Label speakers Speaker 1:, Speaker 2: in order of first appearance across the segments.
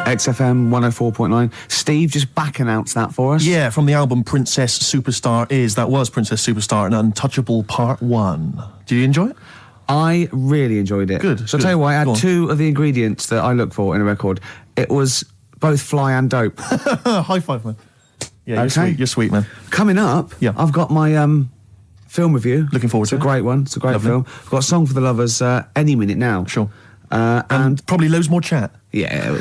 Speaker 1: XFM 104.9. Steve, just back announced that for us.
Speaker 2: Yeah, from the album Princess Superstar That was Princess Superstar and Untouchable Part 1. Did you enjoy it?
Speaker 1: I really enjoyed it.
Speaker 2: Good.
Speaker 1: So I'll tell you what, I had two of the ingredients that I look for in a record. It was both fly and dope.
Speaker 2: High five, man. Yeah,
Speaker 1: okay.
Speaker 2: You're sweet, man.
Speaker 1: Coming up, I've got my film review.
Speaker 2: Looking forward to it.
Speaker 1: It's a great one. It's a great film. I've got a song for the lovers any minute now.
Speaker 2: Sure. And probably loads more chat.
Speaker 1: Yeah,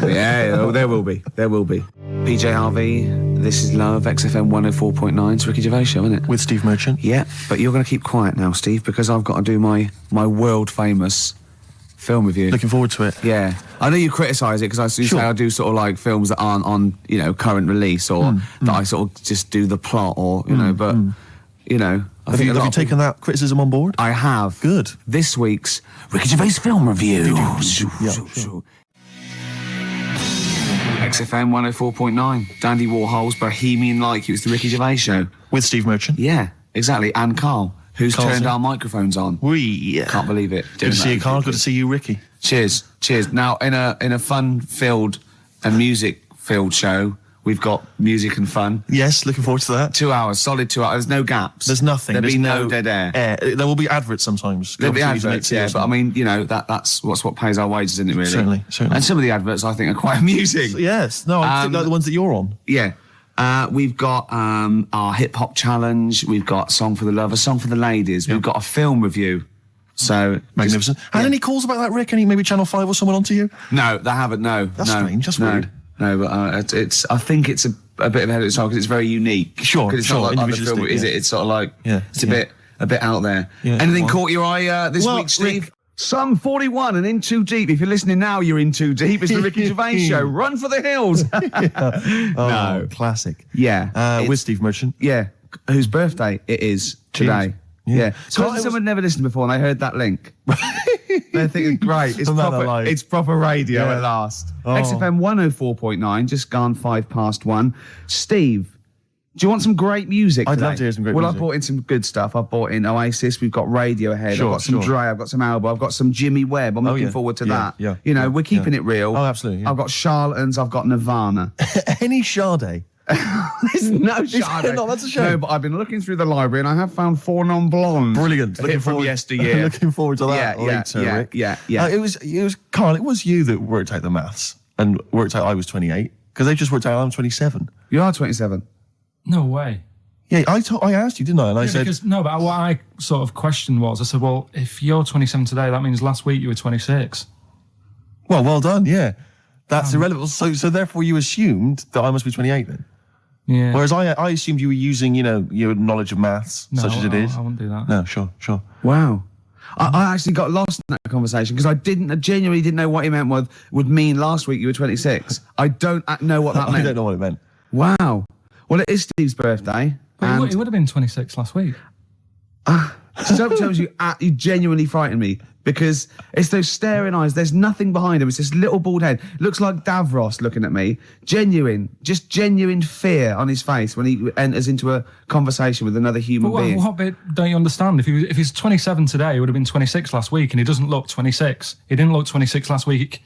Speaker 1: there will be. There will be. PJ Harvey, This Is Love, XFM 104.9. It's Ricky Gervais show, isn't it?
Speaker 2: With Steve Merchant.
Speaker 1: Yeah, but you're going to keep quiet now, Steve, because I've got to do my world-famous film review.
Speaker 2: Looking forward to it.
Speaker 1: Yeah. I know you criticise it, because I say I do sort of like films that aren't on, current release, or that I sort of just do the plot, or, but,
Speaker 2: Have you taken that criticism on board?
Speaker 1: I have.
Speaker 2: Good.
Speaker 1: This week's Ricky Gervais film review. XFM 104.9. Dandy Warhol's Bohemian Like. It was the Ricky Gervais show.
Speaker 2: With Steve Merchant.
Speaker 1: Yeah, exactly. And Carl, who's
Speaker 2: Carl's
Speaker 1: turned our microphones on. Can't believe it.
Speaker 2: Good to see you, Carl. Good to see you, Ricky.
Speaker 1: Cheers. Now, in a fun-filled and music-filled show, we've got music and fun.
Speaker 2: Yes, looking forward to that.
Speaker 1: 2 hours, solid 2 hours. There's no gaps.
Speaker 2: There's nothing.
Speaker 1: There'll be no dead air.
Speaker 2: There will be adverts sometimes.
Speaker 1: There'll be adverts, yeah. But I mean, that's what pays our wages, isn't it, really?
Speaker 2: Certainly.
Speaker 1: And some of the adverts I think are quite amusing.
Speaker 2: Yes. No, I think like the ones that you're on.
Speaker 1: Yeah. We've got our hip-hop challenge. We've got Song for the Lovers, Song for the Ladies. We've got a film review. So
Speaker 2: magnificent. Had any calls about that, Rick? Any maybe Channel 5 or someone onto you?
Speaker 1: No, they haven't, no.
Speaker 2: That's strange. That's weird.
Speaker 1: No, but I think it's a bit ahead of its time because it's very unique.
Speaker 2: Sure,
Speaker 1: because it's not like other film, is it? It's sort of like it's a bit out there. Yeah. Anything caught your eye this week, Steve?
Speaker 2: Rick,
Speaker 1: Sum 41 and In Too Deep. If you're listening now, you're in too deep. It's the Ricky Gervais show. Run for the hills.
Speaker 2: No, classic.
Speaker 1: Yeah,
Speaker 2: with Steve Merchant.
Speaker 1: Yeah, whose birthday it is today.
Speaker 2: Cheers.
Speaker 1: Yeah. So someone never listened before and they heard that link. They're thinking, great, it's proper radio at last. XFM 104.9, just gone 1:05. Steve, do you want some great music today?
Speaker 2: I'd love to hear some great music.
Speaker 1: Well, I've brought in some good stuff. I've brought in Oasis, we've got Radiohead, I've got some Dre, I've got some Alba, I've got some Jimmy Webb. I'm looking forward to that.
Speaker 2: Yeah.
Speaker 1: We're keeping it real.
Speaker 2: Oh, absolutely.
Speaker 1: I've got Charlatans, I've got Nirvana.
Speaker 2: Any Sade?
Speaker 1: There's no Sade.
Speaker 2: No, that's a shame.
Speaker 1: No, but I've been looking through the library and I have found 4 Non-Blondes.
Speaker 2: Brilliant.
Speaker 1: Looking from yesteryear.
Speaker 2: Looking forward to that later, Rick.
Speaker 1: Yeah.
Speaker 2: It was Carl. It was you that worked out the maths and worked out I was 28 because they just worked out I'm 27.
Speaker 1: You are 27.
Speaker 3: No way.
Speaker 2: Yeah, I asked you, didn't I? And I said
Speaker 3: but what I sort of questioned was, I said, well, if you're 27 today, that means last week you were 26.
Speaker 2: Well done. Yeah, that's irrelevant. So therefore, you assumed that I must be 28 then.
Speaker 3: Yeah.
Speaker 2: Whereas I assumed you were using, your knowledge of maths, such as it is.
Speaker 3: I wouldn't do that.
Speaker 2: No, sure.
Speaker 1: Wow. I actually got lost in that conversation because I genuinely didn't know what he meant would mean last week you were 26. I don't know what that meant.
Speaker 2: I don't know what it meant.
Speaker 1: Wow. Well, it is Steve's birthday.
Speaker 3: But he would have been 26 last week.
Speaker 1: Sometimes you genuinely frighten me because it's those staring eyes. There's nothing behind him. It's this little bald head. Looks like Davros looking at me. Genuine fear on his face when he enters into a conversation with another human being.
Speaker 3: What bit don't you understand? If he's 27 today, he would have been 26 last week, and he doesn't look 26. He didn't look 26 last week.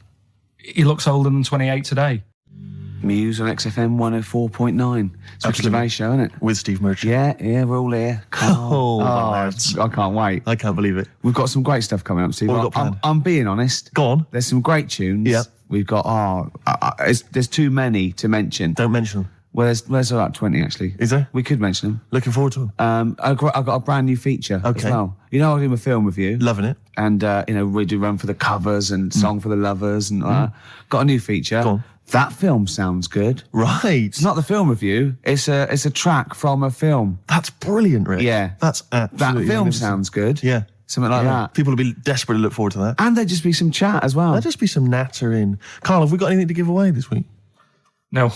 Speaker 3: He looks older than 28 today.
Speaker 1: Muse on XFM 104.9. It's Ricky Gervais show, isn't it?
Speaker 2: With Steve Merchant.
Speaker 1: Yeah, we're all here. I can't wait.
Speaker 2: I can't believe it.
Speaker 1: We've got some great stuff coming up, Steve. I'm being honest.
Speaker 2: Go on.
Speaker 1: There's some great tunes.
Speaker 2: Yeah.
Speaker 1: We've got, there's too many to mention.
Speaker 2: Don't mention them.
Speaker 1: Well, there's about 20, actually.
Speaker 2: Is there?
Speaker 1: We could mention them.
Speaker 2: Looking forward to them.
Speaker 1: I've got a brand new feature as well. I'll do a film review.
Speaker 2: Loving it.
Speaker 1: And, we do Run for the Covers and Song for the Lovers and got a new feature.
Speaker 2: Go on.
Speaker 1: That film sounds good.
Speaker 2: Right.
Speaker 1: It's not the film review. It's a track from a film.
Speaker 2: That's brilliant, Rick.
Speaker 1: Yeah.
Speaker 2: That's absolutely
Speaker 1: That film sounds good.
Speaker 2: Yeah.
Speaker 1: Something like that.
Speaker 2: People will be desperate to look forward to that.
Speaker 1: And there'd just be some chat as well.
Speaker 2: There'd just be some nattering. Carl, have we got anything to give away this week?
Speaker 3: No.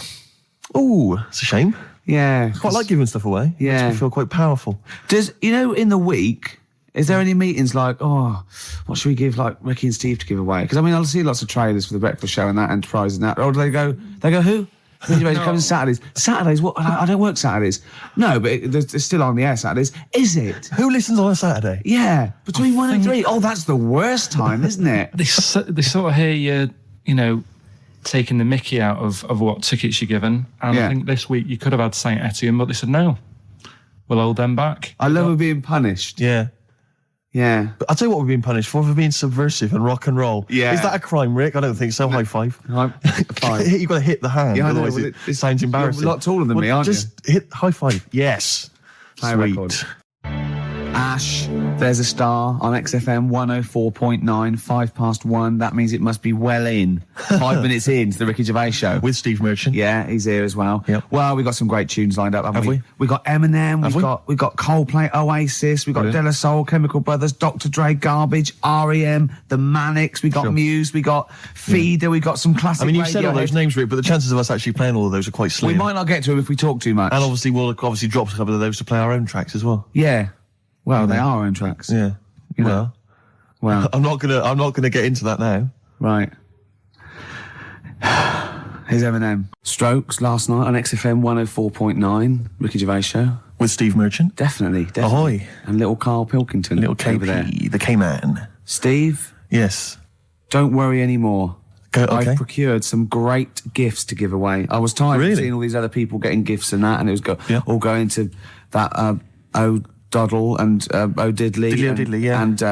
Speaker 2: Oh, it's a shame.
Speaker 1: Yeah.
Speaker 2: Quite like giving stuff away.
Speaker 1: Yeah.
Speaker 2: Makes me feel quite powerful.
Speaker 1: Does, in the week, is there any meetings like, what should we give like Ricky and Steve to give away? Because I'll see lots of trailers for the breakfast show and that Enterprise and that. Or do they go who? Coming Saturdays. Saturdays? What? I don't work Saturdays. No, but it's still on the air Saturdays. Is it?
Speaker 2: Who listens on a Saturday?
Speaker 1: Yeah, between 1 and 3. Oh, that's the worst time, isn't it?
Speaker 3: They sort of hear you, taking the mickey out of what tickets you're given. And I think this week you could have had St Etienne, but they said no. We'll hold them back.
Speaker 1: I love being punished.
Speaker 2: Yeah.
Speaker 1: Yeah.
Speaker 2: But I'll tell you what we're being punished for being subversive and rock and roll.
Speaker 1: Yeah.
Speaker 2: Is that a crime, Rick? I don't think so. High five.
Speaker 1: Five.
Speaker 2: You've got to hit the hand,
Speaker 1: Yeah, I know,
Speaker 2: otherwise
Speaker 1: well,
Speaker 2: it sounds embarrassing.
Speaker 1: You're a lot taller than me, aren't you?
Speaker 2: Just hit high five. Yes.
Speaker 1: Play a
Speaker 2: Sweet.
Speaker 1: record. Ash, there's a star on XFM 104.9, 1:05. That means it must be well in. 5 minutes into the Ricky Gervais show.
Speaker 2: With Steve Merchant.
Speaker 1: Yeah, he's here as well.
Speaker 2: Yep.
Speaker 1: Well, we've got some great tunes lined up, haven't
Speaker 2: Have we?
Speaker 1: We got Eminem, we've got Coldplay, Oasis, we've got
Speaker 2: Brilliant.
Speaker 1: De La Soul, Chemical Brothers, Dr. Dre, Garbage, R.E.M., The Manics, we got
Speaker 2: Sure.
Speaker 1: Muse, we got Feeder, we got some classic
Speaker 2: I mean, you've said all
Speaker 1: Radiohead.
Speaker 2: those names, Rick, but the chances of us actually playing all of those are quite slim.
Speaker 1: We might not get to them if we talk too much.
Speaker 2: And obviously, we'll drop a couple of those to play our own tracks as well.
Speaker 1: Yeah. Well, they are our own tracks.
Speaker 2: Yeah.
Speaker 1: You know. Well,
Speaker 2: I'm not gonna get into that now.
Speaker 1: right. Here's Eminem. Strokes last night on XFM 104.9, Ricky Gervais show.
Speaker 2: With Steve Merchant.
Speaker 1: Definitely.
Speaker 2: Ahoy.
Speaker 1: And little Karl Pilkington.
Speaker 2: Little
Speaker 1: over there.
Speaker 2: KP, the K-Man.
Speaker 1: Steve,
Speaker 2: Yes.
Speaker 1: don't worry anymore.
Speaker 2: Okay.
Speaker 1: I've procured some great gifts to give away. I was tired
Speaker 2: Really?
Speaker 1: of seeing all these other people getting gifts and that, and it was
Speaker 2: Yeah.
Speaker 1: all going to that O'Doddle and O'Diddley.
Speaker 2: Diddley
Speaker 1: and,
Speaker 2: O'Diddley, yeah.
Speaker 1: And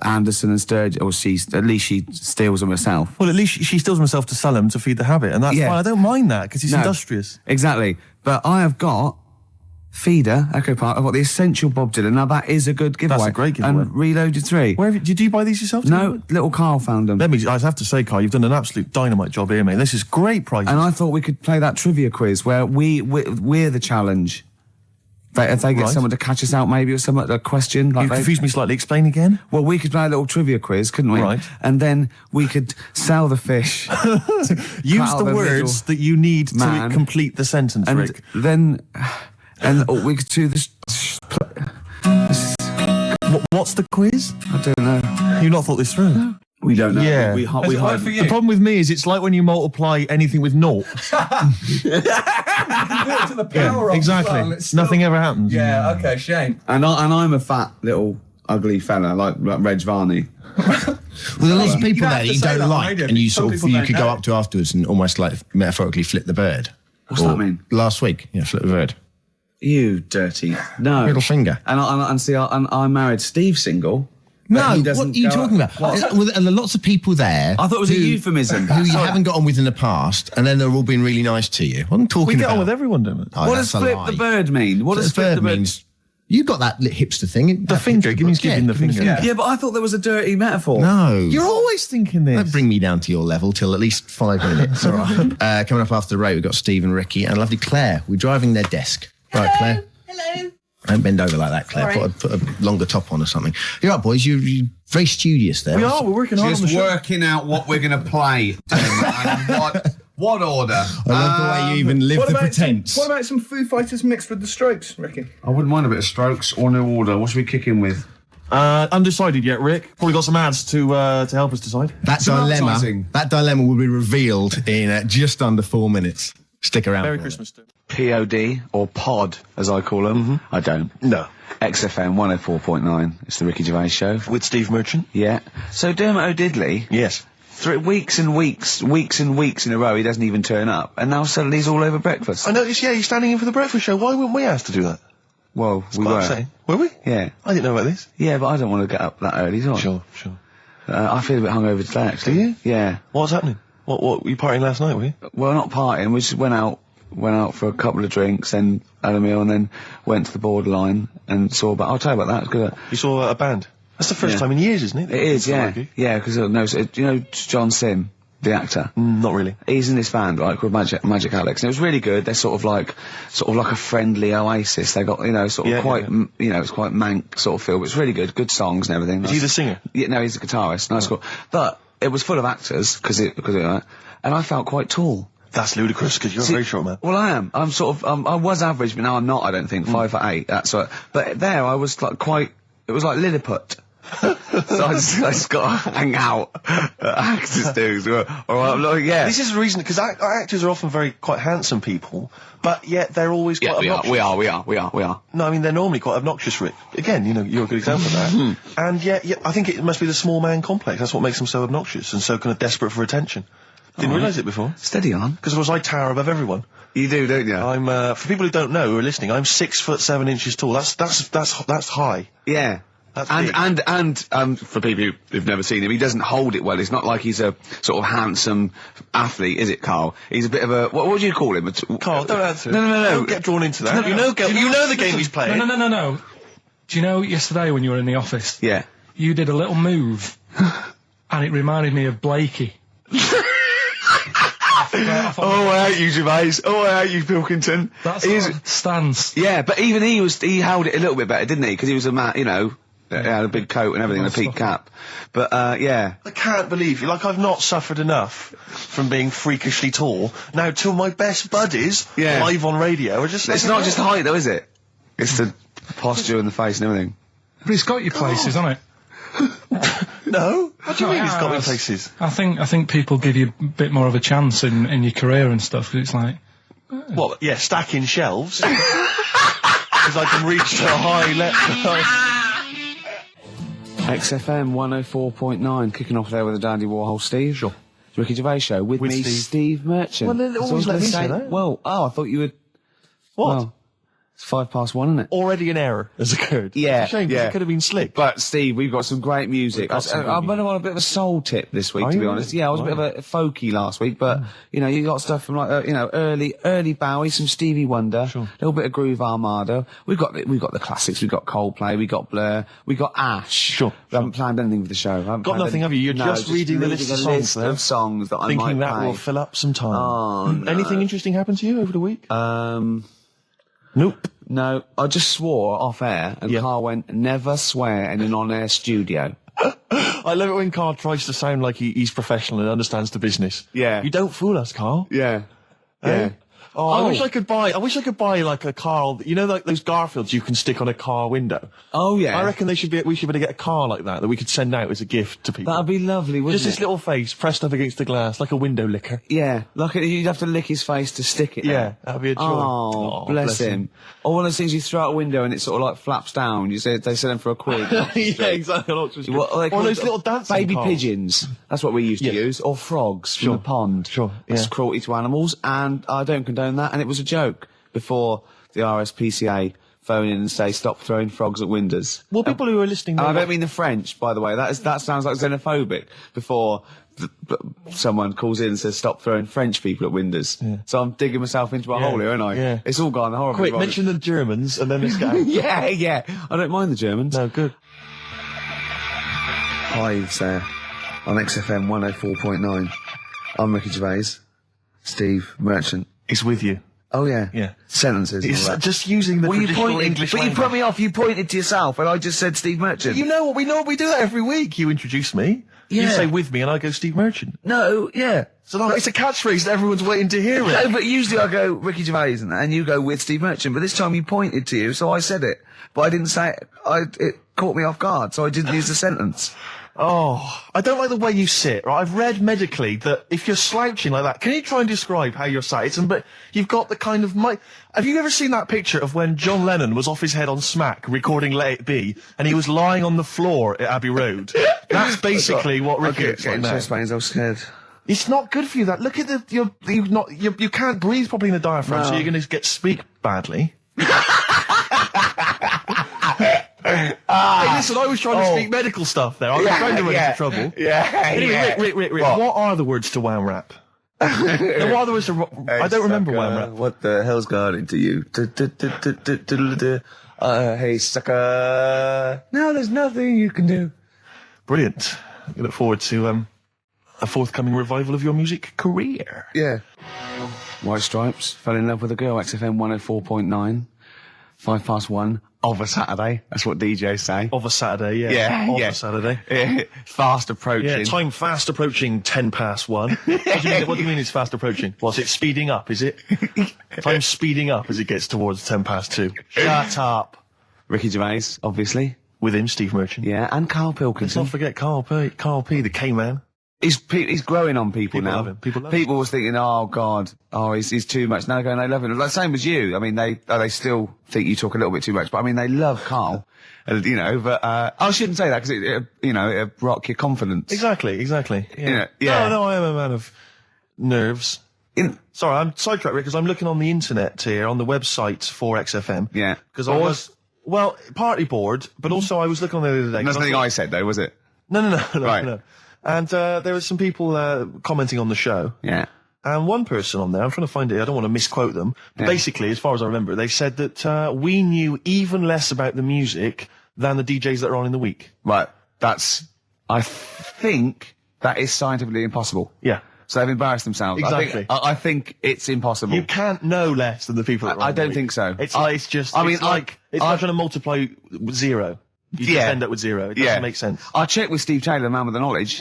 Speaker 1: Anderson and Sturgis, or at least she steals them herself.
Speaker 2: Well, at least she steals herself to sell them to feed the habit, and that's
Speaker 1: Yeah.
Speaker 2: fine. I don't mind that, because he's
Speaker 1: No.
Speaker 2: industrious.
Speaker 1: Exactly. But I have got Feeder, Echo Park, I've got the Essential Bob Dylan. Now that is a good giveaway.
Speaker 2: That's a great giveaway.
Speaker 1: And Reloaded 3.
Speaker 2: Did you buy these yourself?
Speaker 1: No, little Carl found them.
Speaker 2: I have to say, Carl, you've done an absolute dynamite job here, mate. This is great prizes.
Speaker 1: And I thought we could play that trivia quiz where we're the challenge. If they get
Speaker 2: Right.
Speaker 1: someone to catch us out, maybe, or someone a question.
Speaker 2: You confused me slightly. Explain again.
Speaker 1: Well, we could play a little trivia quiz, couldn't we?
Speaker 2: Right.
Speaker 1: And then we could sell the fish.
Speaker 2: Use
Speaker 1: Cut
Speaker 2: the
Speaker 1: out
Speaker 2: words that you need
Speaker 1: man.
Speaker 2: to complete the sentence,
Speaker 1: And
Speaker 2: Rick.
Speaker 1: then, we could do this.
Speaker 2: What's the quiz?
Speaker 1: I don't know.
Speaker 2: You've not thought this through.
Speaker 1: We don't know.
Speaker 2: Yeah.
Speaker 1: We
Speaker 3: Has it
Speaker 1: hide.
Speaker 3: worked for you?
Speaker 2: The problem with me is it's like when you multiply anything with naught.
Speaker 3: to the power of
Speaker 2: Exactly.
Speaker 3: as well, it's still-
Speaker 2: Nothing ever happens.
Speaker 3: Yeah, okay, shame.
Speaker 1: And I'm a fat little ugly fella like Reg Varney.
Speaker 4: Well, there are lots of people
Speaker 3: don't
Speaker 4: there
Speaker 3: have
Speaker 4: that
Speaker 3: to
Speaker 4: you
Speaker 3: say
Speaker 4: don't
Speaker 3: that on
Speaker 4: like,
Speaker 3: radio,
Speaker 4: and you
Speaker 3: some
Speaker 4: sort of
Speaker 3: people
Speaker 4: you
Speaker 3: don't
Speaker 4: could go
Speaker 3: know.
Speaker 4: up to afterwards and almost like metaphorically flip the bird.
Speaker 1: What's that mean?
Speaker 4: Last week, yeah, flip the bird.
Speaker 1: You dirty. No.
Speaker 4: Middle finger.
Speaker 1: And see, I married Steve single. but
Speaker 4: No,
Speaker 1: he
Speaker 4: what
Speaker 1: doesn't
Speaker 4: are you
Speaker 1: go-
Speaker 4: talking about? Well, there are lots of people there.
Speaker 1: I thought it was a euphemism.
Speaker 4: Who you haven't got on with in the past, and then they're all being really nice to you. What I'm talking
Speaker 2: We get
Speaker 4: about.
Speaker 2: on with everyone, don't we?
Speaker 4: Oh,
Speaker 1: What
Speaker 4: that's
Speaker 1: does
Speaker 4: a
Speaker 1: flip
Speaker 4: lie.
Speaker 1: the bird mean? What does
Speaker 4: Flip
Speaker 1: flip
Speaker 4: the bird means you got that hipster thing.
Speaker 2: The finger, it means giving the finger.
Speaker 1: Yeah, but I thought there was a dirty metaphor.
Speaker 4: No,
Speaker 2: You're always thinking this.
Speaker 4: Don't bring me down to your level till at least 5 minutes. All right. Coming up after the break, we've got Steve and Ricky and lovely Claire. We're driving their desk. Right, Claire.
Speaker 5: Hello.
Speaker 4: Don't bend over like that, Claire.
Speaker 5: Sorry.
Speaker 4: Put a longer top on or something. You're right, boys. You're very studious there.
Speaker 2: We are. We're working hard on the
Speaker 1: Just
Speaker 2: show.
Speaker 1: working out what we're going to play. And what order.
Speaker 4: I love the way you even live the pretense.
Speaker 6: What about some Foo Fighters mixed with the Strokes, Ricky?
Speaker 1: I wouldn't mind a bit of Strokes or New Order. What should we kick in with?
Speaker 2: Undecided yet, Rick. Probably got some ads to help us decide.
Speaker 4: That
Speaker 1: advertising.
Speaker 4: dilemma will be revealed in just under 4 minutes. Stick around.
Speaker 2: Merry
Speaker 4: for it.
Speaker 2: Christmas.
Speaker 1: POD, or POD, as I call them. I don't.
Speaker 2: No.
Speaker 1: XFM 104.9. It's the Ricky Gervais show.
Speaker 2: With Steve Merchant?
Speaker 1: Yeah. So Dermot O'Diddley,
Speaker 2: Yes.
Speaker 1: 3 weeks and weeks in a row, he doesn't even turn up. And now suddenly he's all over breakfast.
Speaker 7: I noticed, yeah, you're standing in for the breakfast show. Why weren't we asked to do that?
Speaker 1: Well, we
Speaker 7: Quite
Speaker 1: were.
Speaker 7: upsetting. Were we?
Speaker 1: Yeah.
Speaker 7: I didn't know about this.
Speaker 1: Yeah, but I don't want to get up that early, do I?
Speaker 7: Sure.
Speaker 1: I feel a bit hungover today, actually.
Speaker 7: Do you?
Speaker 1: Yeah.
Speaker 7: What was happening? What were you partying last night, were you?
Speaker 1: Well, not partying. We just went out for a couple of drinks, then had a meal, and then went to the Borderline and saw. But I'll tell you about that. It's good.
Speaker 7: You saw a band. That's the first
Speaker 1: Yeah.
Speaker 7: time in years, isn't it?
Speaker 1: It is, yeah,
Speaker 7: Like you?
Speaker 1: yeah. Because no, so, do you know John Sim, the actor?
Speaker 7: Not really.
Speaker 1: He's in this band, right, called Magic Alex, and it was really good. They're sort of like a friendly Oasis. They got, sort of
Speaker 7: Yeah,
Speaker 1: quite,
Speaker 7: yeah.
Speaker 1: it's quite mank sort of feel, but it's really good songs and everything.
Speaker 7: Is he the singer?
Speaker 1: Yeah, no, he's the guitarist. Nice, cool. But it was full of actors because of that, and I felt quite tall.
Speaker 7: That's ludicrous, because you're a very short man.
Speaker 1: Well, I am. I'm sort of. I was average, but now I'm not. I don't think 5'8". That's right. But there, I was like quite. It was like Lilliput. So I just got to hang out at actors do. Or I'm like, yeah.
Speaker 7: This is the reason, because actors are often quite handsome people, but yet they're always quite obnoxious.
Speaker 1: We are.
Speaker 7: No, I mean, they're normally quite obnoxious, Rick. Again, you're a good example of that. And yet, I think it must be the small man complex. That's what makes them so obnoxious and so kind of desperate for attention. Didn't realise it before.
Speaker 1: Steady on.
Speaker 7: Because I tower above everyone.
Speaker 1: You do, don't you?
Speaker 7: I'm for people who don't know who are listening, I'm 6'7" tall. That's high.
Speaker 1: Yeah.
Speaker 7: That's
Speaker 1: And for people who've never seen him, he doesn't hold it well. It's not like he's a sort of handsome athlete, is it, Carl? He's a bit of a what do you call him?
Speaker 7: Carl, don't answer.
Speaker 1: No.
Speaker 7: Don't get drawn into that. You know the game he's playing.
Speaker 3: No. Do you know yesterday when you were in the office?
Speaker 1: Yeah.
Speaker 3: You did a little move, and it reminded me of Blakey.
Speaker 1: Oh, I hate you, Gervais. Oh, I hate you, Pilkington.
Speaker 3: That's our stance.
Speaker 1: Yeah, but even he held it a little bit better, didn't he? Because he was a man, you know, he had a big coat and everything, and a peak cap. But, yeah.
Speaker 7: I can't believe you. Like, I've not suffered enough from being freakishly tall. Now, two of my best buddies, live on radio, are just...
Speaker 1: It's not just height, though, is it? It's the posture and the face and everything.
Speaker 3: But it's got your places, hasn't it?
Speaker 7: No? What do you mean it's got me
Speaker 3: Yes.
Speaker 7: places?
Speaker 3: I think people give you a bit more of a chance in your career and stuff. 'Cause it's like,
Speaker 7: Well, yeah, stacking shelves. Because I can reach to a high level.
Speaker 1: XFM 104.9, kicking off there with the Dandy Warhol Steve.
Speaker 2: Sure.
Speaker 1: Ricky Gervais Show with me, Steve Merchant.
Speaker 2: Well, they
Speaker 1: That's
Speaker 2: always
Speaker 1: what I was
Speaker 2: let me
Speaker 1: gonna
Speaker 2: say that.
Speaker 1: Well, I thought you would...
Speaker 2: What?
Speaker 1: Well, it's 1:05, isn't it?
Speaker 2: Already an error has occurred.
Speaker 1: Yeah,
Speaker 2: It's a shame, 'cause
Speaker 1: yeah.
Speaker 2: it could have been slick.
Speaker 1: But Steve, we've got some great music.
Speaker 2: got some
Speaker 1: I've
Speaker 2: good
Speaker 1: been on a bit of a soul tip this week,
Speaker 2: Are
Speaker 1: to be
Speaker 2: you
Speaker 1: honest.
Speaker 2: really?
Speaker 1: Yeah, I was a bit of a folky last week, but you know, you got stuff from like you know, early Bowie, some Stevie Wonder, a little bit of Groove Armada. We've got the classics. We've got Coldplay. We got Blur. We got Ash.
Speaker 2: Sure,
Speaker 1: We haven't planned anything for the show.
Speaker 2: Got nothing, have you? You're just reading the list of songs there.
Speaker 1: of songs that I
Speaker 2: Thinking
Speaker 1: might
Speaker 2: that
Speaker 1: play.
Speaker 2: will fill up some time.
Speaker 1: Oh, no.
Speaker 2: Anything interesting happened to you over the week? Nope.
Speaker 1: No, I just swore off air, and
Speaker 2: Yeah.
Speaker 1: Carl went, "Never swear in an on-air studio."
Speaker 2: I love it when Carl tries to sound like he's professional and understands the business.
Speaker 1: Yeah.
Speaker 2: You don't fool us, Carl.
Speaker 1: Yeah.
Speaker 2: Eh? Oh, I wish I could buy like a Carl, you know, like those Garfields you can stick on a car window.
Speaker 1: Oh yeah.
Speaker 2: I reckon we should be able to get a car like that we could send out as a gift to people.
Speaker 1: That'd be lovely, wouldn't
Speaker 2: Just
Speaker 1: it?
Speaker 2: this little face pressed up against the glass, like a window licker.
Speaker 1: Yeah, like you'd have to lick his face to stick it.
Speaker 2: Yeah,
Speaker 1: there.
Speaker 2: that'd be a joy.
Speaker 1: Oh, bless him. Or one of those things you throw out a window and it sort of like flaps down. You say they sell them for a quid.
Speaker 2: Yeah, exactly.
Speaker 1: What are they
Speaker 2: Or
Speaker 1: called?
Speaker 2: those little dancing
Speaker 1: baby
Speaker 2: cars.
Speaker 1: pigeons. That's what we used to use. Or frogs from
Speaker 2: Sure.
Speaker 1: the pond.
Speaker 2: Sure,
Speaker 1: It's
Speaker 2: yeah.
Speaker 1: cruelty to animals, and I don't condone that. And it was a joke before the RSPCA phone in and say stop throwing frogs at windows.
Speaker 2: Well, people who are listening,
Speaker 1: And I
Speaker 2: know
Speaker 1: don't mean the French, by the way. That sounds like xenophobic. Before someone calls in and says stop throwing French people at windows. So I'm digging myself into a hole here, aren't I?
Speaker 2: Yeah.
Speaker 1: It's all gone horribly
Speaker 2: quick,
Speaker 1: wrong.
Speaker 2: mention the Germans and then let's go.
Speaker 1: Yeah. I don't mind the Germans.
Speaker 2: No, good.
Speaker 1: Hives there on XFM 104.9. I'm Ricky Gervais. Steve Merchant.
Speaker 2: He's with you.
Speaker 1: Oh yeah.
Speaker 2: Yeah.
Speaker 1: Sentences. and
Speaker 2: He's
Speaker 1: all that.
Speaker 2: just using the
Speaker 1: Well, you
Speaker 2: traditional
Speaker 1: pointed,
Speaker 2: English
Speaker 1: but you
Speaker 2: language.
Speaker 1: put me off. You pointed to yourself, and I just said Steve Merchant.
Speaker 2: You know what we do that every week. You introduce me. You
Speaker 1: Yeah.
Speaker 2: say with me and I go Steve Merchant.
Speaker 1: No, yeah.
Speaker 2: So no, it's a catchphrase that everyone's waiting to hear
Speaker 1: No,
Speaker 2: it.
Speaker 1: but usually I go Ricky Gervais and you go with Steve Merchant. But this time you pointed to you, so I said it. But I didn't say it. It caught me off guard, so I didn't use the sentence.
Speaker 2: Oh, I don't like the way you sit, right? I've read medically that if you're slouching like that, can you try and describe how you're sat? But you've got the kind of have you ever seen that picture of when John Lennon was off his head on Smack recording Let It Be and he was lying on the floor at Abbey Road? That's basically what Ricky looks like now.
Speaker 1: pains, I was scared.
Speaker 2: It's not good for you. That look at you can't breathe properly in the diaphragm, so you're going to speak badly. Hey, listen, I was trying to speak medical stuff there. I was trying to run into trouble. Anyway, Rick, what are the words to wham rap? What are the words to... I don't remember wham rap.
Speaker 1: What the hell's got into you? Hey, sucker. No, there's nothing you can do.
Speaker 2: Brilliant. I look forward to a forthcoming revival of your music career.
Speaker 1: Yeah. White Stripes, fell in love with a girl, XFM 104.9, 1:05 of a Saturday. That's what DJs say.
Speaker 2: Of a Saturday, yeah.
Speaker 1: Yeah,
Speaker 2: Of
Speaker 1: yeah.
Speaker 2: a Saturday.
Speaker 1: Fast approaching.
Speaker 2: Yeah, time fast approaching 1:10. What do you mean it's fast approaching? What's it speeding up, is it? Time's speeding up as it gets towards 2:10. Shut up.
Speaker 1: Ricky Gervais, obviously.
Speaker 2: With him, Steve Merchant.
Speaker 1: Yeah, and Karl
Speaker 2: Let's
Speaker 1: Pilkington.
Speaker 2: not forget Karl P, the K-man.
Speaker 1: He's growing on people
Speaker 2: People
Speaker 1: now.
Speaker 2: love him. People love him.
Speaker 1: People was thinking, oh God, he's too much. Now they're going, they love him. Like same as you. I mean, they still think you talk a little bit too much, but I mean, they love Karl. You know, but I shouldn't say that because it rock your confidence.
Speaker 2: Exactly. Yeah.
Speaker 1: Yeah.
Speaker 2: No, I am a man of nerves. Sorry, I'm sidetracked, Rick, because I'm looking on the internet here, on the website for XFM.
Speaker 1: Yeah.
Speaker 2: Because I was, well, partly bored, but also I was looking on the other day.
Speaker 1: That's nothing I said, though, was it?
Speaker 2: No.
Speaker 1: Right.
Speaker 2: No. And there were some people commenting on the show.
Speaker 1: Yeah.
Speaker 2: And one person on there, I'm trying to find it, I don't want to misquote them, but basically, as far as I remember, they said that we knew even less about the music than the DJs that are on in the week.
Speaker 1: Right. I think that is scientifically impossible.
Speaker 2: Yeah.
Speaker 1: So they've embarrassed themselves.
Speaker 2: Exactly.
Speaker 1: I think it's impossible.
Speaker 2: You can't know less than the people that are on
Speaker 1: I
Speaker 2: in the
Speaker 1: don't
Speaker 2: week.
Speaker 1: think so.
Speaker 2: It's just,
Speaker 1: I mean,
Speaker 2: it's like trying to multiply with zero. You just end up with zero. It doesn't make sense.
Speaker 1: I checked with Steve Taylor, the man with the knowledge.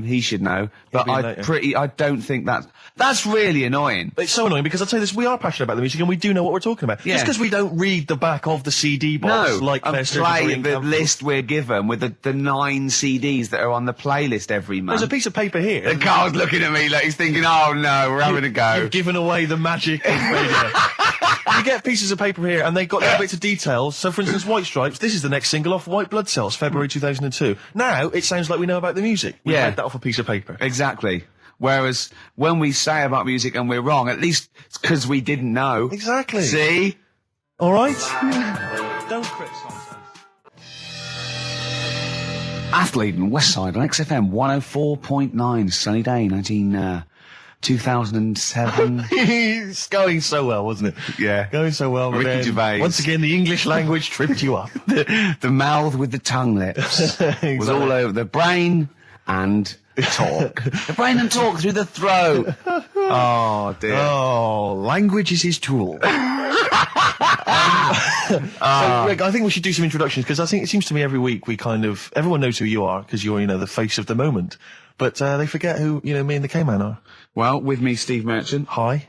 Speaker 1: He should know. But I don't think that's really annoying.
Speaker 2: It's so annoying because I'll tell you this, we are passionate about the music and we do know what we're talking about.
Speaker 1: Yeah.
Speaker 2: Just because we don't read the back of the CD box like
Speaker 1: and
Speaker 2: Claire
Speaker 1: play the list we're given with the 9 CDs that are on the playlist every month.
Speaker 2: There's a piece of paper here.
Speaker 1: And Carl's looking at me like he's thinking, oh no, we're having a go.
Speaker 2: You've given away the magic of radio. You get pieces of paper here and they've got little bits of details. So for instance, White Stripes, this is the next single off White Blood Cells, February 2002. Now, it sounds like we know about the music. We read that off a piece of paper.
Speaker 1: Exactly. Whereas when we say about music and we're wrong, at least it's because we didn't know.
Speaker 2: Exactly.
Speaker 1: See?
Speaker 2: All right? Don't criticise us.
Speaker 1: Athlete and Westside on XFM 104.9, sunny day, 2007.
Speaker 2: It's going so well, wasn't it?
Speaker 1: Yeah.
Speaker 2: Going so well. but
Speaker 1: Ricky
Speaker 2: then,
Speaker 1: Gervais.
Speaker 2: Once again, the English language tripped you up.
Speaker 1: The mouth with the tongue lips was all over the brain and talk. The brain and talk through the throat. Oh, dear.
Speaker 2: Oh, language is his tool. So, Rick, I think we should do some introductions because I think it seems to me every week everyone knows who you are because you're, the face of the moment. But they forget who, me and the K-Man are.
Speaker 1: Well, with me, Steve Merchant.
Speaker 2: Hi.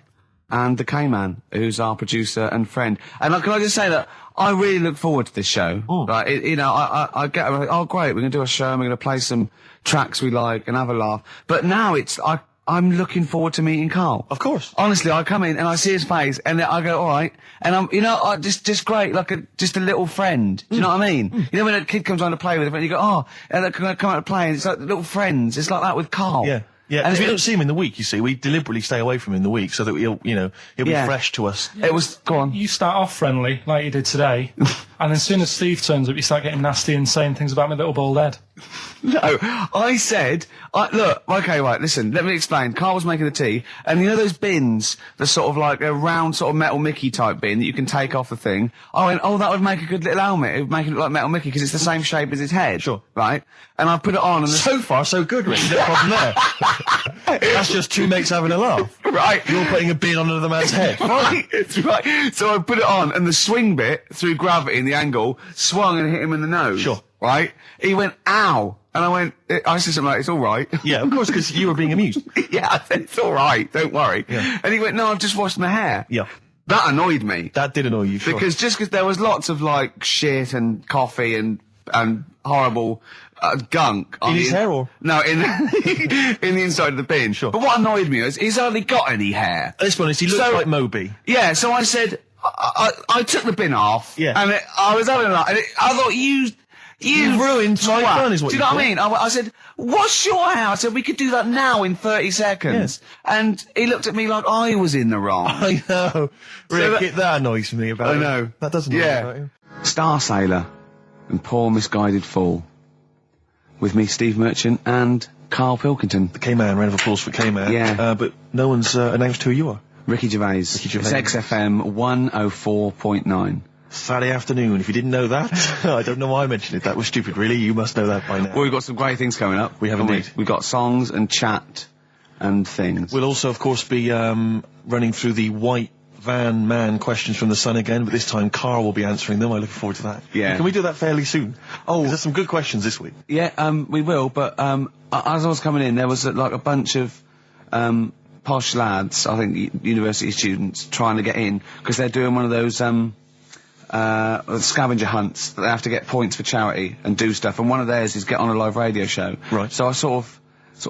Speaker 1: And the K-Man, who's our producer and friend. And can I just say that I really look forward to this show. Right? I get, oh great, we're going to do a show and we're going to play some tracks we like and have a laugh. But now I'm looking forward to meeting Karl.
Speaker 2: Of course.
Speaker 1: Honestly, I come in and I see his face and I go, all right. And I'm, just great, like just a little friend. Do you know what I mean? You know when a kid comes on to play with a friend, you go, oh, and they're going to come out to play and it's like little friends. It's like that with Karl.
Speaker 2: Yeah. Yeah, and we don't see him in the week, you see. We deliberately stay away from him in the week so that he'll be fresh to us.
Speaker 1: It was, go on.
Speaker 3: You start off friendly, like you did today, and as soon as Steve turns up, you start getting nasty and saying things about my little bald head.
Speaker 1: No, I said, look, okay, right, listen, let me explain. Karl was making the tea, and you know those bins, the sort of like a round sort of Metal Mickey type bin that you can take off the thing? I went, that would make a good little helmet. It would make it look like Metal Mickey because it's the same shape as his head.
Speaker 2: Sure.
Speaker 1: Right? And I put it on and...
Speaker 2: So far, so good, Rick. No problem there. That's just two mates having a laugh.
Speaker 1: Right.
Speaker 2: You're putting a bin on another man's head.
Speaker 1: Right. It's right. So I put it on, and the swing bit, through gravity and the angle, swung and hit him in the nose.
Speaker 2: Sure.
Speaker 1: Right? He went, ow. And I said something like, it's all right.
Speaker 2: Yeah, of course, because you were being amused.
Speaker 1: Yeah, I said, it's all right, don't worry.
Speaker 2: Yeah.
Speaker 1: And he went, no, I've just washed my hair.
Speaker 2: Yeah.
Speaker 1: That annoyed me.
Speaker 2: That did annoy you, sure.
Speaker 1: Because there was lots of, like, shit and coffee and horrible gunk.
Speaker 2: In his hair, or?
Speaker 1: No, in the inside of the bin.
Speaker 2: Sure.
Speaker 1: But what annoyed me is he's hardly got any hair.
Speaker 2: Let's be honest, he looks like Moby.
Speaker 1: Yeah, so I said, I took the bin off.
Speaker 2: Yeah.
Speaker 1: And I was having a laugh, and I thought, you
Speaker 2: ruined my fun, is what
Speaker 1: do you know what I mean? I said, what's your hair? I said, we could do that now in 30 seconds.
Speaker 2: Yes.
Speaker 1: And he looked at me like I was in the wrong.
Speaker 2: I know. Rick, that annoys me about
Speaker 1: I
Speaker 2: him.
Speaker 1: know.
Speaker 2: That doesn't annoy me about him.
Speaker 1: Star Sailor and Poor Misguided Fool. With me, Steve Merchant and Karl Pilkington.
Speaker 2: The K-Man, round of applause for K-Man.
Speaker 1: Yeah.
Speaker 2: But no one's announced who you are.
Speaker 1: Ricky Gervais.
Speaker 2: Ricky Gervais.
Speaker 1: It's XFM 104.9.
Speaker 2: Saturday afternoon. If you didn't know that, I don't know why I mentioned it. That was stupid, really. You must know that by now.
Speaker 1: Well, we've got some great things coming up.
Speaker 2: We have indeed.
Speaker 1: We've got songs and chat and things.
Speaker 2: We'll also, of course, be running through the white van man questions from the Sun again, but this time Karl will be answering them. I look forward to that.
Speaker 1: Yeah.
Speaker 2: Can we do that fairly soon? Oh, there's some good questions this week.
Speaker 1: Yeah, we will, but as I was coming in, there was like a bunch of posh lads, I think university students, trying to get in, because they're doing one of those scavenger hunts that they have to get points for charity and do stuff, and one of theirs is get on a live radio show.
Speaker 2: Right.
Speaker 1: So I sort of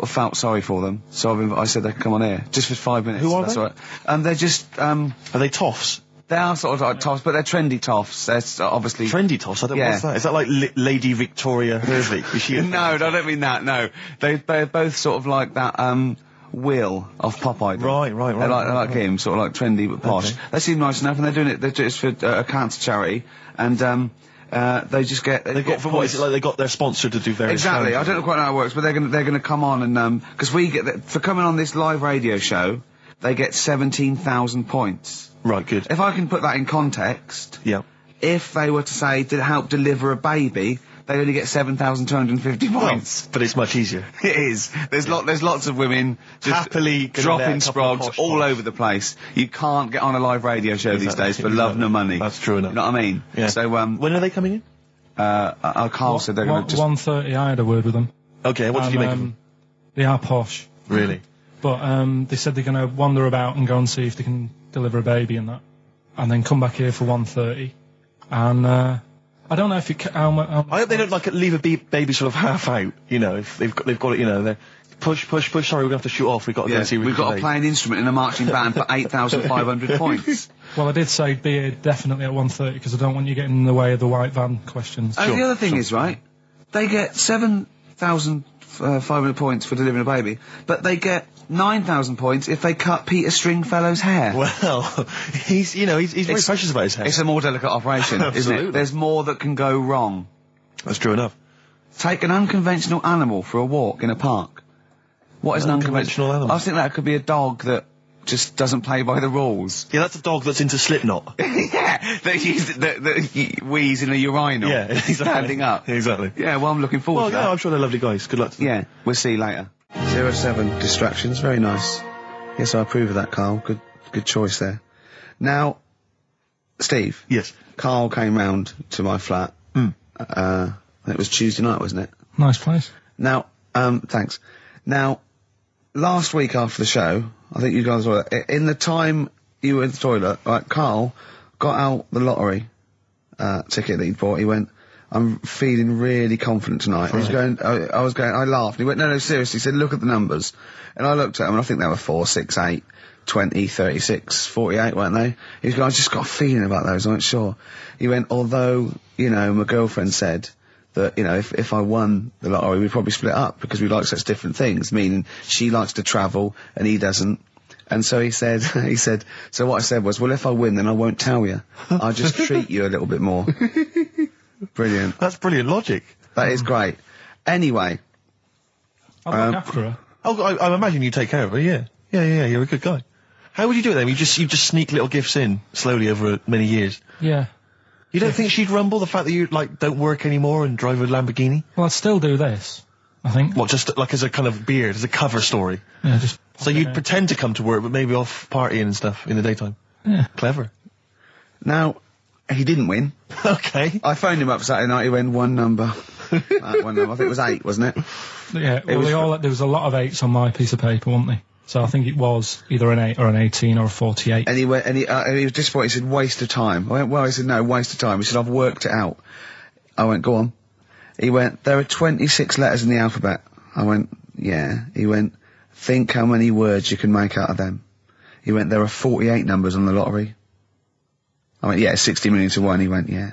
Speaker 1: felt sorry for them, so I said they could come on here just for 5 minutes.
Speaker 2: Who are
Speaker 1: That's
Speaker 2: they?
Speaker 1: all right. They're just
Speaker 2: Are they toffs?
Speaker 1: they are sort of like toffs, but they're trendy toffs. They're obviously
Speaker 2: Trendy toffs? I don't know
Speaker 1: Yeah.
Speaker 2: what's that. Is that like Lady Victoria Hervey? Is she
Speaker 1: No, I don't mean that. No, they're both sort of like that. Will of Pop Idol.
Speaker 2: Right.
Speaker 1: They like him, sort of like trendy but posh.
Speaker 2: Okay.
Speaker 1: They seem nice enough, and they're doing it for a cancer charity, and they just get
Speaker 2: They got, from what is it, like they got their sponsor to do various
Speaker 1: exactly.
Speaker 2: charities.
Speaker 1: I don't know quite how it works, but they're gonna come on and because we get for coming on this live radio show, they get 17,000 points.
Speaker 2: Right, good.
Speaker 1: If I can put that in context,
Speaker 2: Yeah.
Speaker 1: if they were to say to help deliver a baby, they only get 7,250 points.
Speaker 2: But it's much easier.
Speaker 1: It is. There's lots of women just
Speaker 2: Happily gonna
Speaker 1: dropping
Speaker 2: let a couple of
Speaker 1: sprogs
Speaker 2: posh
Speaker 1: all
Speaker 2: ones.
Speaker 1: over the place. You can't get on a live radio show these
Speaker 2: Exactly,
Speaker 1: days for love nor money.
Speaker 2: That's true enough.
Speaker 1: You know what I mean?
Speaker 2: Yeah.
Speaker 1: So
Speaker 2: When are they coming in?
Speaker 1: Carl said they're going to just
Speaker 3: 1:30. I had a word with them.
Speaker 2: Okay, what did you make of
Speaker 3: And,
Speaker 2: them?
Speaker 3: They are posh,
Speaker 2: Really?
Speaker 3: but they said they're going to wander about and go and see if they can deliver a baby and that, and then come back here for 1:30. And I don't know if it. How
Speaker 2: I hope they don't like leave a baby sort of half out. You know, if they've got it. You know, they're push. Sorry, we're gonna have to shoot off. We've got to go and see.
Speaker 1: we've got to play an instrument in a marching band for 8,500 points.
Speaker 3: Well, I did say be here definitely at 1:30 because I don't want you getting in the way of the white van questions.
Speaker 1: And the other thing is, right, they get 7,500 points for delivering a baby, but they get 9,000 points if they cut Peter Stringfellow's hair.
Speaker 2: Well, he's very precious about his hair.
Speaker 1: It's a more delicate operation, isn't
Speaker 2: Absolutely.
Speaker 1: it? There's more that can go wrong.
Speaker 2: That's true enough.
Speaker 1: Take an unconventional animal for a walk in a park. What is an
Speaker 2: Unconventional animal?
Speaker 1: I think that could be a dog that just doesn't play by the rules.
Speaker 2: Yeah, that's a dog that's into Slipknot.
Speaker 1: Yeah, that wheeze in a urinal.
Speaker 2: Yeah, exactly.
Speaker 1: Standing up.
Speaker 2: Exactly.
Speaker 1: Yeah, well, I'm looking forward
Speaker 2: Well,
Speaker 1: to
Speaker 2: yeah,
Speaker 1: that.
Speaker 2: I'm sure they're lovely guys. Good luck to them.
Speaker 1: Yeah, we'll see you later. 07 distractions, very nice. Yes, I approve of that, Carl. Good choice there. Now, Steve.
Speaker 2: Yes.
Speaker 1: Carl came round to my flat. It was Tuesday night, wasn't it?
Speaker 3: Nice place.
Speaker 1: Now, thanks. Now, last week after the show, I think you guys were in the time you were in the toilet. Like Carl got out the lottery ticket that he'd bought. He went, "I'm feeling really confident tonight." He was going. I was going. I laughed. He went, "No, seriously." He said, "Look at the numbers," and I looked at them, and I think they were 4, 6, 8, 20, 36, 48, weren't they? He was going, "I just got a feeling about those. I wasn't sure." He went, "Although, my girlfriend said that, if I won the lottery, we'd probably split up because we like such different things, meaning she likes to travel and he doesn't." And so he said, so what I said was, "Well, if I win, then I won't tell you. I'll just treat you a little bit more." Brilliant.
Speaker 2: That's brilliant logic.
Speaker 1: That is great. Anyway,
Speaker 3: I'll look after her.
Speaker 2: Oh, I imagine you take care of her. Yeah. Yeah. You're a good guy. How would you do it then? You just sneak little gifts in slowly over many years.
Speaker 3: Yeah.
Speaker 2: You don't think she'd rumble the fact that you don't work anymore and drive a Lamborghini?
Speaker 3: Well, I'd still do this, I think.
Speaker 2: What, just like as a kind of beard, as a cover story?
Speaker 3: Yeah, just.
Speaker 2: So you'd pretend to come to work, but maybe off partying and stuff in the daytime.
Speaker 3: Yeah.
Speaker 2: Clever.
Speaker 1: now, he didn't win.
Speaker 2: Okay.
Speaker 1: I phoned him up Saturday night, he went one number. One number. I think it was 8, wasn't it?
Speaker 3: Yeah. Well, there was a lot of 8s on my piece of paper, wasn't there? So I think it was either an 8 or an 18 or a 48.
Speaker 1: And he went, and he was disappointed. He said, "Waste of time." I went, "Well," he said, "No, waste of time." He said, "I've worked it out." I went, "Go on." He went, "There are 26 letters in the alphabet." I went, "Yeah." He went, "Think how many words you can make out of them." He went, "There are 48 numbers on the lottery." I went, "Yeah, 60 million to 1. He went, "Yeah."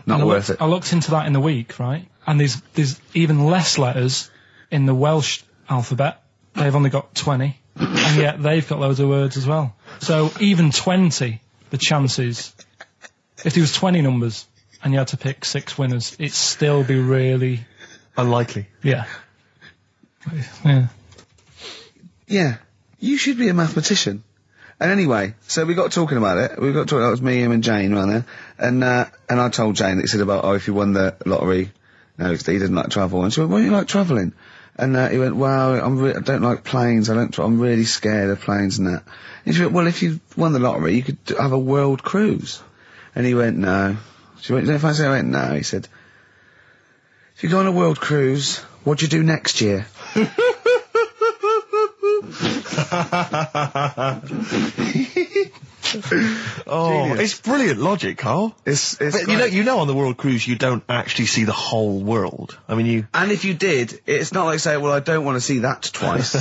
Speaker 1: Not worth it.
Speaker 3: I looked into that in the week, right? And there's even less letters in the Welsh alphabet. They've only got 20, and yet they've got loads of words as well. So even 20, the chances, if there was 20 numbers and you had to pick 6 winners, it'd still be really,
Speaker 2: Unlikely.
Speaker 3: yeah. Yeah.
Speaker 1: Yeah, you should be a mathematician. And anyway, so we got talking about it. We got talking. That was me, him, and Jane around there. And I told Jane that he said about, if you won the lottery, no, he doesn't like travel. And she went, "Why do you like travelling?" And he went, "Well, I don't like planes. I'm really scared of planes and that." And she went, "Well, if you won the lottery, you could have a world cruise." And he went, "No." She went, "Don't fancy?" I went, "No." He said, "If you go on a world cruise, what do you do next year?"
Speaker 2: Oh,
Speaker 1: Genius.
Speaker 2: it's brilliant logic, Carl.
Speaker 1: It's
Speaker 2: But
Speaker 1: great.
Speaker 2: you know, on the world cruise, you don't actually see the whole world. I mean, you.
Speaker 1: And if you did, it's not like saying, "Well, I don't want to see that twice."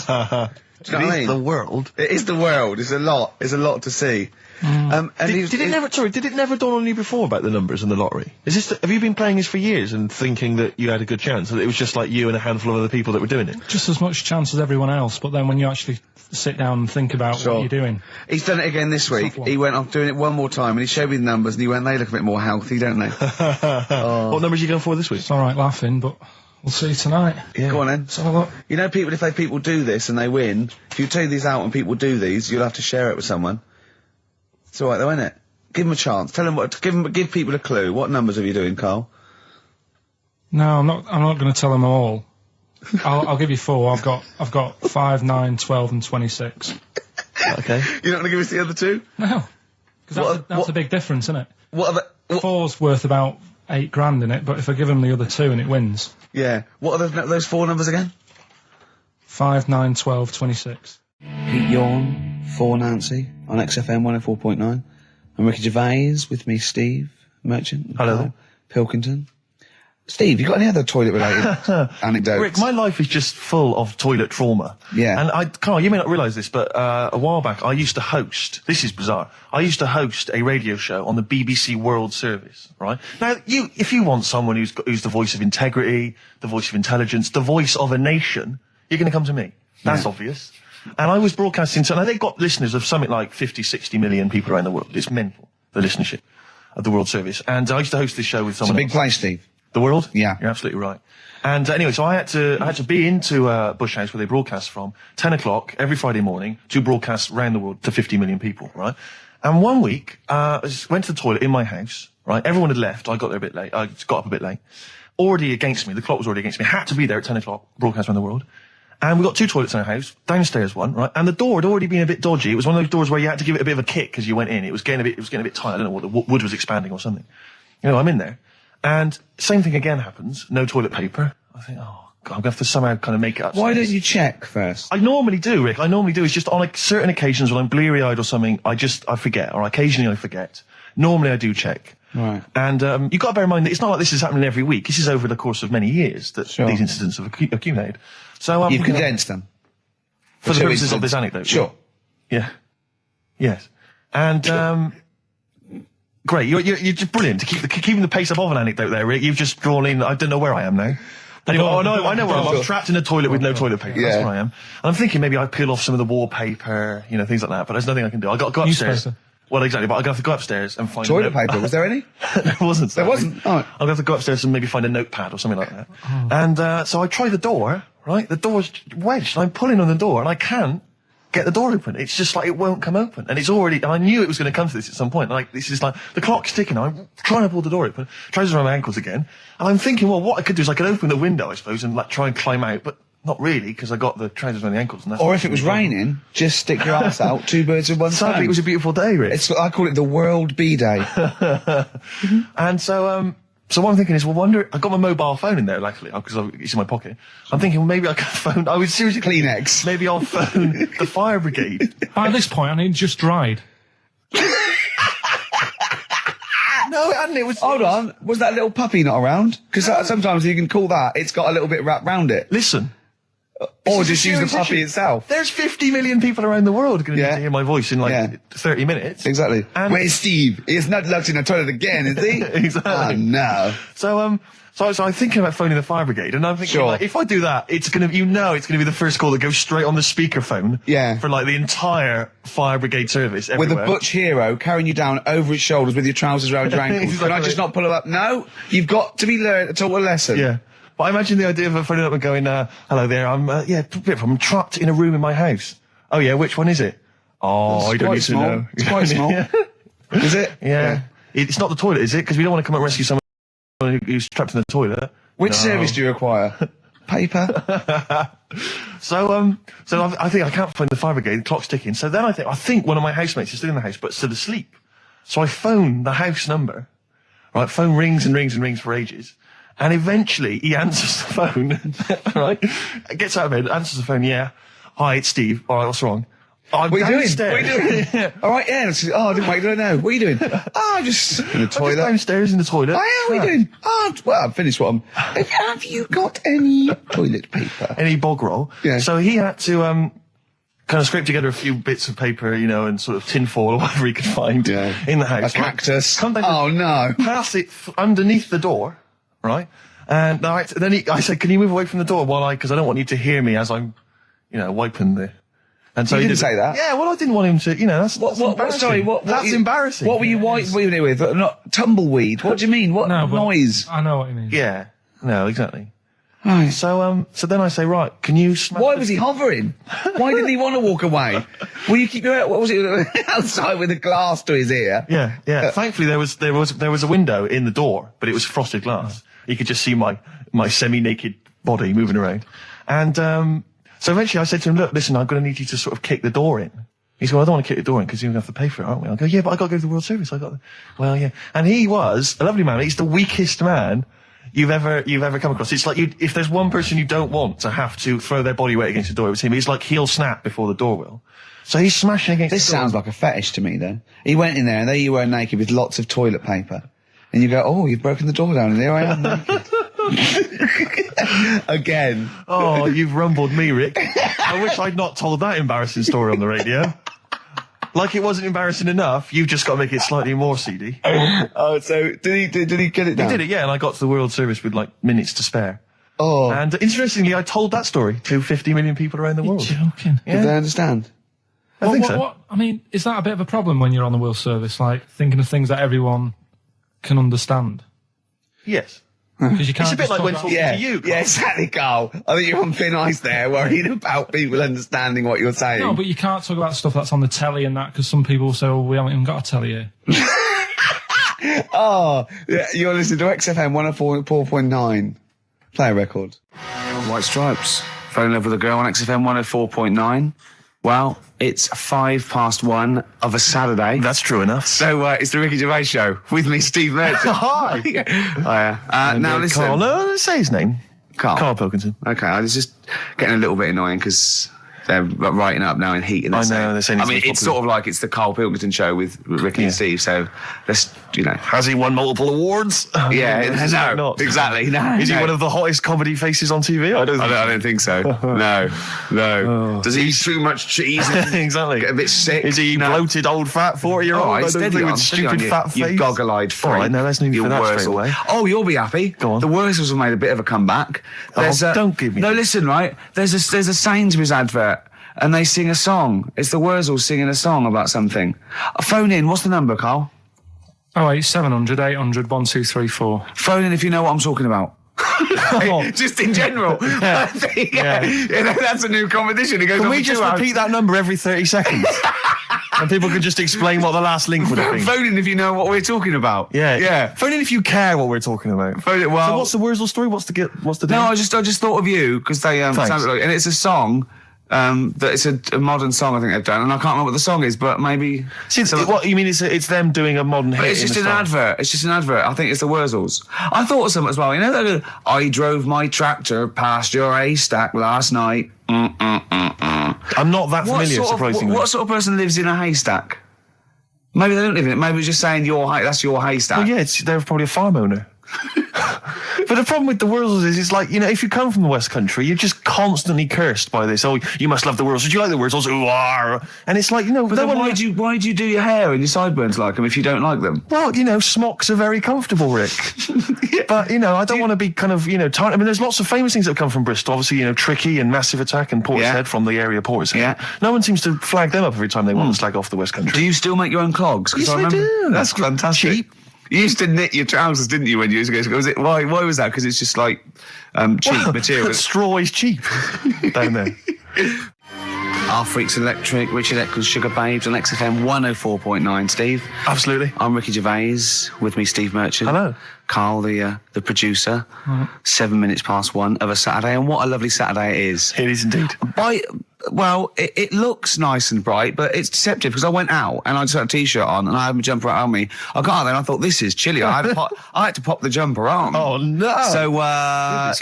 Speaker 1: Do you know what I mean?
Speaker 7: The world.
Speaker 1: It is the world. It's a lot. It's a lot to see. And
Speaker 7: Did it never dawn on you before about the numbers in the lottery? Have you been playing this for years and thinking that you had a good chance, that it was just like you and a handful of other people that were doing it?
Speaker 3: Just as much chance as everyone else, but then when you actually sit down and think about
Speaker 1: Sure.
Speaker 3: what you're doing.
Speaker 1: He's done it again this week.
Speaker 3: one.
Speaker 1: He went off doing it one more time, and he showed me the numbers, and he went, they look a bit more healthy, don't they?
Speaker 7: What numbers are you going for this week?
Speaker 3: It's alright laughing, but we'll see tonight.
Speaker 1: Go on then.
Speaker 3: Let's have a look.
Speaker 1: You know, if people do this and they win, if you take these out and people do these, you'll have to share it with someone. It's alright though, isn't it? Give them a chance. Tell them give people a clue. What numbers are you doing, Carl?
Speaker 3: No, I'm not going to tell them all. I'll give you 4. I've got 5, 9, 12 and 26.
Speaker 7: Okay.
Speaker 1: You're not going to give us the other two?
Speaker 3: No. Because that's a big difference, isn't it?
Speaker 1: What are the...
Speaker 3: 4's worth about 8 grand in it, but if I give them the other 2 and it wins.
Speaker 1: Yeah. What are those 4 numbers again?
Speaker 3: 5, 9, 12, 26.
Speaker 1: Pete Yawn, for Nancy, on XFM 104.9. I'm Ricky Gervais, with me Steve Merchant.
Speaker 7: Hello.
Speaker 1: Karl Pilkington. Steve, you got any other toilet-related anecdotes?
Speaker 7: Rick, my life is just full of toilet trauma.
Speaker 1: Yeah.
Speaker 7: And Carl, you may not realise this, but a while back I used to host, this is bizarre, I used to host a radio show on the BBC World Service, right? Now, if you want someone who's the voice of integrity, the voice of intelligence, the voice of a nation, you're going to come to me. That's obvious. And I was broadcasting, so now they've got listeners of something like 50, 60 million people around the world. It's mental, the listenership of the World Service. And I used to host this show with someone
Speaker 1: It's a big place, Steve.
Speaker 7: The World?
Speaker 1: Yeah.
Speaker 7: You're absolutely right. And anyway, so I had to be into Bush House where they broadcast from 10 o'clock every Friday morning to broadcast around the world to 50 million people, right? And one week, I went to the toilet in my house, right? Everyone had left. I got there a bit late. I got up a bit late. Already against me. The clock was already against me. I had to be there at 10 o'clock, broadcast around the world. And we got 2 toilets in our house, downstairs one, right? And the door had already been a bit dodgy. It was one of those doors where you had to give it a bit of a kick as you went in. It was getting a bit tight. I don't know what, the wood was expanding or something. You know, I'm in there. And same thing again happens. No toilet paper. I think, oh, God, I'm going to have to somehow kind of make it up.
Speaker 1: Why don't you check first?
Speaker 7: I normally do, Rick. I normally do. It's just on like certain occasions when I'm bleary-eyed or something, I forget, or occasionally I forget. Normally I do check.
Speaker 1: Right.
Speaker 7: And you've got to bear in mind that it's not like this is happening every week. This is over the course of many years that
Speaker 1: Sure.
Speaker 7: these incidents have accumulated. So
Speaker 1: You've condensed them.
Speaker 7: for the
Speaker 1: two
Speaker 7: purposes of
Speaker 1: incidents.
Speaker 7: this anecdote.
Speaker 1: Sure.
Speaker 7: Yeah. Yes. And great. You're just brilliant to keeping the pace up of an anecdote there, Rick. You've just drawn in. I don't know where I am now. Anyway, I know where I am. I'm trapped in a toilet with no toilet paper.
Speaker 1: Yeah.
Speaker 7: That's where I am. And I'm thinking maybe I peel off some of the wallpaper, you know, things like that. But there's nothing I can do. I got to go upstairs.
Speaker 3: Newspaper.
Speaker 7: Well, exactly. But I have to go upstairs and find
Speaker 1: Toilet paper, was there any?
Speaker 7: There wasn't.
Speaker 1: There
Speaker 7: sadly.
Speaker 1: wasn't? Oh.
Speaker 7: I'll have to go upstairs and maybe find a notepad or something like that. And so I try the door, right? The door's wedged. I'm pulling on the door and I can't get the door open. It's just like it won't come open. And it's already, and I knew it was going to come to this at some point. Like, this is like, the clock's ticking. I'm trying to pull the door open. Trousers around my ankles again. And I'm thinking, well, what I could do is I could open the window, I suppose, and like try and climb out. But not really, because I got the trousers around the ankles. And that's
Speaker 1: Or if it was raining, just stick your ass out, 2 birds with one stone.
Speaker 7: Sadly, it was a beautiful day, Rick.
Speaker 1: I call it the World Bee Day.
Speaker 7: And so what I'm thinking is, well, I got my mobile phone in there, luckily, because it's in my pocket. I'm thinking, well, maybe I can phone, I was seriously
Speaker 1: Kleenex.
Speaker 7: maybe I'll phone the fire brigade.
Speaker 3: By this point, I need just dried.
Speaker 7: No, it hadn't, it was...
Speaker 1: Hold on, was that little puppy not around? Because sometimes you can call that, it's got a little bit wrapped round it.
Speaker 7: Listen.
Speaker 1: Or
Speaker 7: This is
Speaker 1: just use the
Speaker 7: serious
Speaker 1: puppy
Speaker 7: issue.
Speaker 1: itself.
Speaker 7: There's 50 million people around the world going to need
Speaker 1: Yeah.
Speaker 7: to hear my voice in like
Speaker 1: Yeah.
Speaker 7: 30 minutes.
Speaker 1: Exactly.
Speaker 7: And-
Speaker 1: Where's Steve? He's not locked in the toilet again, is he?
Speaker 7: Exactly.
Speaker 1: Oh, no.
Speaker 7: So I'm thinking about phoning the fire brigade, and I'm thinking,
Speaker 1: Sure.
Speaker 7: like, if I do that, it's gonna be the first call that goes straight on the speakerphone.
Speaker 1: Yeah.
Speaker 7: For like the entire fire brigade service
Speaker 1: With
Speaker 7: everywhere.
Speaker 1: a butch hero carrying you down over his shoulders with your trousers around your ankles. Can I
Speaker 7: Exactly.
Speaker 1: just not pull him up? No, you've got to be taught a lesson.
Speaker 7: Yeah. But I imagine the idea of phoning up and going, hello there, I'm trapped in a room in my house. Oh yeah, which one is it? Oh,
Speaker 1: It's
Speaker 7: you don't
Speaker 1: quite
Speaker 7: need
Speaker 1: small.
Speaker 7: to know.
Speaker 1: It's quite small. Is it?
Speaker 7: Yeah. It's not the toilet, is it? Because we don't want to come and rescue someone who's trapped in the toilet.
Speaker 1: Which
Speaker 7: No.
Speaker 1: service do you require? Paper?
Speaker 7: So I think I can't find the fire brigade. The clock's ticking. So then I think one of my housemates is still in the house, but still asleep. So I phone the house number. Right, phone rings and rings and rings for ages, and eventually he answers the phone. Right, gets out of bed, answers the phone. Yeah, hi, it's Steve. All right, what's wrong? I'm
Speaker 1: What are you doing?
Speaker 7: downstairs.
Speaker 1: What are you doing? All right, yeah. I didn't wait. I don't know. What are you doing? I'm just in the
Speaker 7: I'm just
Speaker 1: toilet.
Speaker 7: downstairs in the toilet.
Speaker 1: Oh, yeah, what are you doing? Oh, well, I've finished what I'm... Have you got any toilet paper?
Speaker 7: Any bog roll.
Speaker 1: Yeah.
Speaker 7: So he had to kind of scrape together a few bits of paper, you know, and sort of tinfoil or whatever he could find in the house.
Speaker 1: A cactus.
Speaker 7: Come down,
Speaker 1: Oh, no.
Speaker 7: pass it underneath the door, right? And I said, can you move away from the door because I don't want you to hear me as I'm, you know, wiping the... And so
Speaker 1: You
Speaker 7: he
Speaker 1: didn't say that?
Speaker 7: Yeah, well, I didn't want him to, you know, that's embarrassing.
Speaker 1: Sorry,
Speaker 7: that's embarrassing.
Speaker 1: What were you wiping it with? Not tumbleweed. What do you mean? What
Speaker 3: No, but
Speaker 1: noise?
Speaker 3: I know what you mean.
Speaker 7: Yeah, no, exactly.
Speaker 1: Right.
Speaker 7: So then I say, right, can you smash
Speaker 1: Why was he hovering? Why didn't he want to walk away? Will you keep your, what was it, outside with a glass to his ear?
Speaker 7: Yeah. Thankfully, there was a window in the door, but it was frosted glass. You could just see my semi-naked body moving around. And so eventually I said to him, look, listen, I'm going to need you to sort of kick the door in. He said, well, I don't want to kick the door in because you're going to have to pay for it, aren't we? I go, yeah, but I got to go to the World Service. Well, yeah. And he was a lovely man. He's the weakest man you've ever come across. It's like if there's one person you don't want to have to throw their body weight against the door, it was him. He's like he'll snap before the door will. So he's smashing against
Speaker 1: This
Speaker 7: the door.
Speaker 1: sounds like a fetish to me, then. He went in there and there you were naked with lots of toilet paper. And you go, oh, you've broken the door down and there I am naked. Again.
Speaker 7: Oh, you've rumbled me, Rick. I wish I'd not told that embarrassing story on the radio. Like it wasn't embarrassing enough, you've just got to make it slightly more seedy.
Speaker 1: Oh, so did he get it down?
Speaker 7: He did it, yeah, and I got to the World Service with like minutes to spare.
Speaker 1: Oh.
Speaker 7: And interestingly, I told that story to 50 million people around the world.
Speaker 3: Joking.
Speaker 1: Did they understand?
Speaker 7: I think so.
Speaker 3: I mean, is that a bit of a problem when you're on the World Service? Like, thinking of things that everyone can understand?
Speaker 7: Yes.
Speaker 3: Because you can't.
Speaker 7: It's a bit
Speaker 3: just
Speaker 7: like
Speaker 3: talk
Speaker 7: when
Speaker 3: about-
Speaker 7: talking to you.
Speaker 1: Yeah, exactly, Carl. I think you're on thin ice there, worrying about people understanding what you're saying.
Speaker 3: No, but you can't talk about stuff that's on the telly and that because some people say, "Oh, we haven't even got a telly here."
Speaker 1: Oh, yeah, you're listening to XFM 104.9. Play a record. White Stripes. Fell in love with a girl on XFM 104.9. Well, it's 1:05 of a Saturday.
Speaker 7: That's true enough.
Speaker 1: So it's the Ricky Gervais Show with me, Steve Merchant.
Speaker 7: Hi.
Speaker 1: Hiya. Now listen.
Speaker 7: Carl, no, say his name. Karl Pilkington.
Speaker 1: Okay, I was just getting a little bit annoying because they're writing up now in heat. And
Speaker 7: I know, they're saying
Speaker 1: I
Speaker 7: he's
Speaker 1: mean,
Speaker 7: not
Speaker 1: it's
Speaker 7: popular.
Speaker 1: sort of like it's the Karl Pilkington Show with Ricky and Steve. So let's,
Speaker 7: Has he won multiple awards?
Speaker 1: Yeah, no,
Speaker 7: not.
Speaker 1: exactly. No,
Speaker 7: Is he
Speaker 1: no.
Speaker 7: one of the hottest comedy faces on TV? I
Speaker 1: don't think so. No. Does he eat too much cheese? And
Speaker 7: Exactly.
Speaker 1: get a bit sick?
Speaker 7: Is he bloated, old, fat 40-year-old?
Speaker 1: All right,
Speaker 7: I don't
Speaker 1: steady
Speaker 7: think
Speaker 1: on,
Speaker 7: with
Speaker 1: steady on,
Speaker 7: stupid fat
Speaker 1: you
Speaker 7: face.
Speaker 1: goggle-eyed freak.
Speaker 7: All right, now let's move
Speaker 1: You
Speaker 7: for that straight
Speaker 1: Wurzel.
Speaker 7: away.
Speaker 1: Oh, you'll be happy.
Speaker 7: Go on.
Speaker 1: The Wurzels have made a bit of a comeback.
Speaker 7: Don't give me
Speaker 1: No,
Speaker 7: that.
Speaker 1: listen, right? There's a Sainsbury's advert, and they sing a song. It's the Wurzels singing a song about something. Phone in. What's the number, Carl?
Speaker 3: Oh, 700 800 1234.
Speaker 1: Phone in if you know what I'm talking about. Just in general. That's a new competition. It goes
Speaker 7: Can
Speaker 1: on
Speaker 7: we
Speaker 1: for
Speaker 7: just
Speaker 1: 2 hours.
Speaker 7: repeat that number every 30 seconds? And people can just explain what the last link would have been.
Speaker 1: Phone in if you know what we're talking about.
Speaker 7: Yeah. Phone in if you care what we're talking about.
Speaker 1: Phone in, well,
Speaker 7: So what's the Wurzel story? What's the
Speaker 1: no,
Speaker 7: deal?
Speaker 1: I just thought of you because they
Speaker 7: Thanks.
Speaker 1: sounded like, and it's a song. That it's a modern song I think they've done, and I can't remember what the song is, but maybe.
Speaker 7: See, what you mean? It's them doing a modern
Speaker 1: But
Speaker 7: hit.
Speaker 1: it's just
Speaker 7: in
Speaker 1: an
Speaker 7: a song.
Speaker 1: advert. It's just an advert. I think it's the Wurzels. I thought of something as well. You know that I drove my tractor past your haystack last night.
Speaker 7: I'm not that familiar, surprisingly.
Speaker 1: What sort of person lives in a haystack? Maybe they don't live in it. Maybe it's just saying that's your haystack.
Speaker 7: Well, yeah, they're probably a farm owner. But the problem with the Wurzels is, it's like, you know, if you come from the West Country, you're just constantly cursed by this. Oh, you must love the Wurzels. Do you like the Wurzels? Ooh, ah. And it's like, you know,
Speaker 1: But then why do you do your hair and your sideburns like them if you don't like them?
Speaker 7: well, you know, smocks are very comfortable, Rick. But, you know, I don't want to be kind of, you know, I mean, there's lots of famous things that have come from Bristol. Obviously, you know, Tricky and Massive Attack and Portishead from the area of Portishead.
Speaker 1: Yeah.
Speaker 7: No one seems to flag them up every time they want to slag off the West Country.
Speaker 1: Do you still make your own clogs? 'Cause
Speaker 7: Yes, I
Speaker 1: remember,
Speaker 7: do.
Speaker 1: That's fantastic.
Speaker 7: Cheap.
Speaker 1: You used to knit your trousers, didn't you, when you used to go? Was it why was that? Because it's just like cheap material.
Speaker 7: Straw is cheap down there.
Speaker 1: Our Freaks Electric, Richard Eccles, Sugar Babes on XFM 104.9. Steve,
Speaker 7: Absolutely.
Speaker 1: I'm Ricky Gervais. With me, Steve Merchant.
Speaker 7: Hello.
Speaker 1: Carl, the producer. 7 minutes past 1 of a Saturday, and what a lovely Saturday it is.
Speaker 7: It is indeed.
Speaker 1: It looks nice and bright, but it's deceptive because I went out and I just had a t-shirt on and I had my jumper out on me. I got out there and I thought, this is chilly. I had to pop the jumper on.
Speaker 7: Oh, no.
Speaker 1: So,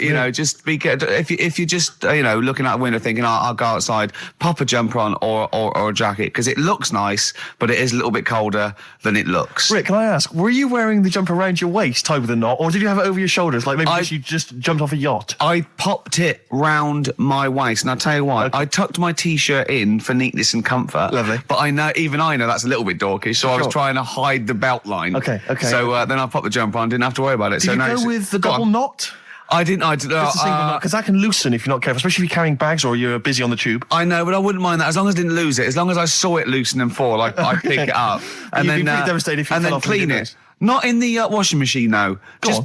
Speaker 1: you know, just be if you're just looking out the window thinking, I'll go outside, pop a jumper on or a jacket because it looks nice, but it is a little bit colder than it looks.
Speaker 7: Rick, can I ask, were you wearing the jumper around your waist, tied over the knot, or did you have it over your shoulders, like maybe you just jumped off a yacht?
Speaker 1: I popped it round my waist, and I'll tell you what, I tucked my t-shirt in for neatness and comfort.
Speaker 7: Lovely.
Speaker 1: But I know that's a little bit dorkish, so I was trying to hide the belt line.
Speaker 7: Okay.
Speaker 1: So then I popped the jumper on, didn't have to worry about it.
Speaker 7: Did you go with the double knot?
Speaker 1: I didn't.
Speaker 7: Just a single knot, because that can loosen if you're not careful, especially if you're carrying bags or you're busy on the tube.
Speaker 1: I know, but I wouldn't mind that as long as I didn't lose it. As long as I saw it loosen and fall, I'd pick it up and
Speaker 7: You'd
Speaker 1: then
Speaker 7: be pretty devastated if you
Speaker 1: and
Speaker 7: fell
Speaker 1: then
Speaker 7: off and
Speaker 1: clean
Speaker 7: did
Speaker 1: it.
Speaker 7: this.
Speaker 1: Not in the washing machine, though.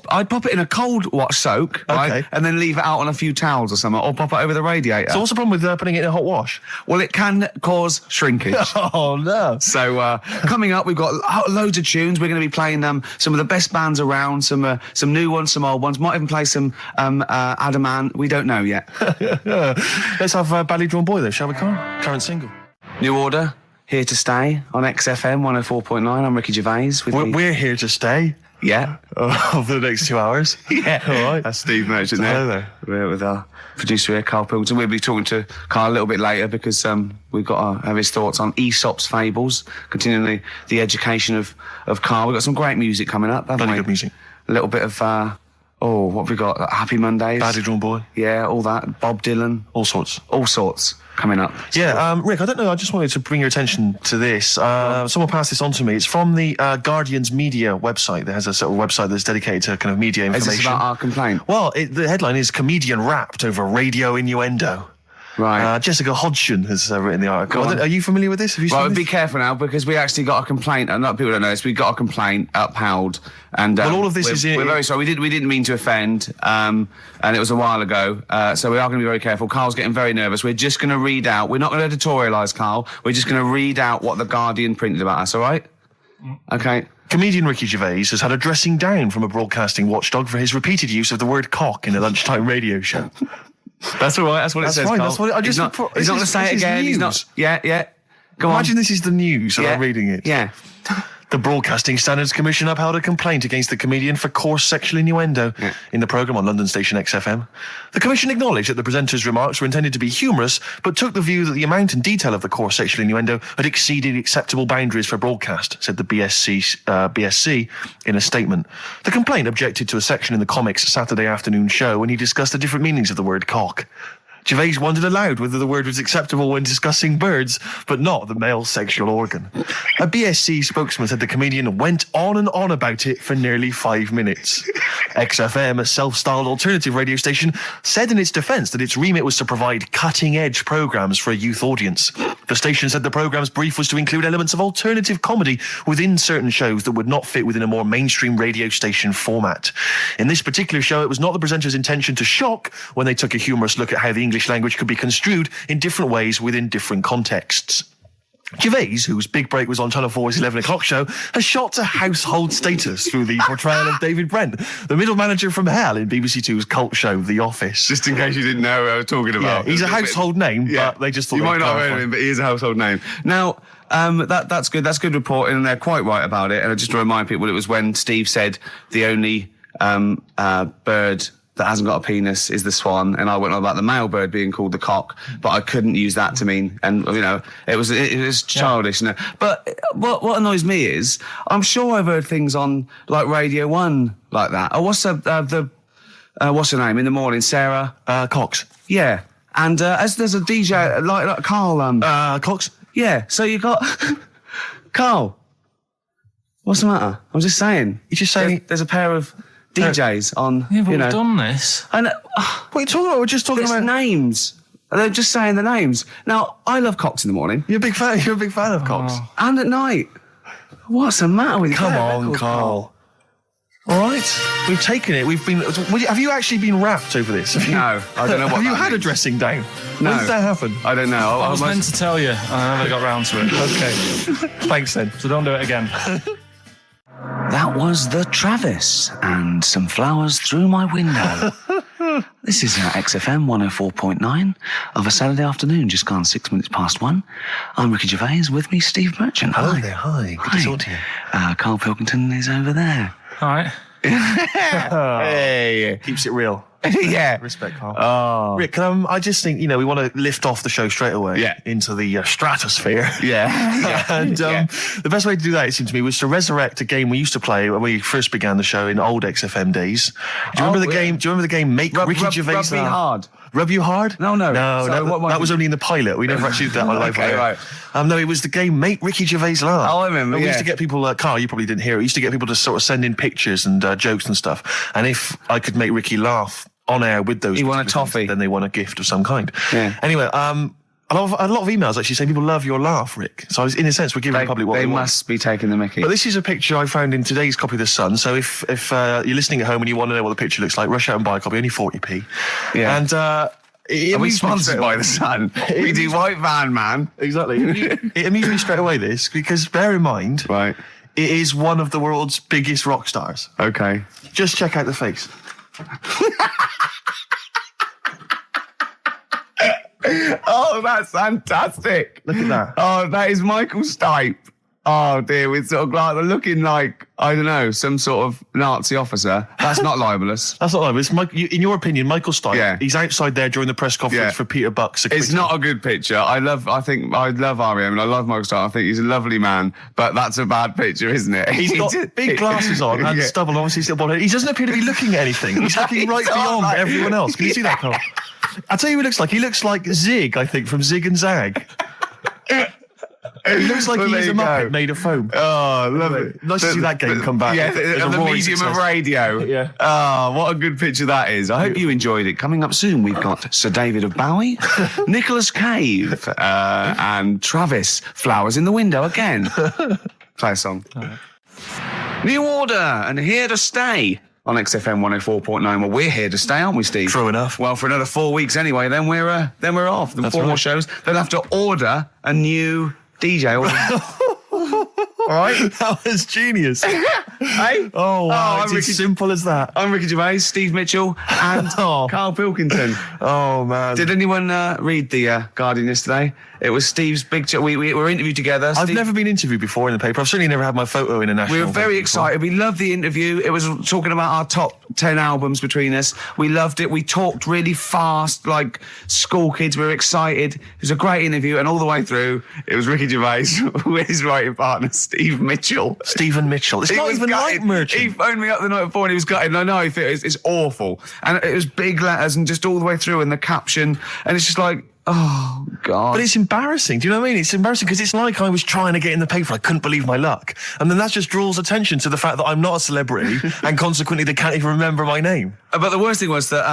Speaker 1: I'd pop it in a cold wash soak, right,
Speaker 7: Okay.
Speaker 1: and then leave it out on a few towels or something, or pop it over the radiator.
Speaker 7: So what's the problem with putting it in a hot wash?
Speaker 1: Well, it can cause shrinkage.
Speaker 7: Oh, no.
Speaker 1: So coming up, we've got loads of tunes. We're going to be playing some of the best bands around, some new ones, some old ones. Might even play some Adam Ant. We don't know yet.
Speaker 7: Let's have Badly Drawn Boy, though, shall we, Carl? Current single.
Speaker 1: New Order, Here to Stay on XFM 104.9. I'm Ricky Gervais.
Speaker 7: We're here to stay.
Speaker 1: Yeah.
Speaker 7: For the next 2 hours.
Speaker 1: Yeah.
Speaker 7: All right.
Speaker 1: That's Steve Merchant
Speaker 7: Hello
Speaker 1: there.
Speaker 7: there.
Speaker 1: We're with our producer here, Karl Pilkington. We'll be talking to Karl a little bit later because we've got to have his thoughts on Aesop's fables, continuing the education of Karl. We've got some great music coming up, haven't we?
Speaker 7: Very good music.
Speaker 1: A little bit of, what have we got? Happy Mondays.
Speaker 7: Badly Drawn Boy.
Speaker 1: Yeah, all that. Bob Dylan.
Speaker 7: All sorts.
Speaker 1: All sorts coming up.
Speaker 7: Yeah, Rick, I don't know, I just wanted to bring your attention to this. Someone passed this on to me. It's from the Guardian's media website. There has a sort of website that's dedicated to kind of media information.
Speaker 1: Is this about our complaint?
Speaker 7: Well, the headline is Comedian Rapped Over Radio Innuendo.
Speaker 1: Right.
Speaker 7: Jessica Hodgson has written the article. Are you familiar with this? Have you seen
Speaker 1: Well,
Speaker 7: this?
Speaker 1: be careful now because we actually got a complaint. And not people don't know this. We got a complaint upheld, and
Speaker 7: Well, all of this
Speaker 1: we're very sorry. We didn't mean to offend, and it was a while ago. So we are going to be very careful. Carl's getting very nervous. We're just going to read out. We're not going to editorialise, Karl. We're just going to read out what the Guardian printed about us. All right? Okay.
Speaker 7: Comedian Ricky Gervais has had a dressing down from a broadcasting watchdog for his repeated use of the word cock in a lunchtime radio show.
Speaker 1: That's all right. That's what it says.
Speaker 7: Fine,
Speaker 1: Karl.
Speaker 7: that's what I just.
Speaker 1: He's not going to say it again. He's not. Yeah. Go on.
Speaker 7: Imagine this is the news and I'm reading it.
Speaker 1: Yeah.
Speaker 7: The Broadcasting Standards Commission upheld a complaint against the comedian for coarse sexual innuendo in the programme on London station XFM. The Commission acknowledged that the presenter's remarks were intended to be humorous, but took the view that the amount and detail of the coarse sexual innuendo had exceeded acceptable boundaries for broadcast, said the BSC in a statement. The complaint objected to a section in the Comics Saturday afternoon show when he discussed the different meanings of the word cock. Gervais wondered aloud whether the word was acceptable when discussing birds, but not the male sexual organ. A BSC spokesman said the comedian went on and on about it for nearly 5 minutes. XFM, a self-styled alternative radio station, said in its defence that its remit was to provide cutting-edge programmes for a youth audience. The station said the programme's brief was to include elements of alternative comedy within certain shows that would not fit within a more mainstream radio station format. In this particular show, it was not the presenter's intention to shock when they took a humorous look at how the English language could be construed in different ways within different contexts. Gervais, whose big break was on Channel 4's 11 o'clock show, has shot to household status through the portrayal of David Brent, the middle manager from hell in BBC Two's cult show The Office.
Speaker 1: Just in case you didn't know what I was talking about.
Speaker 7: Yeah, he's a household name, but they just thought
Speaker 1: you might not have heard
Speaker 7: clarify.
Speaker 1: of him, but he is a household name. Now, that's good. That's good reporting, and they're quite right about it. And just to remind people, it was when Steve said the only bird that hasn't got a penis is the swan, and I went on about the male bird being called the cock, but I couldn't use that to mean, and it was childish. Yeah. But what annoys me is, I'm sure I've heard things on like Radio 1 like that. Oh, what's what's her name in the morning? Sarah
Speaker 7: Cox.
Speaker 1: Yeah, and as there's a DJ like Karl
Speaker 7: Cox.
Speaker 1: Yeah, so you got Karl. What's the matter? I'm just saying.
Speaker 7: You're just saying
Speaker 1: there's a pair of DJs on.
Speaker 3: Yeah, but we've done this.
Speaker 1: And
Speaker 7: what are you talking about? We're just talking about
Speaker 1: names. They're just saying the names. Now, I love Cox in the morning.
Speaker 7: You're a big fan of Cox.
Speaker 1: And at night. What's the matter with you?
Speaker 7: Come on, Karl. All right, we've taken it. Have you actually been rapped over this?
Speaker 1: No, I don't know what.
Speaker 7: Have you
Speaker 1: that
Speaker 7: had a
Speaker 1: means.
Speaker 7: dressing down?
Speaker 1: No.
Speaker 7: When did that happen?
Speaker 1: I don't know.
Speaker 3: I was meant to tell you, and I never got round to it.
Speaker 7: Okay. Thanks then.
Speaker 3: So don't do it again.
Speaker 1: That was the Travis and some flowers through my window. This is XFM 104.9 of a Saturday afternoon, just gone 6 minutes past 1. I'm Ricky Gervais, with me Steve Merchant.
Speaker 7: Hello
Speaker 1: Hi.
Speaker 7: there, hi. Good to talk to you.
Speaker 1: Karl Pilkington is over there.
Speaker 3: All right.
Speaker 1: Hey.
Speaker 7: Keeps it real.
Speaker 1: Yeah.
Speaker 2: Respect, Carl.
Speaker 1: Oh.
Speaker 2: Rick, I just think, we want to lift off the show straight away into the stratosphere.
Speaker 1: Yeah.
Speaker 2: And the best way to do that, it seemed to me, was to resurrect a game we used to play when we first began the show in old XFM days. Do you remember the game? Do you remember the game Make Ricky Gervais
Speaker 1: Rub Me Hard.
Speaker 2: Rub You Hard?
Speaker 1: No.
Speaker 2: No,
Speaker 1: So
Speaker 2: that was only in the pilot. We never actually did that on live.
Speaker 1: Okay, right.
Speaker 2: No, it was the game Make Ricky Gervais Laugh.
Speaker 1: Oh, I remember,
Speaker 2: And we used
Speaker 1: yeah.
Speaker 2: to get people, Carl, you probably didn't hear it, we used to get people to sort of send in pictures and jokes and stuff. And if I could make Ricky laugh on air with those...
Speaker 1: He won a
Speaker 2: particular
Speaker 1: toffee.
Speaker 2: things, then they won a gift of some kind.
Speaker 1: Yeah.
Speaker 2: Anyway, a lot of emails actually saying people love your laugh, Rick. So in a sense, we're giving the public what they want.
Speaker 1: They must be taking the mickey.
Speaker 2: But this is a picture I found in today's copy of The Sun. So if you're listening at home and you want to know what the picture looks like, rush out and buy a copy, only 40p.
Speaker 1: Yeah.
Speaker 2: And
Speaker 1: Are we sponsored by The Sun? We do White Van Man.
Speaker 2: Exactly. It amused me straight away, this, because bear in mind,
Speaker 1: Right.
Speaker 2: it is one of the world's biggest rock stars.
Speaker 1: Okay.
Speaker 2: Just check out the face.
Speaker 1: Oh, that's fantastic.
Speaker 2: Look at that.
Speaker 1: Oh, that is Michael Stipe. Oh, dear. With sort of like looking like, I don't know, some sort of Nazi officer. That's not libelous.
Speaker 2: That's not like it's in your opinion, Michael Stipe.
Speaker 1: Yeah.
Speaker 2: He's outside there during the press conference for Peter Buck's.
Speaker 1: It's not a good picture. I love REM and I love Michael Stipe. I think he's a lovely man, but that's a bad picture, isn't it?
Speaker 2: He's got big glasses on and stubble, obviously still bald head. He doesn't appear to be looking at anything. He's looking right beyond everyone else. Can you see that, Carl? I'll tell you who he looks like. He looks like Zig, I think, from Zig and Zag. He looks like he's a Muppet made of foam.
Speaker 1: Oh, lovely.
Speaker 2: Nice to see that game come back.
Speaker 1: Yeah,
Speaker 2: There's a
Speaker 1: the
Speaker 2: roaring
Speaker 1: medium of
Speaker 2: success.
Speaker 1: radio.
Speaker 2: Yeah.
Speaker 1: Oh, what a good picture that is. I hope you enjoyed it. Coming up soon, we've got Sir David of Bowie, Nicholas Cave, and Travis. Flowers in the Window again. Play a song. New Order and Here to Stay. On XFM 104.9. Well, we're here to stay, aren't we, Steve?
Speaker 2: True enough.
Speaker 1: Well, for another 4 weeks anyway, then we're off. Then
Speaker 2: That's
Speaker 1: 4 more
Speaker 2: right.
Speaker 1: shows. They'll have to order a new DJ. All right?
Speaker 2: That was genius.
Speaker 1: Hey?
Speaker 2: Oh, wow.
Speaker 1: I'm
Speaker 2: It's
Speaker 1: Ricky,
Speaker 2: as simple as that.
Speaker 1: I'm Ricky Gervais, Steve Mitchell, and
Speaker 2: Oh.
Speaker 1: Karl Pilkington.
Speaker 2: Oh, man.
Speaker 1: Did anyone read the Guardian yesterday? It was Steve's big... we were interviewed together.
Speaker 2: I've
Speaker 1: Steve-
Speaker 2: never been interviewed before in the paper. I've certainly never had my photo in a national...
Speaker 1: We were very
Speaker 2: paper
Speaker 1: excited. We loved the interview. It was talking about our top 10 albums between us. We loved it. We talked really fast, like school kids. We were excited. It was a great interview, and all the way through, it was Ricky Gervais with his writing partner, Steve Mitchell.
Speaker 2: Stephen Mitchell. It's
Speaker 1: He
Speaker 2: not
Speaker 1: was
Speaker 2: even
Speaker 1: gutted.
Speaker 2: Night Merchant.
Speaker 1: He phoned me up the night before and he was gutted. And I know it's awful. And it was big letters and just all the way through and the caption. And it's just like, oh, God.
Speaker 2: But it's embarrassing. Do you know what I mean? It's embarrassing because it's like I was trying to get in the paper. I couldn't believe my luck. And then that just draws attention to the fact that I'm not a celebrity and consequently they can't even remember my name.
Speaker 1: But the worst thing was that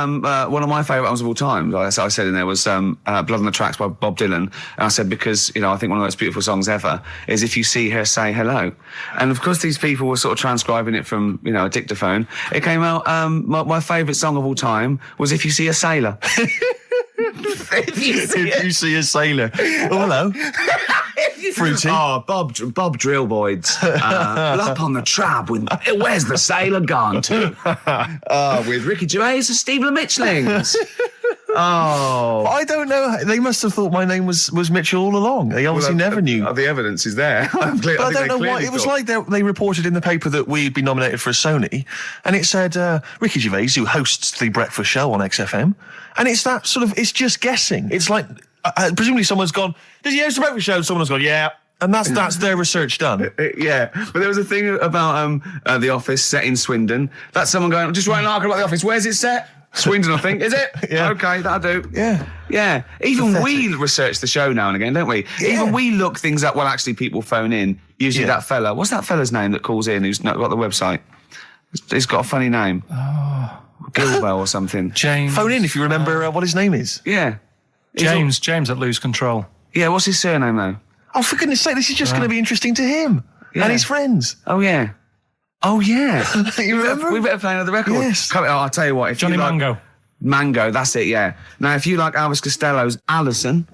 Speaker 1: one of my favourite albums of all time, I said in there, was Blood on the Tracks by Bob Dylan. And I said, because, I think one of the most beautiful songs ever is If You See Her, Say Hello. And of course, these people were sort of transcribing it from, a dictaphone. It came out, my favourite song of all time was If You See a Sailor.
Speaker 2: If you see a sailor. Oh, hello. Fruity.
Speaker 1: Oh, Bob Drillboyd's up on the trap with Where's the Sailor Gone to? With Ricky Gervais and Steve Mitchellings. Oh.
Speaker 2: I don't know. They must have thought my name was Mitchell all along. They obviously never knew.
Speaker 1: The evidence is there.
Speaker 2: But I don't know why. It was like they reported in the paper that we'd been nominated for a Sony, and it said Ricky Gervais, who hosts the breakfast show on XFM, and it's that sort of, it's just guessing. It's like, presumably someone's gone, does he host the breakfast show? Someone's gone, yeah. And that's their research done.
Speaker 1: Yeah, but there was a thing about The Office set in Swindon. That's someone going, just writing an article about The Office. Where's it set? Swindon, I think. Is it?
Speaker 2: Yeah.
Speaker 1: Okay, that'll do.
Speaker 2: Yeah.
Speaker 1: Yeah. Even we research the show now and again, don't we?
Speaker 2: Yeah.
Speaker 1: Even we look things up. Well, actually, people phone in. Usually
Speaker 2: Yeah.
Speaker 1: that fella. What's that fella's name that calls in who's not got the website? He's got a funny name. Oh. Gilwell or something.
Speaker 3: James.
Speaker 2: Phone in if you remember what his name is.
Speaker 1: Yeah.
Speaker 3: James at Lose Control.
Speaker 1: Yeah, what's his surname, though?
Speaker 2: Oh, for goodness sake, this is just going to be interesting to him
Speaker 1: Yeah.
Speaker 2: and his friends.
Speaker 1: Oh, yeah. Oh, yeah.
Speaker 2: You remember?
Speaker 1: We better play another record.
Speaker 2: Yes.
Speaker 1: I'll tell you what. If
Speaker 3: Johnny
Speaker 1: you like,
Speaker 3: Mango.
Speaker 1: Mango, that's it, yeah. Now, if you like Elvis Costello's Alison,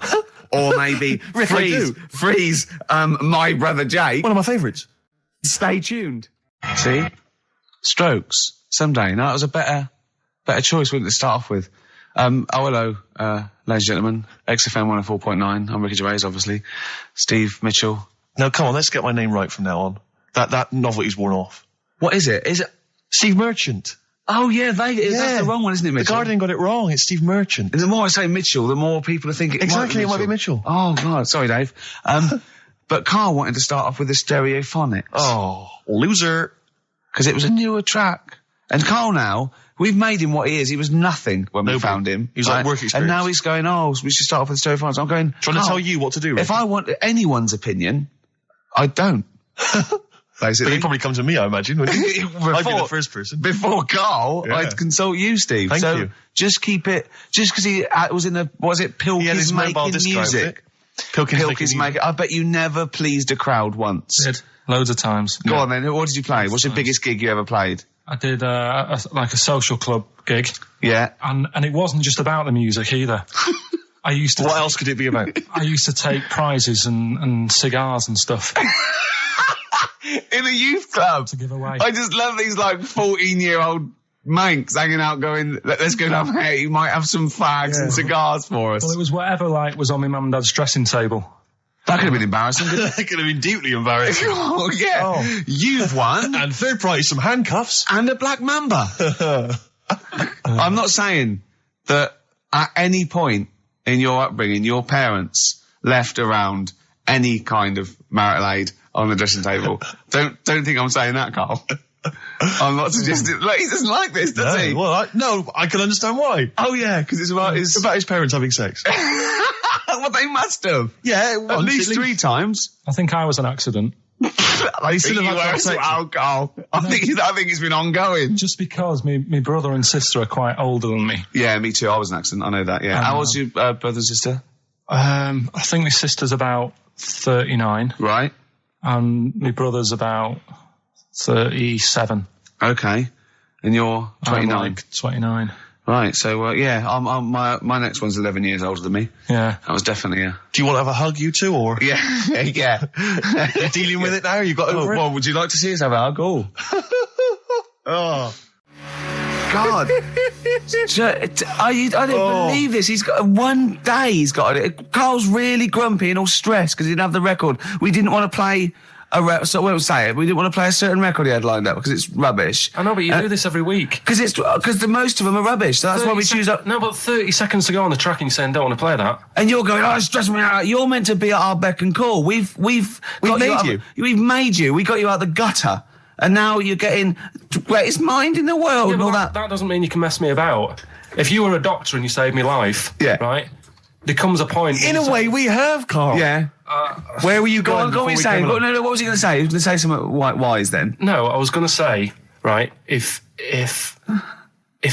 Speaker 1: or maybe
Speaker 2: Rick, I do.
Speaker 1: Freeze, My Brother Jake,
Speaker 2: One of my favourites.
Speaker 1: stay tuned. See? Strokes, someday. No, it was a better choice, wouldn't it, to start off with? Hello, ladies and gentlemen. XFM 104.9. I'm Ricky Gervais, obviously. Steve Mitchell.
Speaker 2: No, come on, let's get my name right from now on. That novelty's worn off.
Speaker 1: What is it? Is it?
Speaker 2: Steve Merchant.
Speaker 1: Oh, yeah, that's the wrong one, isn't it,
Speaker 7: The
Speaker 1: Mitchell?
Speaker 7: Guardian got it wrong. It's Steve Merchant.
Speaker 1: And the more I say Mitchell, the more people are thinking
Speaker 7: Exactly, it might be Mitchell.
Speaker 1: Oh, God, sorry, Dave. But Carl wanted to start off with the Stereophonics.
Speaker 7: Oh, loser.
Speaker 1: Because it was a newer track. And Carl now, we've made him what he is. He was nothing when we
Speaker 7: Nobody.
Speaker 1: found him.
Speaker 7: He was like work experience.
Speaker 1: And now he's going, we should start off with the Stereophonics. I'm going,
Speaker 7: Trying to
Speaker 1: Carl,
Speaker 7: tell you what to do.
Speaker 1: if I want anyone's opinion, I don't.
Speaker 7: But
Speaker 1: Basically.
Speaker 7: you'd probably come to me, I imagine. Wouldn't you? I'd be the first person.
Speaker 1: Before Carl,
Speaker 7: Yeah.
Speaker 1: I'd consult you, Steve.
Speaker 7: Thank
Speaker 1: so
Speaker 7: you.
Speaker 1: just keep it, just because he was in
Speaker 7: He had his
Speaker 1: Pilkington
Speaker 7: mobile
Speaker 1: making
Speaker 7: disco
Speaker 1: music. Pilkington making, I bet you never pleased a crowd once.
Speaker 3: Did loads of times.
Speaker 1: Go on then, what did you play? What's the biggest gig you ever played?
Speaker 3: I did like a social club gig,
Speaker 1: Yeah.
Speaker 3: and it wasn't just about the music either. I used to.
Speaker 7: What else could it be about?
Speaker 3: I used to take prizes and cigars and stuff
Speaker 1: In a youth club.
Speaker 3: to give away.
Speaker 1: I just love these like 14-year-old manx hanging out going, let's go down here, you might have some fags and cigars for us.
Speaker 3: Well, it was whatever was on my mum and dad's dressing table.
Speaker 1: That could have been embarrassing, couldn't it?
Speaker 7: That could have been deeply embarrassing.
Speaker 1: Oh, yeah.
Speaker 7: Oh.
Speaker 1: You've won.
Speaker 7: And third prize, some handcuffs.
Speaker 1: And a black mamba. I'm not saying that at any point in your upbringing, your parents left around any kind of marital aid on the dressing table. Don't think I'm saying that, Carl. I'm not suggesting. Like, he doesn't like this, does he?
Speaker 7: Well, I can understand why.
Speaker 1: Oh yeah, because it's about
Speaker 7: It's about his parents having sex.
Speaker 1: well, they must have
Speaker 7: Yeah,
Speaker 1: at least 3 times.
Speaker 3: I think I was an accident.
Speaker 1: They
Speaker 7: still have had sex.
Speaker 1: Carl. I think it's been ongoing.
Speaker 3: Just because my brother and sister are quite older than me.
Speaker 1: Yeah, me too. I was an accident. I know that. Yeah. How old's your brother and sister?
Speaker 3: I think my sister's about 39
Speaker 1: Right.
Speaker 3: and my brother's about 37.
Speaker 1: Okay. And you're 29.
Speaker 3: I'm like 29.
Speaker 1: Right. So my next one's 11 years older than me.
Speaker 3: Yeah.
Speaker 1: That was definitely a.
Speaker 7: Do you want to have a hug, you two, or
Speaker 1: Yeah. Yeah.
Speaker 7: you're dealing with it now? You got over it?
Speaker 1: Well, would you like to see us have a hug?
Speaker 7: Oh.
Speaker 1: God. I didn't believe this. He's got one day. He's got it. Carl's really grumpy and all stressed because he didn't have the record. We didn't want to play so we'll say it. We didn't want to play a certain record he had lined up because it's rubbish.
Speaker 3: I know, but you do this every week.
Speaker 1: Because the most of them are rubbish. So that's why we choose up.
Speaker 3: No, but 30 seconds to go on the track and you're saying don't want to play that.
Speaker 1: And you're going, it's stressing me out. You're meant to be at our beck and call. We've got
Speaker 7: made
Speaker 1: out
Speaker 7: you.
Speaker 1: We've made you. We got you out the gutter. And now you're getting greatest mind in the world and all that.
Speaker 3: That doesn't mean you can mess me about. If you were a doctor and you saved me life,
Speaker 1: Yeah.
Speaker 3: right? There comes a point.
Speaker 7: In a way, we have, Carl.
Speaker 1: Yeah.
Speaker 7: Where were you
Speaker 1: Go
Speaker 7: going?
Speaker 1: on, what were you saying? No, what was he going to say? He was going to say something wise then.
Speaker 3: No, I was going to say, right, if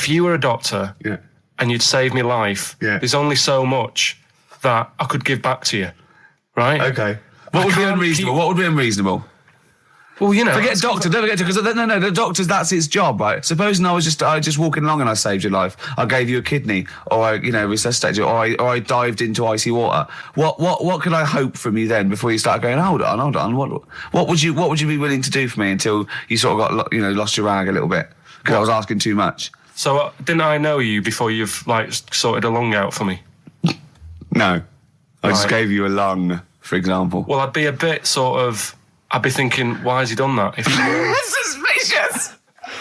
Speaker 3: you were a doctor
Speaker 1: Yeah.
Speaker 3: and you'd saved me life,
Speaker 1: Yeah.
Speaker 3: there's only so much that I could give back to you, right?
Speaker 1: Okay. What would be unreasonable? What would be unreasonable?
Speaker 3: Well, you know.
Speaker 1: Forget doctor, don't forget because no, the doctor's, that's its job, right? Supposing I was just walking along and I saved your life, I gave you a kidney, or I, resuscitated you, or I dived into icy water. What could I hope from you then before you start going, hold on, what would you be willing to do for me until you sort of got, lost your rag a little bit? Because I was asking too much.
Speaker 3: So didn't I know you before you've, sorted a lung out for me?
Speaker 1: No. I just
Speaker 3: Right.
Speaker 1: gave you a lung, for example.
Speaker 3: Well, I'd be a bit I'd be thinking, why has he done that? If
Speaker 1: Suspicious!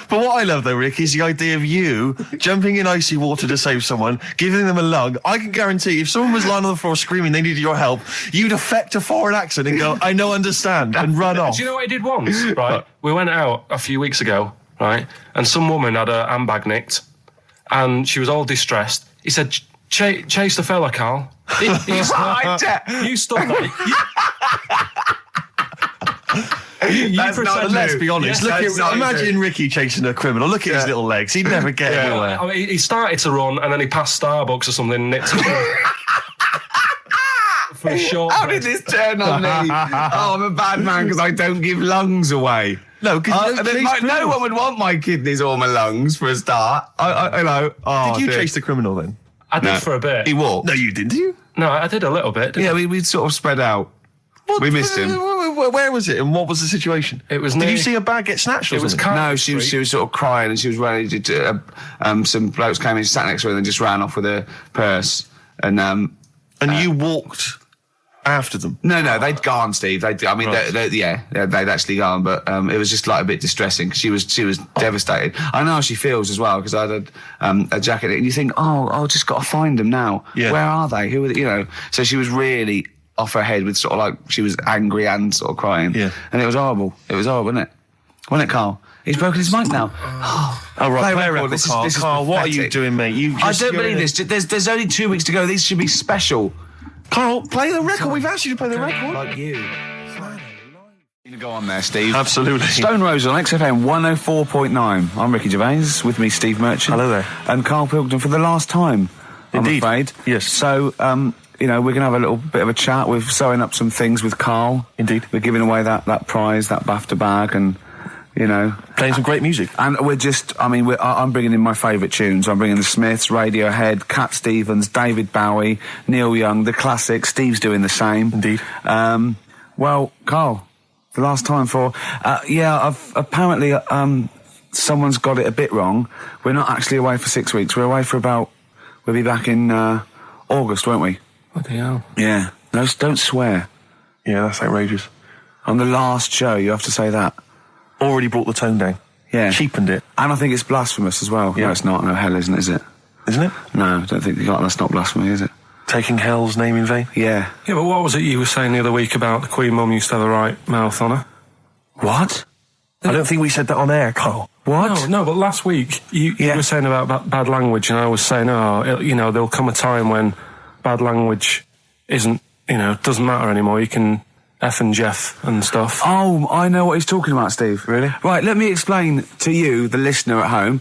Speaker 7: But what I love, though, Rick, is the idea of you jumping in icy water to save someone, giving them a lung. I can guarantee if someone was lying on the floor screaming they needed your help, you'd affect a foreign accent and go, I know, understand, and run off.
Speaker 3: Do you know what I did once, right? We went out a few weeks ago, right? And some woman had her handbag nicked, and she was all distressed. He said, chase the fella, Carl. You stood there.
Speaker 1: That's not
Speaker 7: But let's be honest.
Speaker 1: Yes,
Speaker 7: Imagine Ricky chasing a criminal. Look at his little legs. He'd never get anywhere.
Speaker 3: I mean, he started to run, and then he passed Starbucks or something and nicked it. For a short
Speaker 1: How did this turn on me? I'm a bad man because I don't give lungs away.
Speaker 7: No, because
Speaker 1: no one would want my kidneys or my lungs for a start.
Speaker 7: Did you chase the criminal then?
Speaker 3: I did for a bit.
Speaker 1: He walked.
Speaker 7: No, you didn't, did you?
Speaker 3: No, I did a little bit.
Speaker 1: Yeah, we'd sort of spread out. We missed him.
Speaker 7: Where was it, and what was the situation?
Speaker 3: It was
Speaker 7: Did
Speaker 3: near-
Speaker 7: you see a bag get snatched or
Speaker 3: It was
Speaker 7: something?
Speaker 3: Car-
Speaker 1: No, she was sort of crying and she was ready to. Some blokes came in, sat next to her, and then just ran off with her purse. And
Speaker 7: you walked after them.
Speaker 1: No, they'd gone, Steve. They'd actually gone, but it was just like a bit distressing because she was devastated. I know how she feels as well because I had a jacket, and you think, I've just got to find them now.
Speaker 7: Yeah.
Speaker 1: Where are they? Who are they? You know? So she was really off her head with sort of like she was angry and sort of crying.
Speaker 7: Yeah.
Speaker 1: And it was horrible. It was horrible, wasn't it? Wasn't it, Carl? He's broken his mic now.
Speaker 7: Oh, right, play a record,
Speaker 1: This
Speaker 7: Carl.
Speaker 1: is
Speaker 7: Carl, what are you
Speaker 1: pathetic.
Speaker 7: doing, mate?
Speaker 1: I don't believe this. There's only 2 weeks to go. These should be special.
Speaker 7: Carl, play the record. We've asked you to play the record.
Speaker 1: Like you. You go on there, Steve.
Speaker 7: Absolutely.
Speaker 1: Stone Roses on XFM 104.9. I'm Ricky Gervais, with me Steve Merchant.
Speaker 7: Hello there.
Speaker 1: And Karl Pilkington for the last time,
Speaker 7: Indeed.
Speaker 1: I'm afraid.
Speaker 7: Yes.
Speaker 1: So, we're going to have a little bit of a chat. We're sewing up some things with Karl.
Speaker 7: Indeed.
Speaker 1: We're giving away that prize, that BAFTA bag, and,
Speaker 7: Playing some great music.
Speaker 1: And we're just, I'm bringing in my favourite tunes. I'm bringing the Smiths, Radiohead, Cat Stevens, David Bowie, Neil Young, the classics. Steve's doing the same.
Speaker 7: Indeed.
Speaker 1: Well, Karl, the last time apparently, someone's got it a bit wrong. We're not actually away for 6 weeks. We're away for we'll be back in, August, won't we?
Speaker 3: Bloody hell.
Speaker 1: Yeah. No, don't swear.
Speaker 7: Yeah, that's outrageous.
Speaker 1: On the last show, you have to say that.
Speaker 7: Already brought the tone down.
Speaker 1: Yeah.
Speaker 7: Cheapened it.
Speaker 1: And I think it's blasphemous as well.
Speaker 7: Yeah.
Speaker 1: No, it's not. No, hell isn't, is it?
Speaker 7: Isn't it?
Speaker 1: No, I don't think that's not blasphemy, is it?
Speaker 7: Taking hell's name in vain.
Speaker 1: Yeah.
Speaker 5: Yeah, but what was it you were saying the other week about the Queen Mum used to have the right mouth on her?
Speaker 1: What?
Speaker 7: I don't think we said that on air, Carl.
Speaker 1: What?
Speaker 5: No, but last week you were saying about bad language, and I was saying, there'll come a time when bad language doesn't matter anymore. You can F and Jeff and stuff.
Speaker 1: Oh, I know what he's talking about, Steve.
Speaker 7: Really?
Speaker 1: Right, let me explain to you, the listener at home.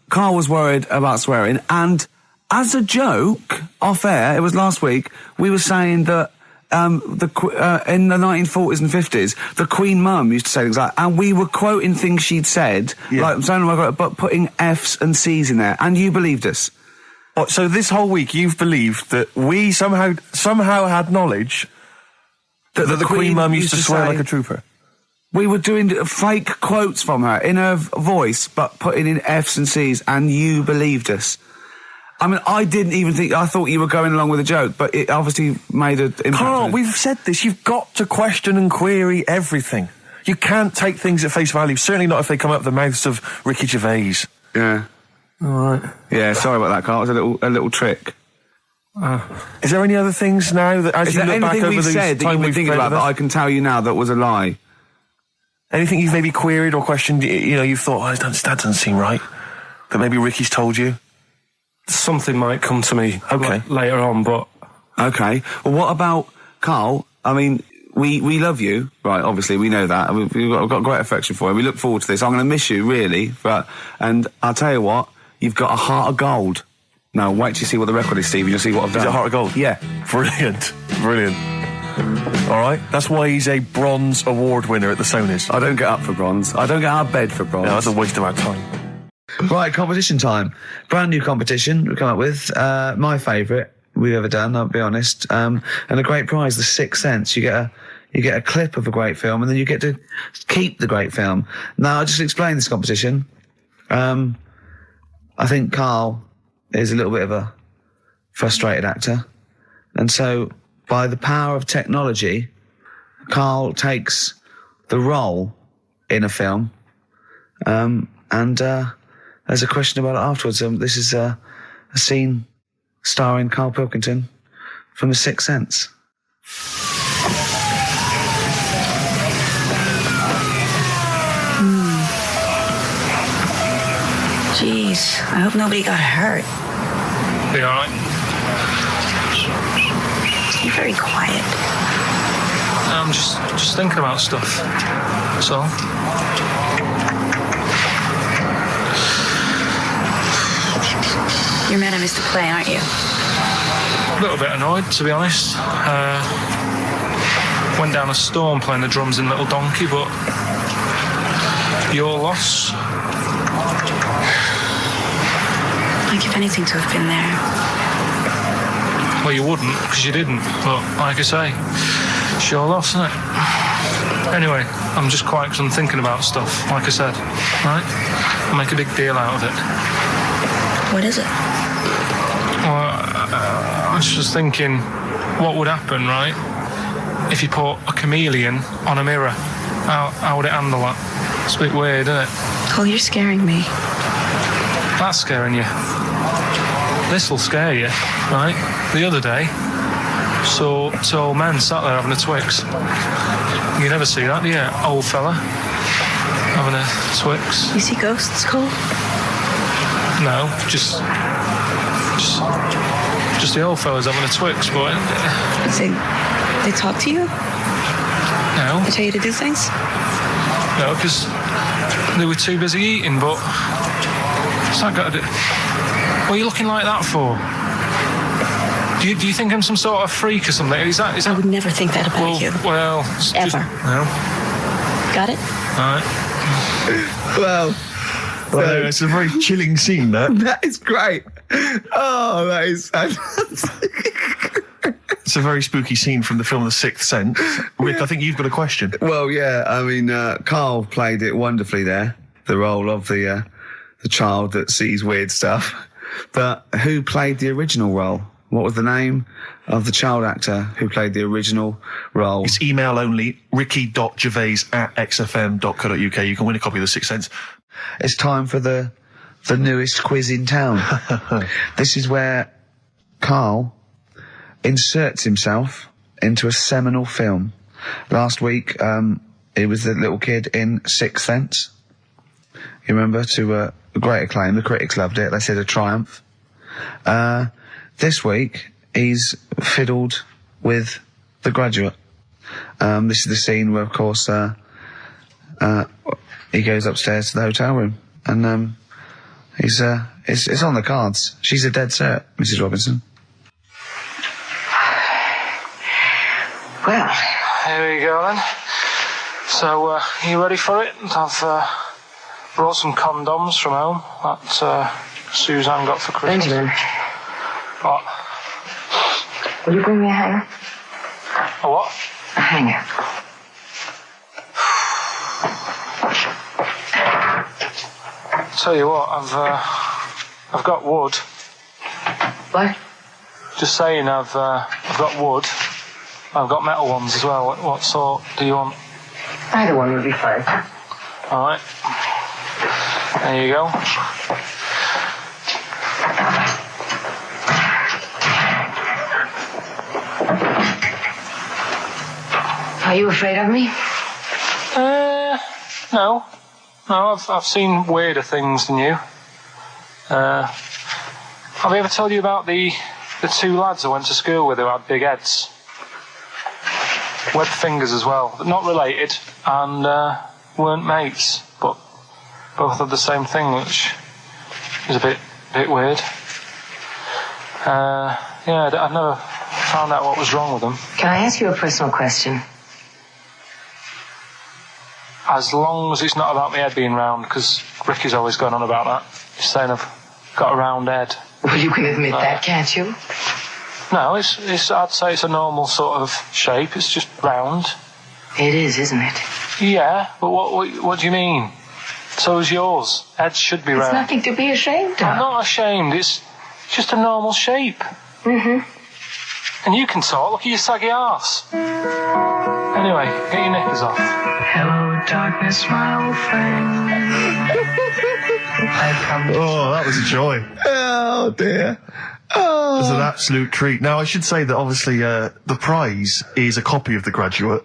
Speaker 1: Carl was worried about swearing, and as a joke, off air, it was last week, we were saying that in the 1940s and 50s, the Queen Mum used to say things like, and we were quoting things she'd said, but putting F's and C's in there, and you believed us.
Speaker 7: Oh, so this whole week you've believed that we somehow had knowledge that the Queen Mum used to swear
Speaker 1: say,
Speaker 7: like a trooper.
Speaker 1: We were doing fake quotes from her in her voice, but putting in F's and C's, and you believed us. I mean, I didn't even think, I thought you were going along with a joke, but it obviously made an impact.
Speaker 7: Carl, we've said this, you've got to question and query everything. You can't take things at face value, certainly not if they come out of the mouths of Ricky Gervais.
Speaker 1: Yeah.
Speaker 7: All right.
Speaker 1: Yeah, sorry about that, Carl. It was a little trick.
Speaker 7: Is there any other things now that, as
Speaker 1: Is
Speaker 7: you
Speaker 1: there
Speaker 7: look back
Speaker 1: anything
Speaker 7: over
Speaker 1: we've
Speaker 7: the
Speaker 1: said that
Speaker 7: time
Speaker 1: you've been
Speaker 7: we've
Speaker 1: thinking
Speaker 7: played
Speaker 1: about
Speaker 7: with
Speaker 1: that
Speaker 7: us?
Speaker 1: I can tell you now that was a lie?
Speaker 7: Anything you've maybe queried or questioned, you've thought, that doesn't seem right, that maybe Ricky's told you?
Speaker 5: Something might come to me
Speaker 7: Okay.
Speaker 5: later on, but...
Speaker 1: Okay. Well, what about, Carl, I mean, we love you, right, obviously, we know that. We've got great affection for you. We look forward to this. I'm going to miss you, really. And I'll tell you what, you've got a heart of gold. Now, wait till you see what the record is, Steve, and you'll see what I've done.
Speaker 7: Is it Heart of Gold?
Speaker 1: Yeah.
Speaker 7: Brilliant. All right. That's why he's a bronze award winner at the Sonys.
Speaker 1: I don't get up for bronze. I don't get out of bed for bronze.
Speaker 7: No, that's a waste of our time.
Speaker 1: Right, competition time. Brand new competition we come up with. My favourite we've ever done, I'll be honest. And a great prize, The Sixth Sense. You get a clip of a great film, and then you get to keep the great film. Now, I'll just explain this competition. I think Karl is a little bit of a frustrated actor. And so, by the power of technology, Karl takes the role in a film. And there's a question about it afterwards. This is a scene starring Karl Pilkington from The Sixth Sense.
Speaker 8: Jeez, I hope nobody got hurt.
Speaker 3: Be alright?
Speaker 8: You're very quiet.
Speaker 3: I'm just thinking about stuff. That's all.
Speaker 8: You're mad I missed the play, aren't you?
Speaker 3: A little bit annoyed, to be honest. Went down a storm playing the drums in Little Donkey, but your loss.
Speaker 8: I'd give anything to have been there.
Speaker 3: Well, you wouldn't, because you didn't. But like I say, it's your loss, isn't it? Anyway, I'm just quiet because I'm thinking about stuff, like I said. Right? I'll make a big deal out of it.
Speaker 8: What is it?
Speaker 3: Well, I was just thinking, what would happen, right, if you put a chameleon on a mirror? How would it handle that? It's a bit weird, isn't it?
Speaker 8: Oh, you're scaring me.
Speaker 3: That's scaring you. This'll scare you, right? The other day, saw two old men sat there having a Twix. You never see that, do you? Old fella having a Twix.
Speaker 8: You see ghosts, Cole?
Speaker 3: No, just the old fellas having a Twix, boy.
Speaker 8: They talk to you?
Speaker 3: No.
Speaker 8: They tell you to do things?
Speaker 3: No, because they were too busy eating, but it's not got to do. What are you looking like that for? Do you think I'm some sort of freak or something? Is that?
Speaker 8: I would never think that about you.
Speaker 3: Well,
Speaker 8: ever.
Speaker 3: No.
Speaker 8: Got it?
Speaker 3: All right.
Speaker 2: Well, it's a very chilling scene, that.
Speaker 1: That is great. Oh, that is
Speaker 2: It's a very spooky scene from the film The Sixth Sense. Rick, I think you've got a question.
Speaker 1: Well, yeah, I mean, Karl played it wonderfully there, the role of the child that sees weird stuff. But who played the original role? What was the name of the child actor who played the original role?
Speaker 2: It's email only, ricky.gervais@xfm.co.uk. You can win a copy of The Sixth Sense.
Speaker 1: It's time for the newest quiz in town. This is where Karl inserts himself into a seminal film. Last week, he was the little kid in Sixth Sense. You remember? To great acclaim. The critics loved it. They said a triumph. This week, he's fiddled with The Graduate. This is the scene where, of course, he goes upstairs to the hotel room, and it's on the cards. She's a dead cert, Mrs. Robinson.
Speaker 8: Well,
Speaker 3: Here we go then. So, you ready for it? I've brought some condoms from home that Suzanne got for Christmas.
Speaker 8: Benjamin,
Speaker 3: What?
Speaker 8: will you bring me a hanger?
Speaker 3: A what?
Speaker 8: A hanger.
Speaker 3: Tell you what, I've got wood.
Speaker 8: What?
Speaker 3: Just saying, I've got wood. I've got metal ones as well. What sort do you want?
Speaker 8: Either one would be fine.
Speaker 3: All right. There you go.
Speaker 8: Are you afraid of me?
Speaker 3: No. No, I've seen weirder things than you. Have I ever told you about the two lads I went to school with who had big heads? Webbed fingers as well, but not related, and weren't mates, but both had the same thing, which is a bit weird. Yeah, I've never found out what was wrong with them.
Speaker 8: Can I ask you a personal question?
Speaker 3: As long as it's not about my head being round, because Ricky's always going on about that. He's saying I've got a round head.
Speaker 8: Well, you can admit that, can't you?
Speaker 3: No, it's. I'd say it's a normal sort of shape. It's just round.
Speaker 8: It is, isn't it?
Speaker 3: Yeah, but what do you mean? So is yours. Heads should be
Speaker 8: It's
Speaker 3: round.
Speaker 8: nothing to be ashamed
Speaker 3: I'm
Speaker 8: of.
Speaker 3: not ashamed. It's just a normal shape.
Speaker 8: Mm-hmm.
Speaker 3: And you can talk. Look at your saggy arse. Anyway, get your knickers off.
Speaker 8: Hello, darkness, my old friend.
Speaker 2: Oh, that was a joy.
Speaker 1: Oh, dear.
Speaker 2: It was an absolute treat. Now, I should say that obviously the prize is a copy of The Graduate.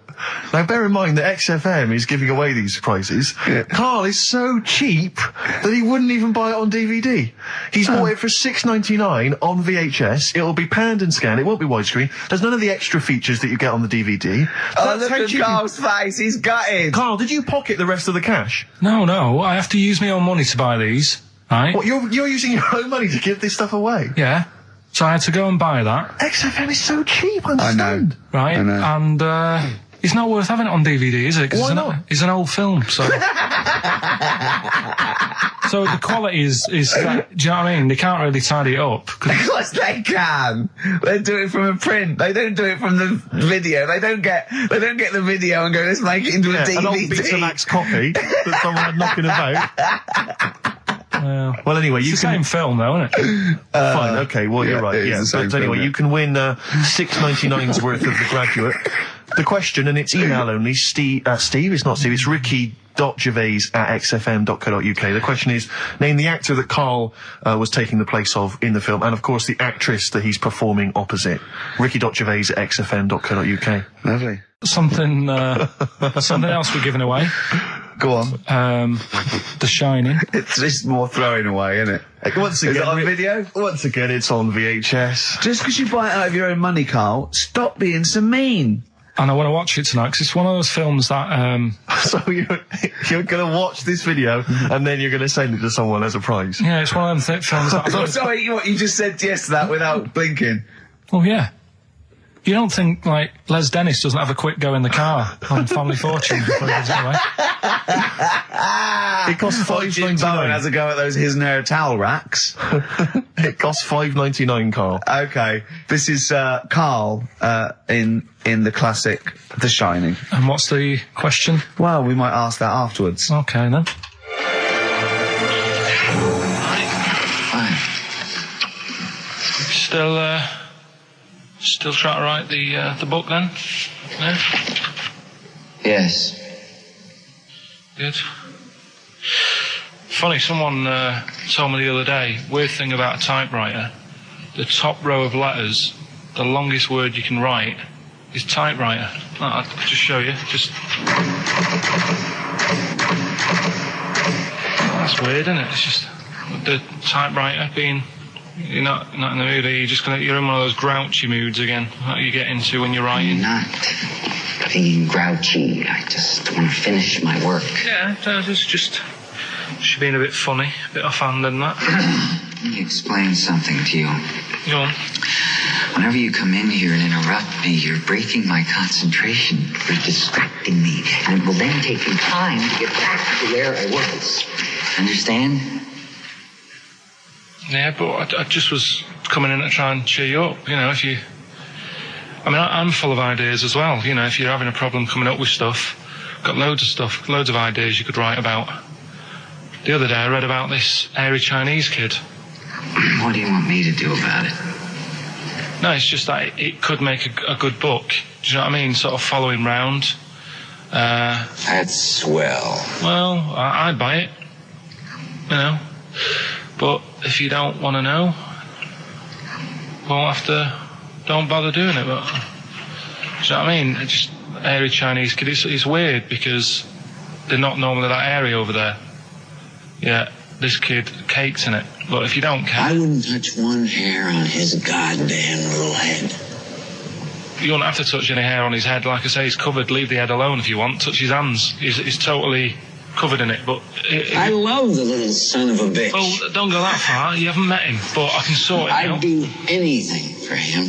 Speaker 2: Now, bear in mind that XFM is giving away these prizes.
Speaker 1: Yeah.
Speaker 2: Karl is so cheap that he wouldn't even buy it on DVD. He's bought it for $6.99 on VHS. It'll be panned and scanned. It won't be widescreen. There's none of the extra features that you get on the DVD.
Speaker 1: Oh, look at Karl's face. He's gutted.
Speaker 2: Karl, did you pocket the rest of the cash?
Speaker 3: No, I have to use my own money to buy these. Right?
Speaker 2: What, you're using your own money to give this stuff away?
Speaker 3: Yeah. So I had to go and buy that.
Speaker 2: XFM is so cheap, I
Speaker 1: I know.
Speaker 2: understand.
Speaker 3: Right?
Speaker 1: I know.
Speaker 3: And it's not worth having it on DVD, is it? 'Cause
Speaker 2: Why not?
Speaker 3: It's an old film, so. So the quality is do you know what I mean? They can't really tidy it up.
Speaker 1: Of course they can. They do it from a print. They don't do it from the video. They don't get the video and go, let's make it into a DVD.
Speaker 2: An old Betamax copy that someone had knocking about.
Speaker 7: Well, anyway, you
Speaker 3: It's the
Speaker 7: can.
Speaker 3: same film, though, isn't it?
Speaker 7: Fine, okay, well, you're right.
Speaker 1: it is
Speaker 7: Yeah,
Speaker 1: the same
Speaker 7: but anyway,
Speaker 1: film, yeah.
Speaker 7: you can win $6.99's worth of The Graduate. The question, and it's email only, Steve, it's not Steve, it's ricky.gervais@xfm.co.uk. The question is, name the actor that Karl was taking the place of in the film, and of course the actress that he's performing opposite. ricky.gervais@xfm.co.uk.
Speaker 1: Lovely.
Speaker 3: Something else we're giving away.
Speaker 1: Go on.
Speaker 3: The Shining.
Speaker 1: It's just more throwing away, isn't it?
Speaker 7: Once
Speaker 1: Is
Speaker 7: again,
Speaker 1: it on video?
Speaker 7: Once again, it's on VHS.
Speaker 1: Just because you buy it out of your own money, Karl, stop being so mean.
Speaker 3: And I want to watch it tonight because it's one of those films that
Speaker 7: So you're going to watch this video and then you're going to send it to someone as a prize.
Speaker 3: yeah, it's one of them films that
Speaker 1: Oh, sorry, what you just said yes to that without blinking.
Speaker 3: oh yeah. You don't think like Les Dennis doesn't have a quick go in the car on Family Fortune before he gives it away?
Speaker 7: It costs
Speaker 1: Jim Bowen has
Speaker 7: $5.99.
Speaker 1: a go at those his and her towel racks.
Speaker 7: It costs $5.99, Karl.
Speaker 1: Okay, this is Karl in the classic The Shining.
Speaker 3: And what's the question?
Speaker 1: Well, we might ask that afterwards.
Speaker 3: Okay then. Still trying to write the book then? Yeah?
Speaker 8: Yes.
Speaker 3: Good. Funny, someone told me the other day, weird thing about a typewriter, the top row of letters, the longest word you can write is typewriter. I'll just show you. That's weird, isn't it? It's just the typewriter being... You're not in the mood, are you? You're in one of those grouchy moods again, that you get into when you're writing.
Speaker 8: Not being grouchy. I just want to finish my work.
Speaker 3: Yeah, it's just being a bit funny, a bit offhand and that.
Speaker 8: Let me explain something to you.
Speaker 3: Go on.
Speaker 8: Whenever you come in here and interrupt me, you're breaking my concentration. You're distracting me. And it will then take me time to get back to where I was. Understand?
Speaker 3: Yeah, but I just was coming in to try and cheer you up, if you... I mean, I'm full of ideas as well, if you're having a problem coming up with stuff, got loads of ideas you could write about. The other day I read about this airy Chinese kid.
Speaker 8: What do you want me to do about it?
Speaker 3: No, it's just that it could make a good book. Do you know what I mean? Sort of following round.
Speaker 8: That's swell.
Speaker 3: Well, I'd buy it, But if you don't want to know, don't bother doing it. But do you know what I mean? It's just airy Chinese kid. It's weird because they're not normally that airy over there. Yeah, this kid cakes in it. But if you don't care,
Speaker 8: I wouldn't touch one hair on his goddamn little head.
Speaker 3: you won't have to touch any hair on his head. Like I say, he's covered. Leave the head alone if you want. Touch his hands. He's totally covered in it. But
Speaker 8: I love the little son of a bitch.
Speaker 3: well, don't go that far. You haven't met him, but I can sort it out.
Speaker 8: I'd do anything for him.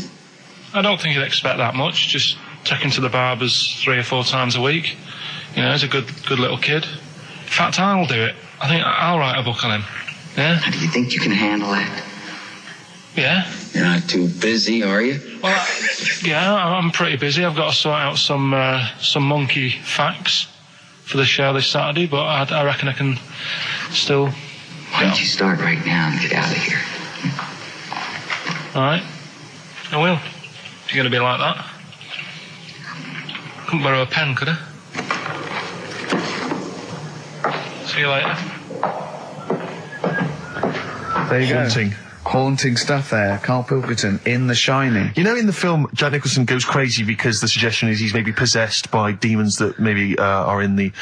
Speaker 3: I don't think you'd expect that much. Just take him to the barbers 3 or 4 times a week. He's a good little kid. In fact, I'll do it. I think I'll write a book on him. Yeah?
Speaker 8: How do you think you can handle that?
Speaker 3: Yeah.
Speaker 8: You're not too busy, are you?
Speaker 3: Well, I'm pretty busy. I've got to sort out some monkey facts for the show this Saturday, but I reckon I can still...
Speaker 8: Why don't you start right now and get out of here?
Speaker 3: All right. I will. If you're going to be like that. Couldn't borrow a pen, could I? See you later.
Speaker 1: There you
Speaker 7: Haunting.
Speaker 1: go. Haunting stuff there. Karl Pilkington in The Shining.
Speaker 7: In the film, Jack Nicholson goes crazy because the suggestion is he's maybe possessed by demons that maybe are in the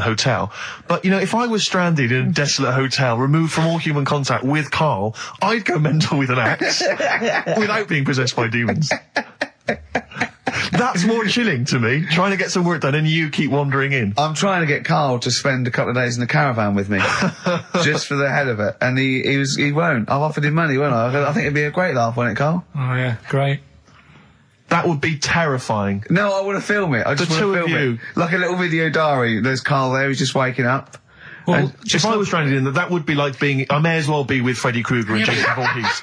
Speaker 7: hotel. But if I was stranded in a desolate hotel, removed from all human contact with Karl, I'd go mental with an axe without being possessed by demons. That's more chilling to me. Trying to get some work done and you keep wandering in.
Speaker 1: I'm trying to get Karl to spend a couple of days in the caravan with me, just for the head of it, and he won't. I've offered him money, won't I? I think it'd be a great laugh, wouldn't it, Karl?
Speaker 3: Oh, yeah. Great.
Speaker 7: That would be terrifying.
Speaker 1: No, I want to film it. I just want to film it. Like a little video diary. There's Karl there, he's just waking up.
Speaker 3: Well,
Speaker 7: If I was stranded in that would be like being... I may as well be with Freddy Krueger and Jason Voorhees.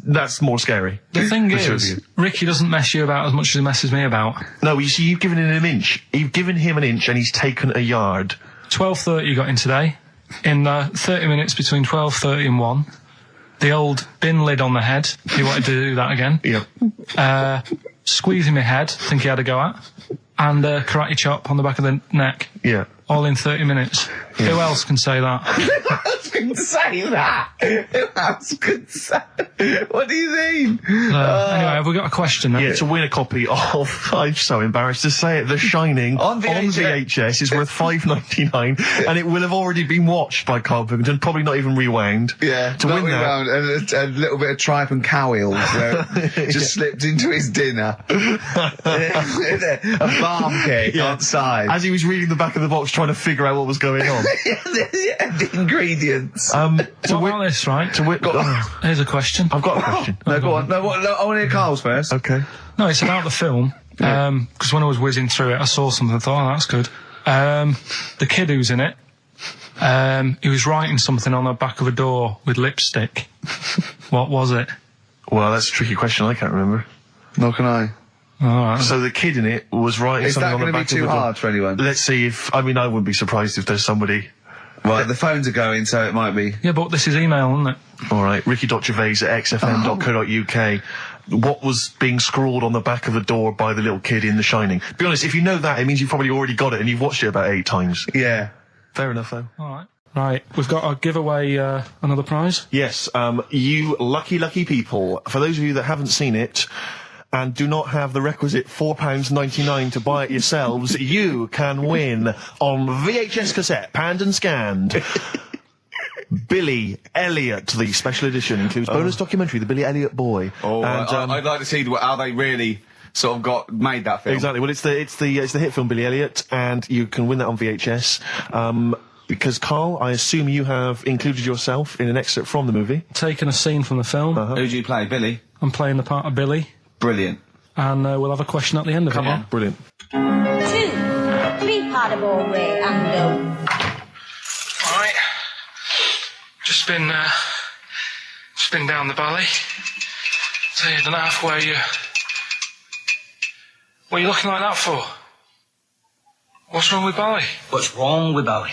Speaker 7: That's more scary.
Speaker 3: the thing is, Ricky doesn't mess you about as much as he messes me about.
Speaker 7: No, you see, you've given him an inch. You've given him an inch and he's taken a yard.
Speaker 3: 12:30 you got in today. in 30 minutes between 12:30 and 1. The old bin lid on the head. He wanted to do that again.
Speaker 2: Yeah.
Speaker 3: Squeezing my head. Think he had a go at. And karate chop on the back of the neck.
Speaker 2: Yeah.
Speaker 3: All in 30 minutes.
Speaker 2: Yeah.
Speaker 3: Who else can say that?
Speaker 1: Who else can say that? Who else can say? What do you mean?
Speaker 3: Anyway, have we got a question then?
Speaker 2: Yeah, to win a copy of, I'm so embarrassed to say it, The Shining
Speaker 1: On
Speaker 2: VHS is worth $5.99, and it will have already been watched by Karl Pilkington, probably not even rewound.
Speaker 1: Yeah,
Speaker 2: to win that.
Speaker 1: And a little bit of tripe and cow eels where it just slipped into his dinner. A barm cake outside.
Speaker 2: As he was reading the back of the box trying to figure out what was going on.
Speaker 1: The ingredients.
Speaker 3: What about this, right? Here's a question.
Speaker 2: I've got a question.
Speaker 1: No, go on. No, I want to hear Carl's first.
Speaker 2: Okay.
Speaker 3: No, it's about the film. Because when I was whizzing through it, I saw something. I thought, oh, that's good. The kid who's in it, he was writing something on the back of a door with lipstick. What was it?
Speaker 2: Well, that's a tricky question. I can't remember.
Speaker 1: Nor can I.
Speaker 3: All right.
Speaker 2: So the kid in it was writing
Speaker 1: Is
Speaker 2: something
Speaker 1: that
Speaker 2: on the
Speaker 1: going to be
Speaker 2: back of the
Speaker 1: too
Speaker 2: door.
Speaker 1: hard for anyone?
Speaker 2: Let's see if... I mean, I wouldn't be surprised if there's somebody...
Speaker 1: Right, the phones are going, so it might be.
Speaker 3: Yeah, but this is email, isn't it?
Speaker 2: All right, Ricky.Gervais at xfm.co.uk. What was being scrawled on the back of the door by the little kid in The Shining? To be honest, if you know that, it means you've probably already got it and you've watched it about 8 times.
Speaker 1: Yeah.
Speaker 2: Fair enough, though.
Speaker 3: All right. Right, we've got to give away another prize.
Speaker 2: Yes, you lucky people. For those of you that haven't seen it and do not have the requisite £4.99 to buy it yourselves, you can win on VHS cassette, panned and scanned. Billy Elliot, the special edition, includes bonus documentary, The Billy Elliot Boy.
Speaker 1: Oh,
Speaker 2: and,
Speaker 1: I'd like to see how they really sort of made that film.
Speaker 2: Exactly. Well, it's the hit film Billy Elliot, and you can win that on VHS. Because Karl, I assume you have included yourself in an excerpt from the movie.
Speaker 3: Taking a scene from the film.
Speaker 1: Who do you play, Billy?
Speaker 3: I'm playing the part of Billy.
Speaker 1: Brilliant.
Speaker 3: And we'll have a question at the end of it.
Speaker 1: Come on.
Speaker 2: Brilliant.
Speaker 9: 2, 3 potable way and go.
Speaker 3: Alright. Just been down the valley. So you don't know halfway you... What are you looking like that for? What's wrong with Bally?
Speaker 10: What's wrong with Bally?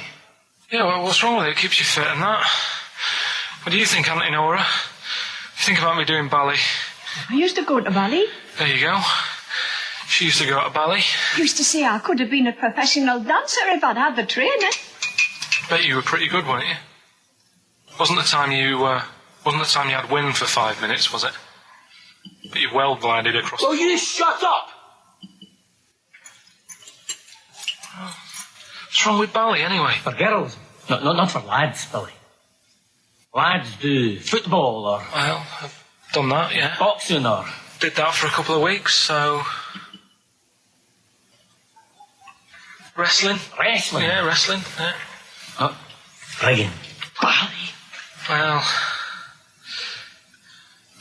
Speaker 3: Yeah, well, what's wrong with it? It keeps you fit and that. What do you think, Auntie Nora? You think about me doing Bally?
Speaker 11: I used to go to ballet.
Speaker 3: There you go. She used to go to Bally.
Speaker 11: Used to say I could have been a professional dancer if I'd had the training.
Speaker 3: Bet you were pretty good, weren't you? Wasn't the time you had wind for 5 minutes, was it? But you well glided across.
Speaker 10: Will you shut up?
Speaker 3: What's wrong with Bally, anyway?
Speaker 10: For girls. Not for lads, Billy. Lads do football or...
Speaker 3: Well, I've done that, yeah.
Speaker 10: Boxing or...
Speaker 3: Did that for a couple of weeks, so... Wrestling?
Speaker 10: Wrestling?
Speaker 3: Yeah, wrestling, yeah.
Speaker 10: Oh, friggin' Bally.
Speaker 3: Well...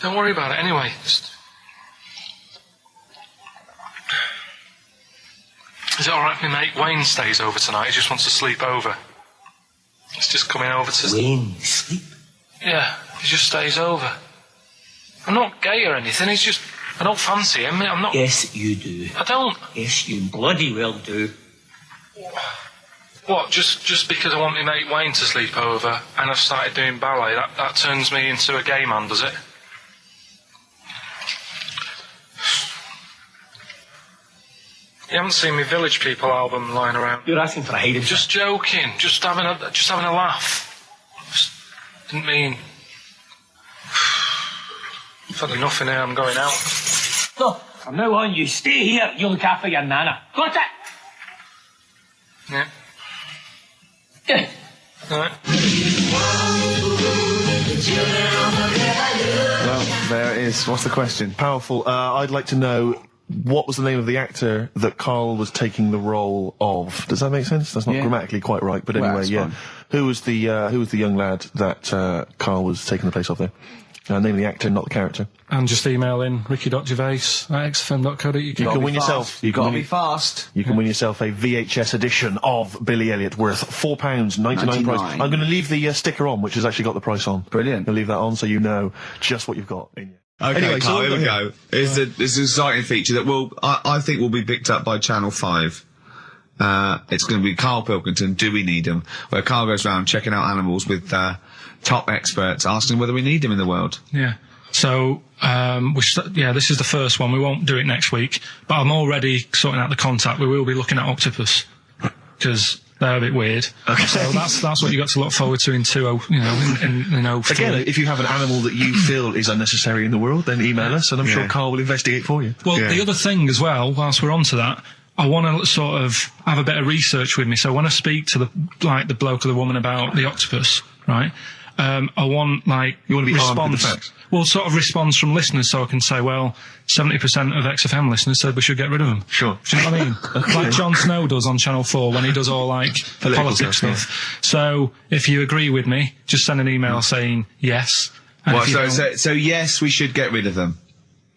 Speaker 3: Don't worry about it, anyway. Just... Is it alright if my mate Wayne stays over tonight? He just wants to sleep over. He's just coming over to...
Speaker 10: Wayne, sleep?
Speaker 3: Yeah, he just stays over. I'm not gay or anything, he's just... I don't fancy him, I'm not...
Speaker 10: Yes, you do.
Speaker 3: I don't.
Speaker 10: Yes, you bloody well do.
Speaker 3: What, just because I want my mate Wayne to sleep over and I've started doing ballet, that turns me into a gay man, does it? You haven't seen my Village People album lying around?
Speaker 10: You're asking for a hiding.
Speaker 3: Just joking, just having a laugh. Just didn't mean... I've had enough in here, I'm going out.
Speaker 10: No, from now on you stay here, you look after your nana. Got it?
Speaker 3: Yeah.
Speaker 10: Yeah.
Speaker 3: Alright.
Speaker 1: Well, there it is. What's the question?
Speaker 2: Powerful. I'd like to know what was the name of the actor that Karl was taking the role of. Does that make sense? That's not grammatically quite right, but anyway,
Speaker 1: fine.
Speaker 2: Who was the young lad that Karl was taking the place of there? Name of the actor, not the character.
Speaker 3: And just email in ricky.gervais@xfm.co.uk.
Speaker 2: You can win yourself.
Speaker 1: You've got to be fast.
Speaker 2: You can win yourself a VHS edition of Billy Elliot worth £4.99 price. I'm going to leave the sticker on, which has actually got the price on.
Speaker 1: Brilliant.
Speaker 2: I'll leave that on so you know just what you've got in you.
Speaker 12: Okay,
Speaker 2: Anyway,
Speaker 12: Karl,
Speaker 2: so
Speaker 12: here we go. It's an exciting feature that I think will be picked up by Channel 5.
Speaker 1: It's going to be Karl Pilkington, Do We Need Them? Where Karl goes around checking out animals with top experts, asking whether we need them in the world.
Speaker 3: Yeah. So, this is the first one. We won't do it next week, but I'm already sorting out the contact. We will be looking at octopus, because they're a bit weird. Okay. So that's what you got to look forward to in 20,
Speaker 2: Again, if you have an animal that you feel is unnecessary in the world, then email us, and I'm sure Karl will investigate for you.
Speaker 3: Well, the other thing as well, whilst we're on to that, I want to sort of have a bit of research with me. So when I speak to the bloke or the woman about the octopus, right? I want
Speaker 2: you want to be armed with the facts.
Speaker 3: Well, sort of response from listeners, so I can say, well, 70% of XFM listeners said we should get rid of them.
Speaker 2: Sure.
Speaker 3: Do you know what I mean? Okay. Like Jon Snow does on Channel 4 when he does all politics stuff. Yeah. So if you agree with me, just send an email saying yes.
Speaker 1: So yes, we should get rid of them.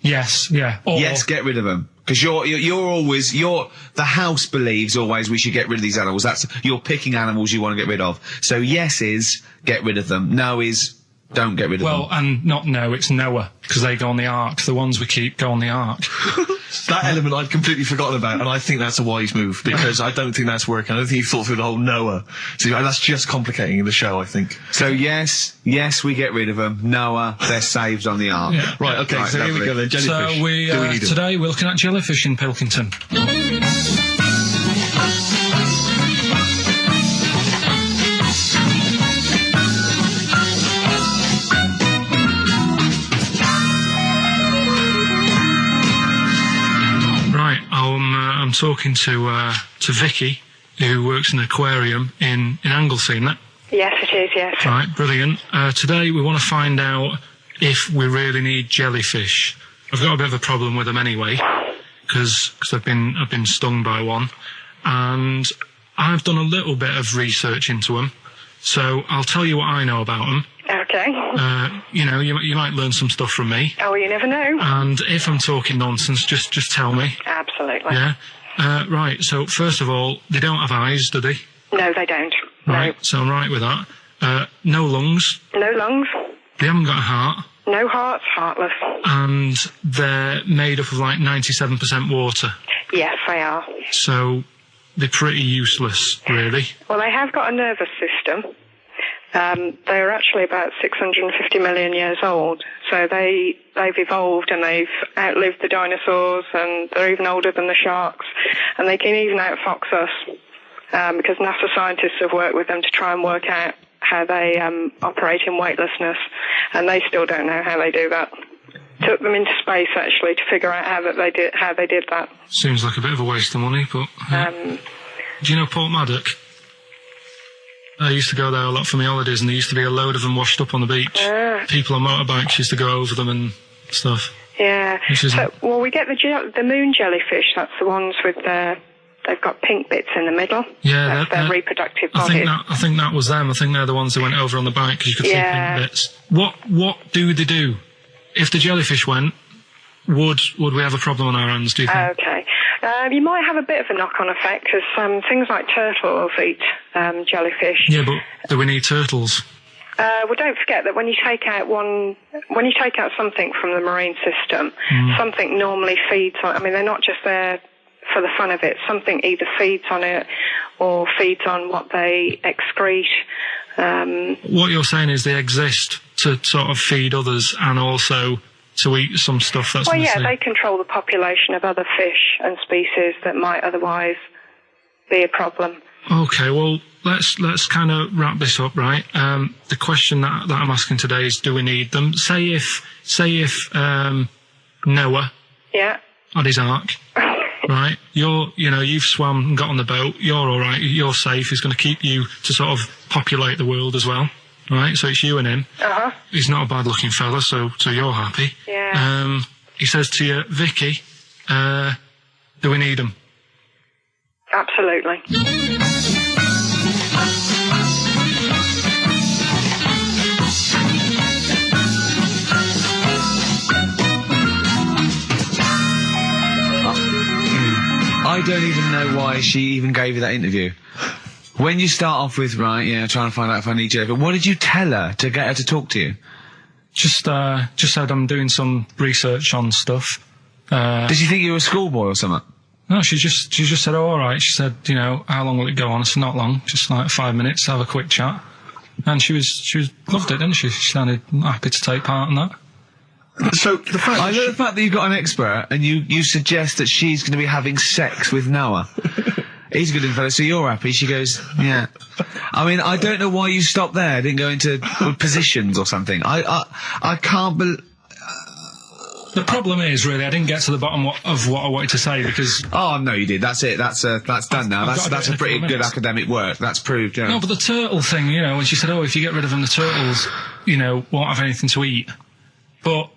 Speaker 3: Yes, yeah. Or,
Speaker 1: yes, get rid of them. Because the house believes always we should get rid of these animals. You're picking animals you want to get rid of. So yes is get rid of them. No is don't get rid of them.
Speaker 3: Well, and not no, it's Noah, because they go on the ark. The ones we keep go on the ark.
Speaker 2: That element I'd completely forgotten about, and I think that's a wise move, because I don't think that's working. I don't think you thought through the whole Noah. So that's just complicating the show, I think.
Speaker 1: So yes, we get rid of them. Noah, they're saved on the ark.
Speaker 3: Yeah.
Speaker 2: Right, okay, so here we go then, jellyfish.
Speaker 3: So today we're looking at jellyfish in Pilkington. I'm talking to Vicky, who works in an aquarium in Anglesey, isn't it?
Speaker 12: Yes, it is, yes.
Speaker 3: Right, brilliant. Today we want to find out if we really need jellyfish. I've got a bit of a problem with them anyway, because I've been stung by one, and I've done a little bit of research into them, so I'll tell you what I know about them.
Speaker 12: Okay.
Speaker 3: You might learn some stuff from me.
Speaker 12: Oh, you never know.
Speaker 3: And if I'm talking nonsense, just tell me.
Speaker 12: Absolutely.
Speaker 3: Yeah. Right, so first of all, they don't have eyes, do they?
Speaker 12: No, they don't.
Speaker 3: Right,
Speaker 12: no.
Speaker 3: So I'm right with that. No lungs.
Speaker 12: No lungs.
Speaker 3: They haven't got a heart.
Speaker 12: No hearts, heartless.
Speaker 3: And they're made up of like 97% water.
Speaker 12: Yes, they are.
Speaker 3: So they're pretty useless, really.
Speaker 12: Well, they have got a nervous system. They're actually about 650 million years old, so they've evolved and they've outlived the dinosaurs, and they're even older than the sharks, and they can even outfox us, because NASA scientists have worked with them to try and work out how they operate in weightlessness, and they still don't know how they do that. Took them into space actually to figure out how they did that.
Speaker 3: Seems like a bit of a waste of money, but do you know Port Maddock? I used to go there a lot for my holidays, and there used to be a load of them washed up on the beach. People on motorbikes used to go over them and stuff.
Speaker 12: Yeah. Well, we get the moon jellyfish. That's the ones with they've got pink bits in the middle.
Speaker 3: Yeah,
Speaker 12: that's their reproductive bodies.
Speaker 3: I think that was them. I think they're the ones that went over on the bike because you could see pink bits. What do they do? If the jellyfish went, would we have a problem on our hands, do you think?
Speaker 12: Okay. You might have a bit of a knock-on effect, because things like turtles eat jellyfish.
Speaker 3: Yeah, but do we need turtles?
Speaker 12: Well, don't forget that when you take out something from the marine system, something normally feeds on. I mean, they're not just there for the fun of it. Something either feeds on it or feeds on what they excrete.
Speaker 3: What you're saying is they exist to sort of feed others and also to eat some stuff that's missing.
Speaker 12: They control the population of other fish and species that might otherwise be a problem.
Speaker 3: Okay, well, let's kind of wrap this up, right? The question that I'm asking today is, do we need them? Say if Noah had his ark, right? You've swum and got on the boat. You're all right. You're safe. He's going to keep you to sort of populate the world as well. Right, so it's you and him. He's not a bad-looking fella, so you're happy.
Speaker 12: Yeah.
Speaker 3: He says to you, Vicky, do we need him?
Speaker 12: Absolutely.
Speaker 1: I don't even know why she even gave you that interview. When you start off with, trying to find out if I need you, but what did you tell her to get her to talk to you?
Speaker 3: Just said I'm doing some research on stuff.
Speaker 1: Did she think you were a schoolboy or something?
Speaker 3: No, she just said, "Oh, all right." She said, "You know, how long will it go on?" I said, "Not long, just like 5 minutes, have a quick chat." And she loved it, didn't she? She sounded happy to take part in that.
Speaker 7: So the fact
Speaker 1: I love the fact that you've got an expert and you suggest that she's going to be having sex with Noah. He's a good info, so you're happy. She goes, yeah. I mean, I don't know why you stopped there. Didn't go into positions or something. I can't believe.
Speaker 3: The problem is, really, I didn't get to the bottom of what I wanted to say because...
Speaker 1: Oh, no, you did. That's it. That's done now. That's a pretty good academic work. That's proved, yeah.
Speaker 3: No, but the turtle thing, you know, when she said, "Oh, if you get rid of them, the turtles, you know, won't have anything to eat." But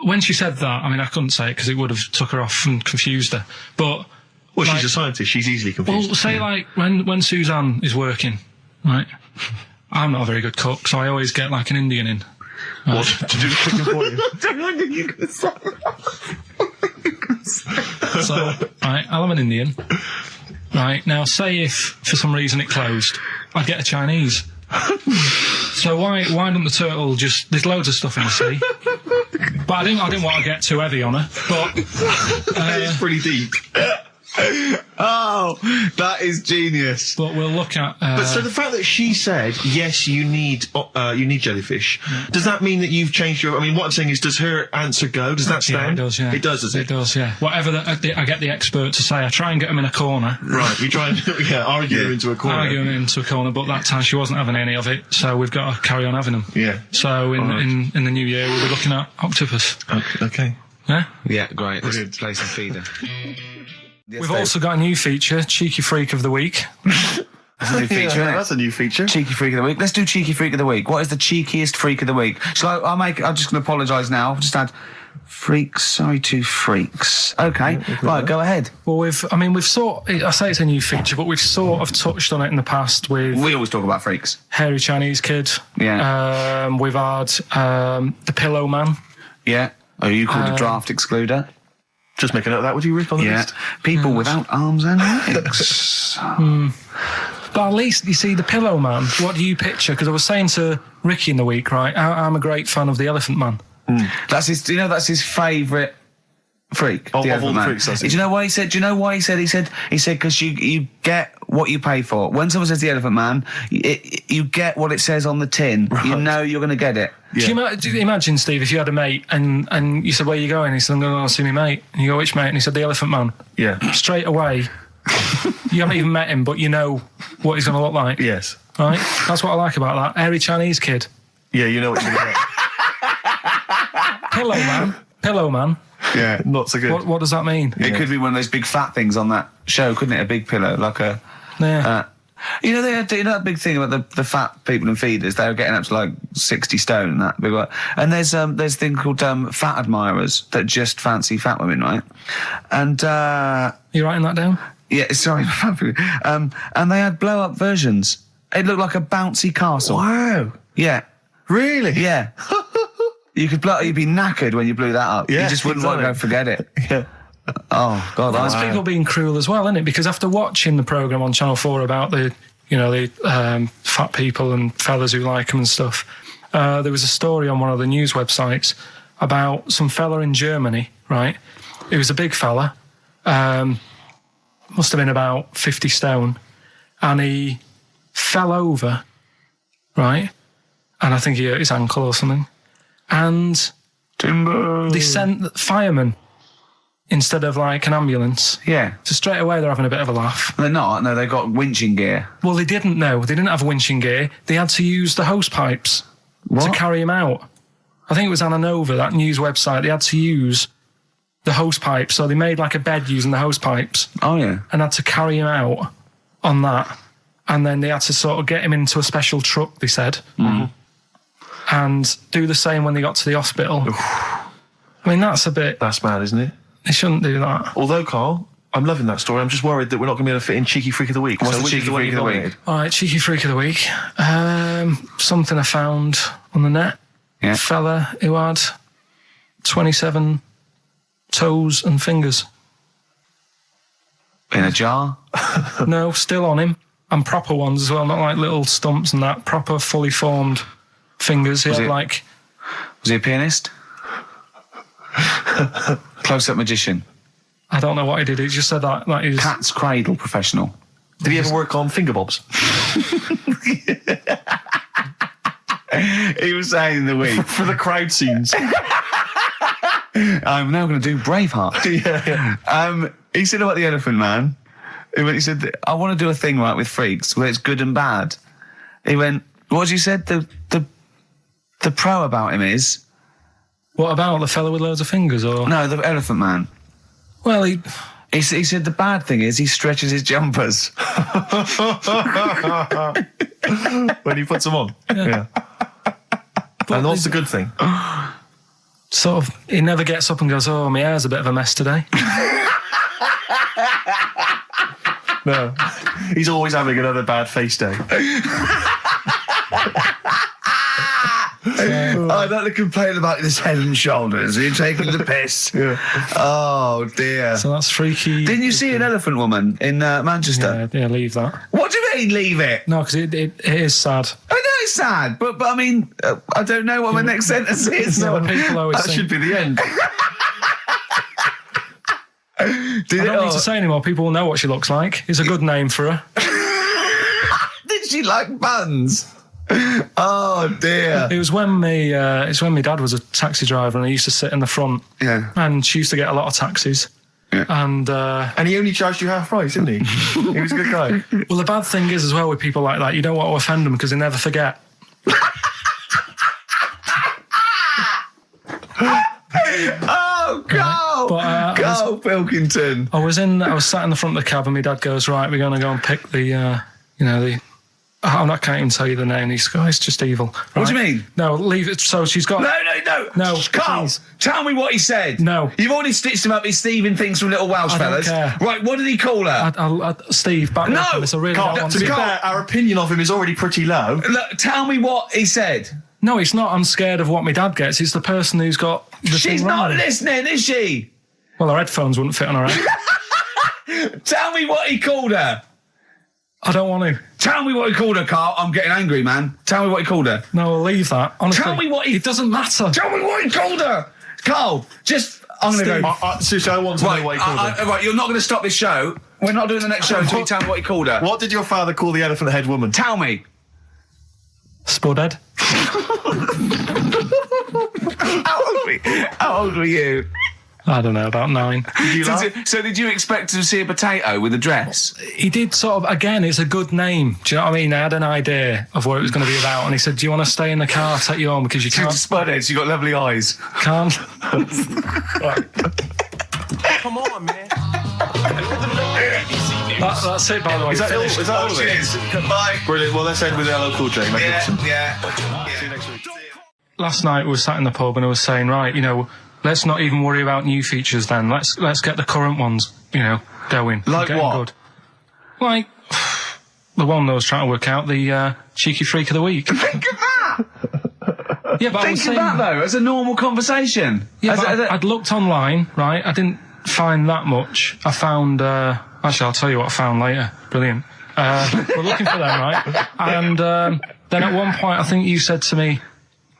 Speaker 3: when she said that, I mean, I couldn't say it because it would have took her off and confused her. But...
Speaker 7: Well,
Speaker 3: like,
Speaker 7: she's a scientist. She's easily confused.
Speaker 3: Well, say, like, when Suzanne is working, right, I'm not a very good cook, so I always get, like, an Indian in.
Speaker 7: What? To do the cooking for you?
Speaker 3: So, right, I'll have an Indian. Right, now, say if, for some reason, it closed, I'd get a Chinese. So why don't the turtle just... There's loads of stuff in the sea. But I didn't want to get too heavy on her, but...
Speaker 7: It's pretty deep.
Speaker 1: Oh, that is genius.
Speaker 3: But we'll look at...
Speaker 7: But so the fact that she said, yes, you need jellyfish, does that mean that you've changed your... I mean, what I'm saying is, does her answer go? Does that stand?
Speaker 3: Yeah, it does, yeah.
Speaker 7: It does, does it?
Speaker 3: It does, yeah. Whatever I get the expert to say, I try and get them in a corner.
Speaker 7: Right, you try and argue them into a corner.
Speaker 3: Argue them into a corner, but that time she wasn't having any of it, so we've got to carry on having them.
Speaker 7: Yeah.
Speaker 3: So in the new year, we'll be looking at octopus.
Speaker 7: Okay.
Speaker 3: Yeah?
Speaker 1: Yeah, great. Let's play some feeder.
Speaker 3: We've also got a new feature, Cheeky Freak of the Week.
Speaker 1: That's a new feature,
Speaker 7: yeah, that's a new feature.
Speaker 1: Cheeky Freak of the Week. Let's do Cheeky Freak of the Week. What is the cheekiest freak of the week? I'm just going to apologise now. I've just had freaks, sorry to freaks. Okay, right, go ahead.
Speaker 3: Well, I say it's a new feature, but we've sort of touched on it in the past with...
Speaker 1: We always talk about freaks.
Speaker 3: Hairy Chinese Kid.
Speaker 1: Yeah.
Speaker 3: We've had the Pillow Man.
Speaker 1: Yeah. Oh, you called a draft excluder?
Speaker 7: Just make a note of that, would you, Rick, on the list?
Speaker 1: People without arms and legs.
Speaker 3: But at least, you see, the Pillow Man, what do you picture? Because I was saying to Ricky in the week, right, I'm a great fan of the Elephant Man.
Speaker 1: That's his, that's his favourite freak.
Speaker 7: Of all the freaks, that's it.
Speaker 1: Do you know why he said? Do you know why he said? He said because you get what you pay for. When someone says the Elephant Man, you get what it says on the tin. Right. You know you're going to get it.
Speaker 3: Yeah. Do you imagine, Steve, if you had a mate and you said, "Where are you going?" He said, "I'm going to go see my mate." And you go, "Which mate?" And he said, "The Elephant Man."
Speaker 7: Yeah.
Speaker 3: Straight away, you haven't even met him, but you know what he's going to look like.
Speaker 7: Yes.
Speaker 3: Right? That's what I like about that. Hairy Chinese Kid.
Speaker 7: Yeah, you know what you're going to get.
Speaker 3: Pillow Man.
Speaker 7: Yeah, not so good.
Speaker 3: What does that mean?
Speaker 1: It could be one of those big fat things on that show, couldn't it? A big pillow, like a...
Speaker 3: Yeah.
Speaker 1: They had that big thing about the fat people in feeders. They were getting up to like 60 stone and that big one. And there's a thing called fat admirers that just fancy fat women, right? And
Speaker 3: you writing that down?
Speaker 1: Yeah, sorry. And they had blow up versions. It looked like a bouncy castle.
Speaker 7: Wow.
Speaker 1: Yeah.
Speaker 7: Really?
Speaker 1: Yeah. You'd be knackered when you blew that up.
Speaker 7: Yeah,
Speaker 1: you just wouldn't want to go forget it.
Speaker 7: Yeah.
Speaker 1: Oh God!
Speaker 3: Well, there's people being cruel as well, isn't it? Because after watching the programme on Channel 4 about the fat people and fellas who like them and stuff, there was a story on one of the news websites about some fella in Germany. Right, he was a big fella, must have been about 50 stone, and he fell over, right, and I think he hurt his ankle or something, and
Speaker 1: timber.
Speaker 3: They sent firemen instead of like an ambulance.
Speaker 1: Yeah.
Speaker 3: So straight away they're having a bit of a laugh.
Speaker 1: They're not. No, they've got winching gear.
Speaker 3: Well, they didn't know. They didn't have winching gear. They had to use the hose pipes to carry him out. I think it was Anna Nova, that news website. They had to use the hose pipes. So they made like a bed using the hose pipes.
Speaker 1: Oh, yeah.
Speaker 3: And had to carry him out on that. And then they had to sort of get him into a special truck, they said.
Speaker 1: Mm-hmm.
Speaker 3: And do the same when they got to the hospital. I mean, that's
Speaker 7: mad, isn't it?
Speaker 3: They shouldn't do that.
Speaker 7: Although, Carl, I'm loving that story. I'm just worried that we're not going to be able to fit in Cheeky Freak of the Week.
Speaker 1: What's the Cheeky Freak of the Week?
Speaker 3: All right, Cheeky Freak of the Week. Something I found on the net.
Speaker 1: Yeah.
Speaker 3: A fella who had 27 toes and fingers.
Speaker 1: In a jar?
Speaker 3: No, still on him. And proper ones as well, not like little stumps and that. Proper, fully formed fingers. Was
Speaker 1: he a pianist? Close-up magician?
Speaker 3: I don't know what he did. He just said that he was...
Speaker 1: Cat's cradle professional.
Speaker 2: Did he ever work on finger bobs?
Speaker 1: He was saying in the week.
Speaker 2: For the crowd scenes.
Speaker 1: I'm now going to do Braveheart.
Speaker 2: Yeah.
Speaker 1: He said about the Elephant Man. He said, I want to do a thing right with freaks where it's good and bad. He went, what did you said? The pro about him is...
Speaker 3: What about the fellow with loads of fingers, or...?
Speaker 1: No, the Elephant Man.
Speaker 3: Well, he
Speaker 1: said the bad thing is he stretches his jumpers.
Speaker 2: When he puts them on. Yeah. And what's the good thing?
Speaker 3: Sort of, he never gets up and goes, oh, my hair's a bit of a mess today.
Speaker 2: No. He's always having another bad face day.
Speaker 1: I don't complain about his head and shoulders. You're taking the piss.
Speaker 2: Yeah.
Speaker 1: Oh, dear.
Speaker 3: So that's freaky.
Speaker 1: Didn't you see an elephant woman in Manchester?
Speaker 3: Yeah, leave that.
Speaker 1: What do you mean, leave it?
Speaker 3: No, because it is sad.
Speaker 1: I know it's sad, but I mean, I don't know what my next sentence is.
Speaker 3: No, people always
Speaker 2: that should be the end.
Speaker 3: I don't need to say anymore. People will know what she looks like. It's a good name for her.
Speaker 1: Did she like buns? Oh dear!
Speaker 3: It was when my dad was a taxi driver, and he used to sit in the front.
Speaker 1: Yeah.
Speaker 3: And she used to get a lot of taxis.
Speaker 1: Yeah.
Speaker 3: And
Speaker 2: he only charged you half price, didn't he? He was a good guy.
Speaker 3: Well, the bad thing is as well with people like that, you don't want to offend them because they never forget.
Speaker 1: Oh, go!
Speaker 3: But,
Speaker 1: go, Pilkington!
Speaker 3: I was sat in the front of the cab, and my dad goes, right, we're going to go and pick the. I can't even tell you the name of these guys, just evil. Right?
Speaker 1: What do you mean?
Speaker 3: No, leave it. So she's got... No,
Speaker 1: Carl,
Speaker 3: please.
Speaker 1: tell me what he said.
Speaker 3: No.
Speaker 1: You've already stitched him up his thieving things from Little Welsh
Speaker 3: I don't
Speaker 1: fellas.
Speaker 3: care.
Speaker 1: Right, what did he call her?
Speaker 3: Steve, back me up on this. I really don't want
Speaker 2: to be fair, our opinion of him is already pretty low.
Speaker 1: Look, tell me what he said.
Speaker 3: No, it's not. I'm scared of what my dad gets. It's the person who's got the
Speaker 1: She's
Speaker 3: thing
Speaker 1: not
Speaker 3: wrong.
Speaker 1: listening, is she?
Speaker 3: Well, her headphones wouldn't fit on her head.
Speaker 1: Tell me what he called her.
Speaker 3: I don't want to.
Speaker 1: Tell me what he called her, Carl. I'm getting angry, man. Tell me what he called her.
Speaker 3: No, I'll leave that. Honestly,
Speaker 1: tell me what he...
Speaker 3: It doesn't matter.
Speaker 1: Tell me what he called her. Carl, just... I'm going to go...
Speaker 2: Susie, I want to know what he called her.
Speaker 1: Right, you're not going to stop this show. We're not doing the next show until you tell me what he called her.
Speaker 2: What did your father call the elephant head woman?
Speaker 1: Tell me.
Speaker 3: Spudhead.
Speaker 1: How old were you?
Speaker 3: I don't know, about 9.
Speaker 1: Did you expect to see a potato with a dress?
Speaker 3: He did sort of, again, it's a good name. Do you know what I mean? I had an idea of what it was going to be about, and he said, do you want to stay in the car, I'll take you home, because you can't...
Speaker 1: Spudheads, you got lovely eyes.
Speaker 3: Can't.
Speaker 13: Come on, man.
Speaker 3: That's it, by the way.
Speaker 2: Is that all of it?
Speaker 1: Bye.
Speaker 2: Brilliant. Well, let's end with LL Cool J.
Speaker 1: Yeah.
Speaker 2: See you next week.
Speaker 3: Last night we were sat in the pub and I was saying, right, let's not even worry about new features then. Let's get the current ones, going.
Speaker 1: Like what?
Speaker 3: Good. Like the one that I was trying to work out, the cheeky freak of the week.
Speaker 1: Think of that.
Speaker 3: Yeah, but
Speaker 1: think of that though as a normal conversation.
Speaker 3: Yeah, I'd looked online, right? I didn't find that much. I found. Actually, I'll tell you what I found later. Brilliant. We're looking for them, right? And then at one point, I think you said to me,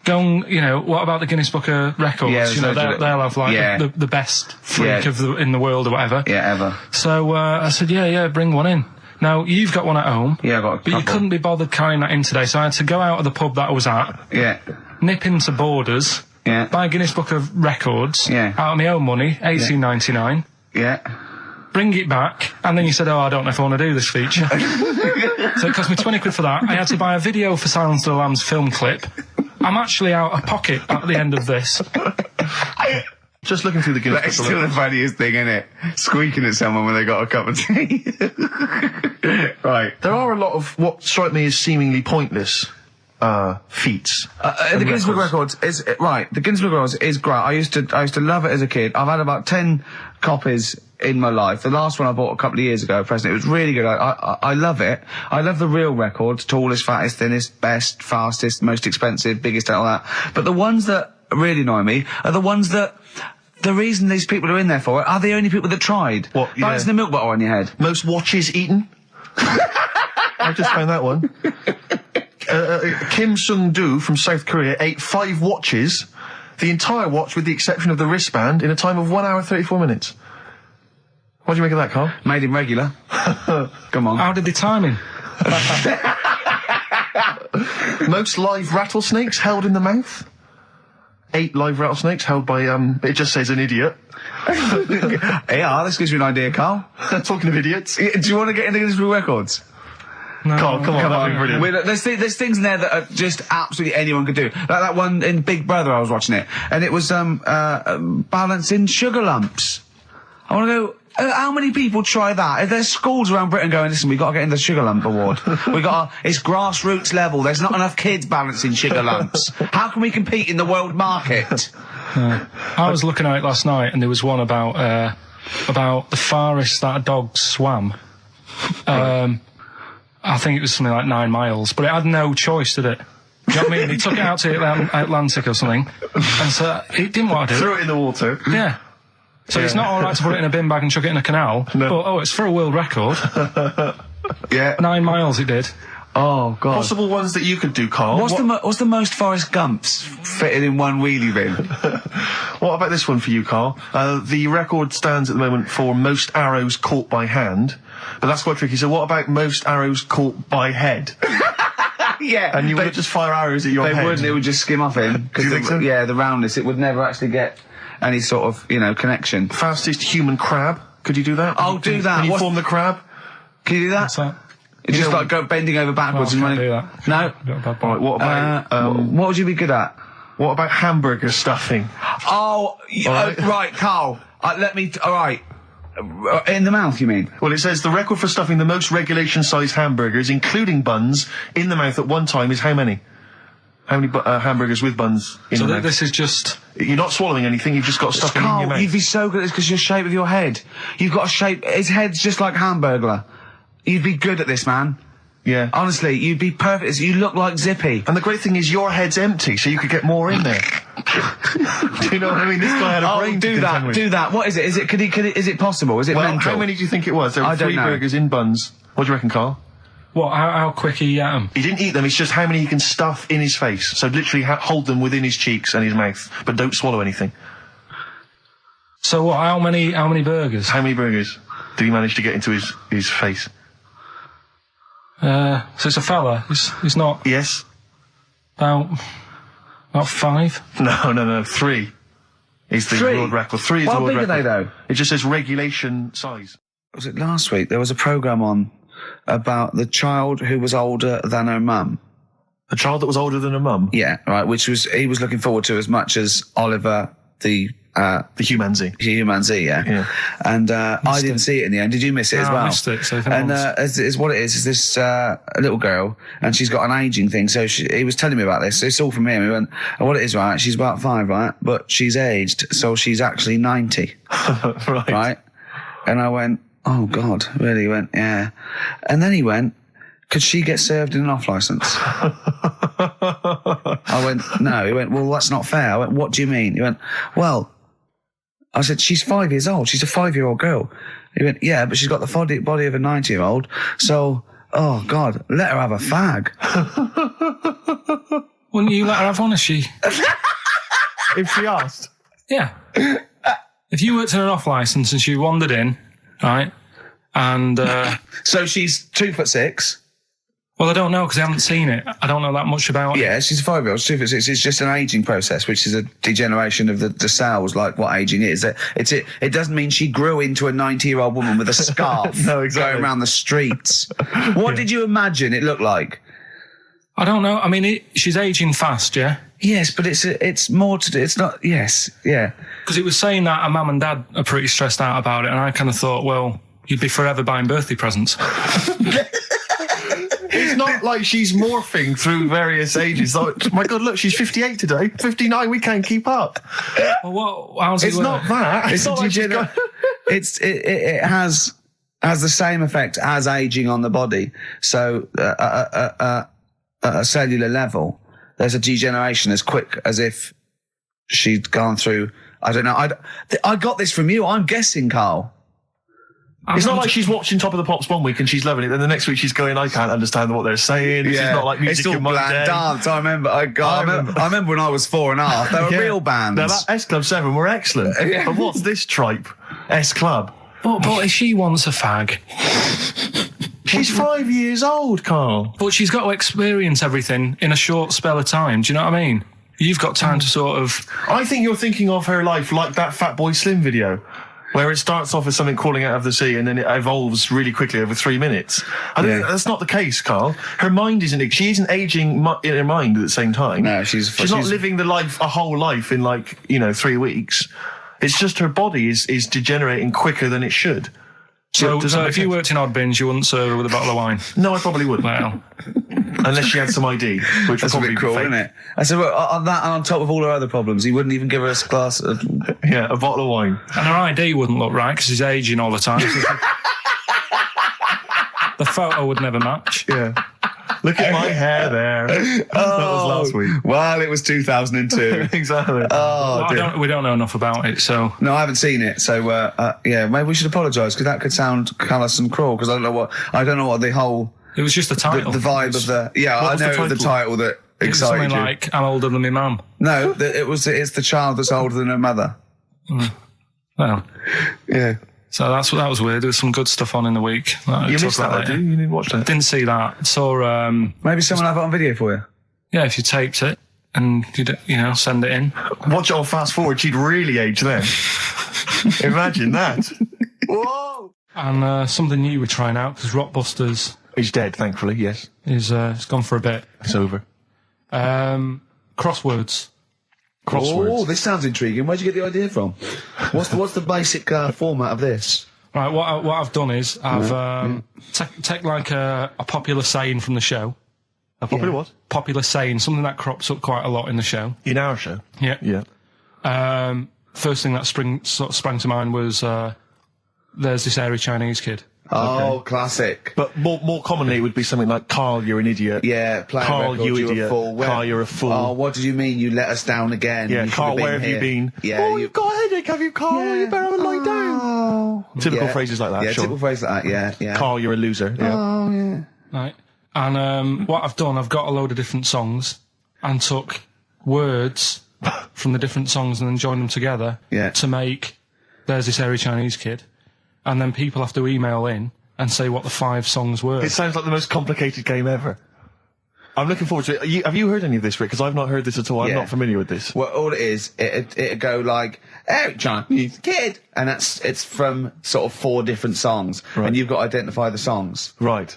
Speaker 3: go and, what about the Guinness Book of Records?
Speaker 1: Yeah,
Speaker 3: they'll have like the best freak in the world or whatever.
Speaker 1: Yeah, ever.
Speaker 3: So I said, yeah, bring one in. Now, you've got one at home.
Speaker 1: Yeah, I got a couple.
Speaker 3: But you couldn't be bothered carrying that in today, so I had to go out of the pub that I was at.
Speaker 1: Yeah.
Speaker 3: Nip into Borders.
Speaker 1: Yeah.
Speaker 3: Buy a Guinness Book of Records.
Speaker 1: Yeah.
Speaker 3: Out of my own money, $18.99.
Speaker 1: Yeah.
Speaker 3: Bring it back, and then you said, I don't know if I want to do this feature. So it cost me 20 quid for that. I had to buy a video for Silence of the Lambs film clip. I'm actually out of pocket at the end of this.
Speaker 2: Just looking through the Guinness Book.
Speaker 1: That's still the funniest thing, isn't it? Squeaking at someone when they got a cup of tea. Right.
Speaker 2: There are a lot of what strike me as seemingly pointless feats.
Speaker 1: The Guinness Book of Records is right. The Guinness Book of Records is great. I used to love it as a kid. I've had about 10 copies in my life. The last one I bought a couple of years ago, present. It was really good. I love it. I love the real records: tallest, fattest, thinnest, best, fastest, most expensive, biggest, and all that. But the ones that really annoy me are the ones that. The reason these people are in there for it are the only people that tried.
Speaker 2: What? Yeah.
Speaker 1: Balancing the milk bottle on your head.
Speaker 2: Most watches eaten. I just found that one. Kim Sung-do from South Korea ate 5 watches, the entire watch with the exception of the wristband, in a time of 1 hour 34 minutes.
Speaker 7: What do you make of that, Carl?
Speaker 1: Made him regular. Come on.
Speaker 3: How did they time him?
Speaker 7: Most live rattlesnakes held in the mouth. 8 live rattlesnakes held by, it just says an idiot.
Speaker 1: Yeah, this gives you an idea, Carl.
Speaker 7: Talking of idiots.
Speaker 1: Do you want to get into Guinness World Records?
Speaker 3: No.
Speaker 7: Carl, come on, that'd be brilliant.
Speaker 1: There's things in there that are just absolutely anyone could do. Like that one in Big Brother, I was watching it, and it was balancing sugar lumps. I want to go. How many people try that? If there's schools around Britain going, listen, we've got to get in the Sugar Lump Award. It's grassroots level. There's not enough kids balancing sugar lumps. How can we compete in the world market?
Speaker 3: I was looking at it last night, and there was one about the farthest that a dog swam. I think it was something like 9 miles, but it had no choice, did it? You know what I mean? He took it out to the Atlantic or something, and so it didn't want to do it.
Speaker 7: Threw it in the water.
Speaker 3: Yeah. So it's not all right to put it in a bin bag and chuck it in a canal, but it's for a world record.
Speaker 1: Yeah.
Speaker 3: 9 miles it did.
Speaker 1: Oh, God.
Speaker 7: Possible ones that you could do, Carl.
Speaker 1: What's the most Forrest Gumps fitted in one wheelie bin?
Speaker 7: What about this one for you, Carl? The record stands at the moment for most arrows caught by hand, but that's quite tricky. So what about most arrows caught by head?
Speaker 1: Yeah.
Speaker 7: And you would just fire arrows at your head?
Speaker 1: They wouldn't, it would just skim off him.
Speaker 7: Do you think so?
Speaker 1: Yeah, the roundness, it would never actually get any sort of, connection.
Speaker 7: Fastest human crab. Could you do that?
Speaker 1: Oh, do that.
Speaker 7: Can you form the crab?
Speaker 1: Can you do that?
Speaker 3: What's that?
Speaker 1: It's just like go bending over backwards and running.
Speaker 3: Do that.
Speaker 1: No?
Speaker 7: Right, what about...
Speaker 1: what would you be good at?
Speaker 7: What about hamburger stuffing?
Speaker 1: Oh, right, Carl. Alright. In the mouth, you mean?
Speaker 7: Well, it says the record for stuffing the most regulation-sized hamburgers, including buns, in the mouth at one time is how many? How many hamburgers with buns in the mouth? So
Speaker 3: this is just...
Speaker 7: You're not swallowing anything, you've just got stuffing in your mouth.
Speaker 1: You'd be so good at this because your shape of your head. You've got a shape... His head's just like Hamburglar. You'd be good at this, man.
Speaker 7: Yeah.
Speaker 1: Honestly, you'd be perfect. You look like Zippy.
Speaker 7: And the great thing is your head's empty, so you could get more in there. Do you know what I mean? This guy had a brain to contend with.
Speaker 1: Do that. What is it? Is it possible? Is it mental?
Speaker 7: How many do you think it was? There were 3 burgers in buns. What do you reckon, Carl?
Speaker 3: What? How quick he ate them?
Speaker 7: He didn't eat them. It's just how many he can stuff in his face. So literally hold them within his cheeks and his mouth, but don't swallow anything.
Speaker 3: So what? How many burgers?
Speaker 7: How many burgers did he manage to get into his face?
Speaker 3: So it's a fella. He's not.
Speaker 7: Yes.
Speaker 3: About 5.
Speaker 7: No. 3 is the world record. 3 is the world record.
Speaker 1: How big are they though?
Speaker 7: It just says regulation size.
Speaker 1: Was it last week? There was a programme on about the child who was older than her mum.
Speaker 7: A child that was older than her mum?
Speaker 1: Yeah, right, which he was looking forward to as much as Oliver, the
Speaker 7: humanzee.
Speaker 1: Humanzee, yeah. And I didn't see it in the end. Did you miss it as well?
Speaker 3: I missed it. So
Speaker 1: and it's what it is this little girl, and she's got an ageing thing. So he was telling me about this. It's all from him. He went, and what it is, right? She's about 5, right? But she's aged, so she's actually 90. Right? And I went, oh God, really? He went, yeah. And then he went, could she get served in an off licence? I went, no. He went, well, that's not fair. I went, what do you mean? He went, well, I said, she's 5 years old. She's a 5-year-old girl. He went, yeah, but she's got the body of a 90-year-old. So, oh God, let her have a fag.
Speaker 3: Wouldn't you let her have one if she...
Speaker 7: if she asked?
Speaker 3: Yeah. If you worked in an off licence and she wandered in, right, and...
Speaker 1: so she's 2'6".
Speaker 3: Well, I don't know because I haven't seen it. I don't know that much about it.
Speaker 1: Yeah, she's a 5-year-old. She's 2'6". It's just an ageing process, which is a degeneration of the cells, like what ageing is. It doesn't mean she grew into a 90-year-old woman with a scarf
Speaker 7: no, exactly.
Speaker 1: going around the streets. What did you imagine it looked like?
Speaker 3: I don't know. I mean, she's ageing fast, yeah?
Speaker 1: Yes, but it's more to do. It's not, yes, yeah.
Speaker 3: Because it was saying that her mum and dad are pretty stressed out about it, and I kind of thought, well, you'd be forever buying birthday presents.
Speaker 7: It's not like she's morphing through various ages. Like, my God, look, she's 58 today. 59, we can't keep up.
Speaker 3: Well, how's it
Speaker 7: It's
Speaker 3: work?
Speaker 7: not that. It's not like
Speaker 1: it has the same effect as aging on the body. So at a cellular level, there's a degeneration as quick as if she'd gone through. I don't know. I got this from you. I'm guessing, Carl.
Speaker 7: It's not like she's watching Top of the Pops one week and she's loving it, then the next week she's going, I can't understand what they're saying. It's not like music
Speaker 1: it's all
Speaker 7: in my
Speaker 1: bland
Speaker 7: day.
Speaker 1: dance. I remember. I remember when I was 4.5. They were real bands.
Speaker 7: Now that S Club 7 were excellent. But what's this tripe? S Club.
Speaker 3: But if she wants a fag,
Speaker 2: She's 5 years old, Carl.
Speaker 3: but she's got to experience everything in a short spell of time. Do you know what I mean? You've got time to sort of.
Speaker 2: I think you're thinking of her life like that Fatboy Slim video, where it starts off as something crawling out of the sea and then it evolves really quickly over 3 minutes. I think that's not the case, Carl. Her mind isn't. She isn't aging in her mind at the same time.
Speaker 1: No, she's
Speaker 2: not living a whole life in 3 weeks. It's just her body is degenerating quicker than it should.
Speaker 3: So if you worked in odd bins, you wouldn't serve her with a bottle of wine?
Speaker 2: No, I probably wouldn't.
Speaker 3: Well,
Speaker 2: unless she had some ID, which
Speaker 1: That's
Speaker 2: would
Speaker 1: a
Speaker 2: probably
Speaker 1: bit cruel,
Speaker 2: be fake.
Speaker 1: isn't it? I said, well, on that and on top of all her other problems, he wouldn't even give her a glass of...
Speaker 2: Yeah, a bottle of wine.
Speaker 3: And her ID wouldn't look right because he's aging all the time. The photo would never match.
Speaker 2: Yeah. Look at my hair there. That was last week.
Speaker 1: Well, it was 2002.
Speaker 2: Exactly.
Speaker 3: We don't know enough about it, so...
Speaker 1: No, I haven't seen it, so, maybe we should apologise, because that could sound callous and cruel, because I don't know what the whole...
Speaker 3: It was just the title.
Speaker 1: The vibe of the... Yeah, I know the title that excited
Speaker 3: something
Speaker 1: you.
Speaker 3: like, I'm older than my mum.
Speaker 1: No, it's the child that's older than her mother.
Speaker 3: Well...
Speaker 1: Yeah.
Speaker 3: So that was weird. There was some good stuff on in the week.
Speaker 2: You missed that, didn't you? You didn't watch that?
Speaker 3: Didn't see that. Saw...
Speaker 1: Maybe someone have it on video for you.
Speaker 3: Yeah, if you taped it and you send it in.
Speaker 2: Watch it on fast forward. She'd really age then. Imagine that. Whoa!
Speaker 3: And something new we're trying out because Rockbusters...
Speaker 2: He's dead, thankfully. Yes.
Speaker 3: Is it's gone for a bit.
Speaker 2: It's over.
Speaker 3: Crosswords.
Speaker 1: Oh, this sounds intriguing. Where'd you get the idea from? What's the basic format of this?
Speaker 3: Right, what I've done is I've take like a popular saying from the show.
Speaker 2: A popular what?
Speaker 3: Popular saying, something that crops up quite a lot in the show.
Speaker 2: In our show?
Speaker 3: Yeah.
Speaker 2: Yeah.
Speaker 3: First thing that sprang to mind was there's this hairy Chinese kid.
Speaker 1: Oh, classic.
Speaker 2: But more commonly, it would be something like, Carl, you're an idiot.
Speaker 1: Yeah,
Speaker 2: Carl, you idiot.
Speaker 1: You're a fool.
Speaker 2: Carl, you're a fool.
Speaker 1: Oh, what did you mean? You let us down again.
Speaker 2: Yeah, Carl, where have you been?
Speaker 1: Yeah,
Speaker 2: you've got a headache, have you, Carl?
Speaker 1: Yeah.
Speaker 2: You better have a lie down. Typical phrases like that,
Speaker 1: Yeah,
Speaker 2: sure.
Speaker 1: typical phrases like that, yeah.
Speaker 2: Carl, you're a loser. Yeah.
Speaker 1: Oh, yeah.
Speaker 3: Right. And what I've done, I've got a load of different songs and took words from the different songs and then joined them together to make There's This Hairy Chinese Kid. And then people have to email in and say what the 5 songs were.
Speaker 2: It sounds like the most complicated game ever. I'm looking forward to it. Have you heard any of this, Rick? Because I've not heard this at all. I'm not familiar with this.
Speaker 1: Well, all it is, it'd go like, "Hey, Chinese kid," and it's from sort of 4 different songs, and you've got to identify the songs.
Speaker 2: Right.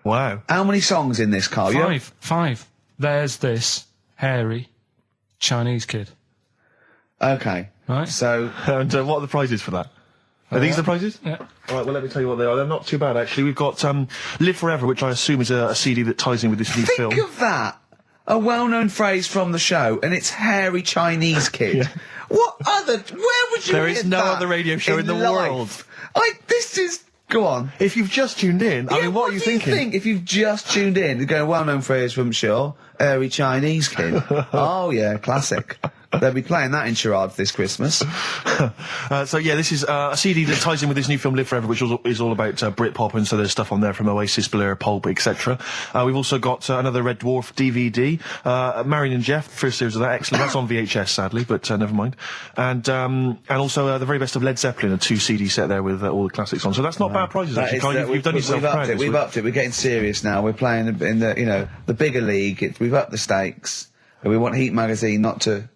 Speaker 2: Wow.
Speaker 1: How many songs in this, Carl?
Speaker 3: 5. There's this hairy Chinese kid.
Speaker 1: Okay.
Speaker 3: Right.
Speaker 1: So,
Speaker 2: and what are the prizes for that? Are these the prizes?
Speaker 3: Yeah.
Speaker 2: All right, well, let me tell you what they are. They're not too bad, actually. We've got Live Forever, which I assume is a CD that ties in with this new film.
Speaker 1: Think of that. A well-known phrase from the show, and it's hairy Chinese kid.
Speaker 2: Yeah.
Speaker 1: Where would you
Speaker 2: There
Speaker 1: hear
Speaker 2: is no
Speaker 1: that
Speaker 2: other radio show in the
Speaker 1: life?
Speaker 2: world.
Speaker 1: This is... Go on.
Speaker 2: If you've just tuned in, I mean, what are you thinking?
Speaker 1: Think if you've just tuned in? You're going, well-known phrase from Shaw, hairy Chinese kid. Oh, yeah, classic. They'll be playing that in charades this Christmas.
Speaker 2: So yeah, this is a CD that ties in with this new film Live Forever, which is all about Britpop, and so there's stuff on there from Oasis, Blur, Pulp, etc. We've also got another Red Dwarf DVD, Marion and Jeff, first series of that, excellent. That's on VHS, sadly, but never mind. And also the very best of Led Zeppelin, a 2 CD set there with all the classics on. So that's not bad prizes, actually. Carl, you've done yourself proud.
Speaker 1: We've upped it. We're getting serious now. We're playing in the the bigger league. We've upped the stakes. We want Heat Magazine not to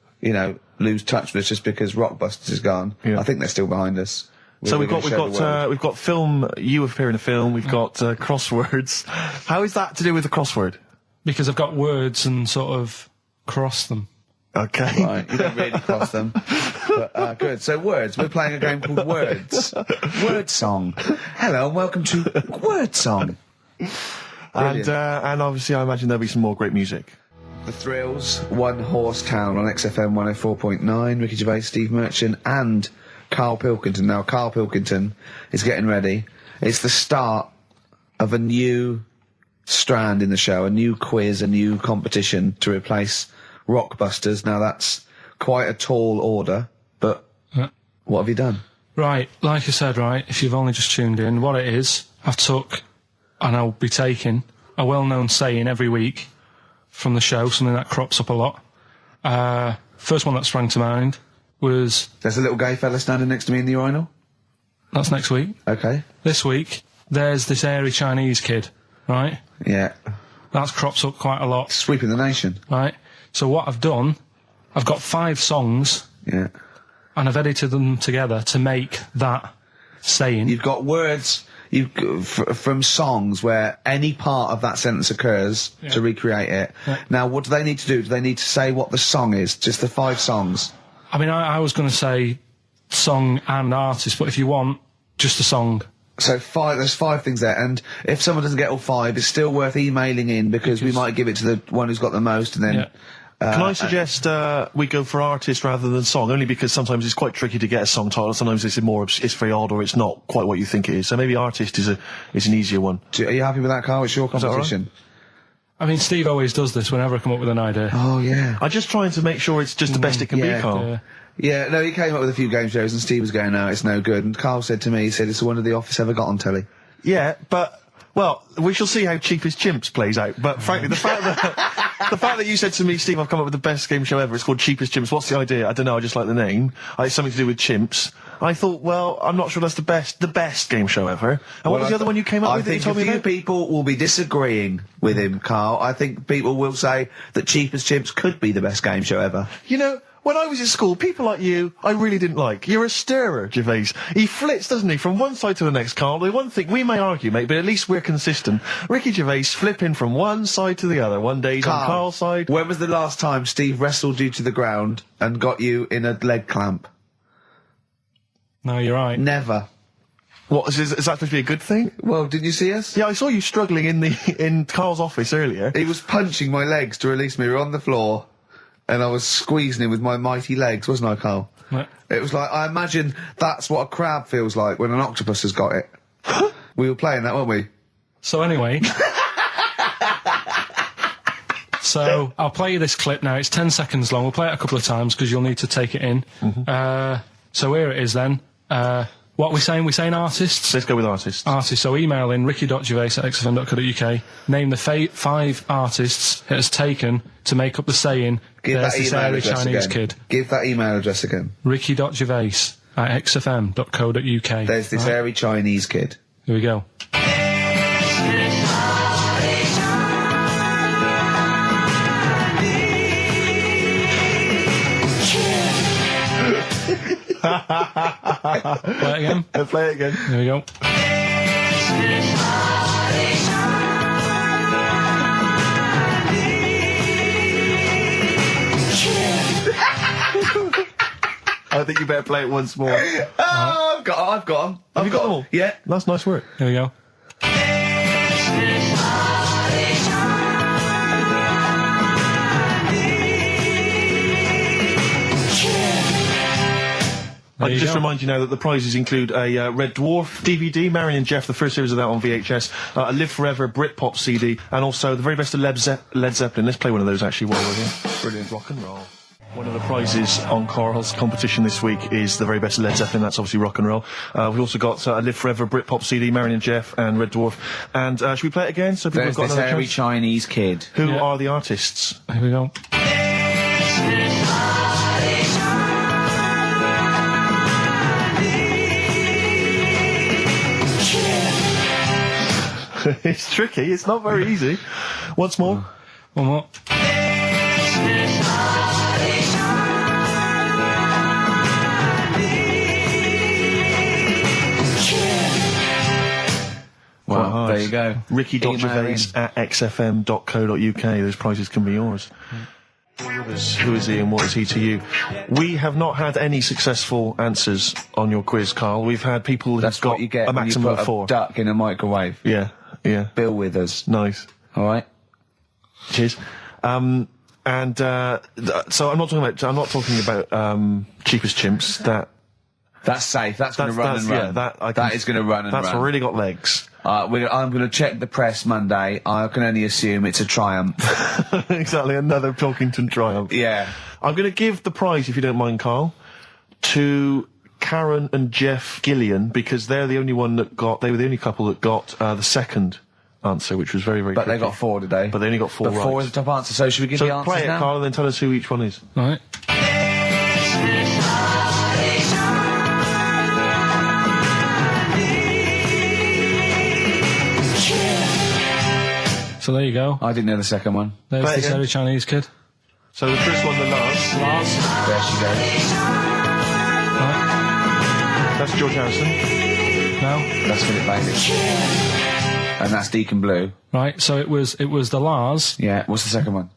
Speaker 1: lose touch with us just because Rockbusters is gone. I think they're still behind us.
Speaker 2: So we've got film. You appear in a film. We've got crosswords. How is that to do with the crossword?
Speaker 3: Because I've got words and sort of cross them.
Speaker 2: Okay.
Speaker 1: Right, you don't really cross them. But, good. So words. We're playing a game called Words. Word Song. Hello and welcome to Word Song.
Speaker 2: And obviously I imagine there'll be some more great music.
Speaker 1: The Thrills, One Horse Town on XFM 104.9, Ricky Gervais, Steve Merchant and Karl Pilkington. Now, Karl Pilkington is getting ready. It's the start of a new strand in the show, a new quiz, a new competition to replace Rockbusters. Now, that's quite a tall order, but what have you done?
Speaker 3: Right, like I said, if you've only just tuned in, what it is, I've took, and I'll be taking, a well-known saying every week from the show, something that crops up a lot. First one that sprang to mind was...
Speaker 1: There's a little gay fella standing next to me in the urinal?
Speaker 3: That's next week.
Speaker 1: Okay.
Speaker 3: This week, there's this airy Chinese kid, right?
Speaker 1: Yeah.
Speaker 3: That's crops up quite a lot.
Speaker 1: Sweeping the nation.
Speaker 3: Right. So what I've done, I've got 5 songs.
Speaker 1: Yeah.
Speaker 3: And I've edited them together to make that saying.
Speaker 1: You've got words from songs where any part of that sentence occurs to recreate it.
Speaker 3: Yeah.
Speaker 1: Now, what do they need to do? Do they need to say what the song is? Just the 5 songs?
Speaker 3: I mean, I was going to say song and artist, but if you want, just a song.
Speaker 1: So there's 5 things there, and if someone doesn't get all 5, it's still worth emailing in because we might give it to the one who's got the most, and then...
Speaker 3: Yeah.
Speaker 2: Can I suggest we go for artist rather than song? Only because sometimes it's quite tricky to get a song title. Sometimes it's very odd, or it's not quite what you think it is. So maybe artist is an easier one.
Speaker 1: Are you happy with that, Carl? It's your competition.
Speaker 3: I mean, Steve always does this whenever I come up with an idea.
Speaker 1: Oh, yeah.
Speaker 2: I'm just trying to make sure it's just the best it can be, Carl.
Speaker 1: Yeah, no, he came up with a few game shows, and Steve was going, no, it's no good. And Carl said to me, he said, it's the one of The Office ever got on telly.
Speaker 2: Yeah, but... Well, we shall see how Cheapest Chimps plays out. But frankly, the fact that you said to me, Steve, I've come up with the best game show ever. It's called Cheapest Chimps. What's the idea? I don't know. I just like the name. It's something to do with chimps. I thought, well, I'm not sure that's the best game show ever. And what was the other one you came up with that you told me about?
Speaker 1: I think a few people will be disagreeing with him, Carl. I think people will say that Cheapest Chimps could be the best game show ever.
Speaker 2: You know, when I was in school, people like you, I really didn't like. You're a stirrer, Gervais. He flits, doesn't he, from one side to the next, Carl. The one thing, we may argue, mate, but at least we're consistent. Ricky Gervais flipping from one side to the other. One day he's on Carl's side.
Speaker 1: When was the last time Steve wrestled you to the ground and got you in a leg clamp?
Speaker 3: No, you're right.
Speaker 1: Never.
Speaker 2: What, is that supposed to be a good thing?
Speaker 1: Well, didn't you see us?
Speaker 2: Yeah, I saw you struggling in Carl's office earlier.
Speaker 1: He was punching my legs to release me. We were on the floor. And I was squeezing him with my mighty legs, wasn't I, Carl?
Speaker 3: What?
Speaker 1: It was like, I imagine that's what a crab feels like when an octopus has got it. We were playing that, weren't we?
Speaker 3: So anyway... So, I'll play you this clip now. It's 10 seconds long. We'll play it a couple of times because you'll need to take it in. So here it is then. What are we saying? We're saying artists?
Speaker 2: Let's go with artists.
Speaker 3: Artists. So email in ricky.gervais@xfm.co.uk. Name the 5 artists it has taken to make up the saying,
Speaker 1: Give
Speaker 3: there's
Speaker 1: that
Speaker 3: this
Speaker 1: email
Speaker 3: airy
Speaker 1: address
Speaker 3: Chinese
Speaker 1: again.
Speaker 3: kid.
Speaker 1: Give that email address again.
Speaker 3: ricky.gervais@xfm.co.uk.
Speaker 1: There's this airy Chinese kid.
Speaker 3: Here we go. Play it again.
Speaker 2: Play it again.
Speaker 3: Here we go.
Speaker 2: I think you better play it once more.
Speaker 1: Oh, I've got them.
Speaker 2: Have you got them all?
Speaker 1: Yeah.
Speaker 2: That's nice work.
Speaker 3: Here we go.
Speaker 2: I can just remind you now that the prizes include a Red Dwarf DVD, Marion and Jeff, the first series of that on VHS, a Live Forever Britpop CD, and also the very best of Led Zeppelin. Let's play one of those actually while we're here. Brilliant rock and roll. One of the prizes on Carl's competition this week is the very best of Led Zeppelin. That's obviously rock and roll. We've also got a Live Forever Britpop CD, Marion and Jeff, and Red Dwarf. And should we play it again? So people
Speaker 1: There's
Speaker 2: have got
Speaker 1: this
Speaker 2: another
Speaker 1: airy
Speaker 2: chance?
Speaker 1: Chinese kid.
Speaker 2: Who are the artists?
Speaker 3: Here we go.
Speaker 2: It's tricky. It's not very easy. Once more.
Speaker 3: One more.
Speaker 1: Well, there you go.
Speaker 2: Ricky.gervais@xfm.co.uk. Those prizes can be yours. Who is he and what is he to you? We have not had any successful answers on your quiz, Carl. We've had people who've got
Speaker 1: you get
Speaker 2: a maximum
Speaker 1: when you put
Speaker 2: of 4.
Speaker 1: a duck in a microwave.
Speaker 2: Yeah, yeah.
Speaker 1: Bill Withers.
Speaker 2: Nice.
Speaker 1: All right.
Speaker 2: Cheers. So I'm not talking about Cheapest Chimps.
Speaker 1: That's safe. That's going to run and run.
Speaker 2: Yeah,
Speaker 1: that is going to run and run.
Speaker 2: That's really got legs.
Speaker 1: I'm going to check the press Monday. I can only assume it's a triumph.
Speaker 2: Exactly, another Pilkington triumph.
Speaker 1: Yeah.
Speaker 2: I'm going to give the prize, if you don't mind, Carl, to Karen and Jeff Gillian, because they're the only one that they were the only couple that got the second answer, which was very, very
Speaker 1: But
Speaker 2: tricky.
Speaker 1: they got 4 today.
Speaker 2: But they only got 4 right.
Speaker 1: 4 is the top answer, so should we give the answers
Speaker 2: play it,
Speaker 1: now?
Speaker 2: Carl, and then tell us who each one is.
Speaker 3: All right. So there you go.
Speaker 1: I didn't know the second one.
Speaker 3: There's
Speaker 7: Play it
Speaker 3: this
Speaker 7: again.
Speaker 3: very Chinese kid.
Speaker 7: So the first one, the Lars.
Speaker 1: There she goes.
Speaker 7: That's George Harrison.
Speaker 3: No.
Speaker 1: That's Philip Bailey. And that's Deacon Blue.
Speaker 3: Right, so it was the Lars,
Speaker 1: Yeah. What's the second one?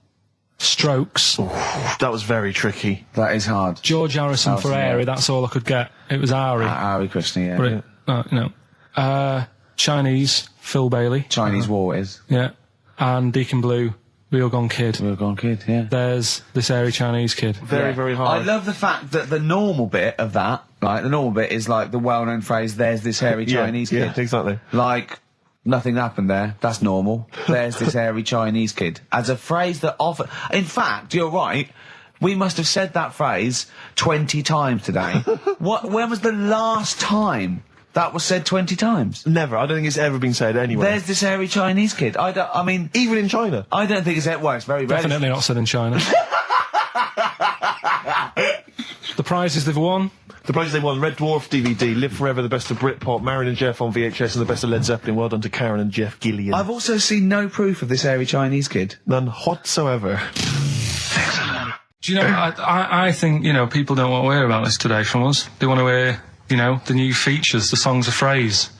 Speaker 3: Strokes,
Speaker 7: That was very tricky.
Speaker 1: That is hard.
Speaker 3: George Harrison for
Speaker 1: Harrison, yeah.
Speaker 3: Airy, that's all I could get. It was Ari.
Speaker 1: Ari Krishna, yeah.
Speaker 3: But it, Chinese, Phil Bailey.
Speaker 1: Chinese War is.
Speaker 3: Yeah. And Deacon Blue, Real Gone Kid.
Speaker 1: Real Gone Kid, yeah.
Speaker 3: There's this Airy Chinese kid.
Speaker 7: Very, very hard.
Speaker 1: I love the fact that the normal bit of that, like, the normal bit is like the well-known phrase, there's this hairy Chinese kid.
Speaker 7: Yeah, exactly.
Speaker 1: Like, nothing happened there. That's normal. There's this hairy Chinese kid. As a phrase that often... In fact, you're right. We must have said that phrase 20 times today. When was the last time that was said 20 times?
Speaker 7: Never. I don't think it's ever been said anywhere.
Speaker 1: There's this hairy Chinese kid. I mean...
Speaker 7: Even in China.
Speaker 1: I don't think it's... Well, it's very rare.
Speaker 3: Definitely not said in China. The prizes they've won.
Speaker 7: The prizes they won: Red Dwarf DVD, Live Forever, the best of Britpop, Marion and Jeff on VHS, and the best of Led Zeppelin. Well done to Karen and Jeff Gillian.
Speaker 1: I've also seen no proof of this hairy Chinese kid.
Speaker 7: None whatsoever.
Speaker 3: Do you know, I think, you know, people don't want to hear about this today from us. They want to hear, you know, the new features, the songs of phrase.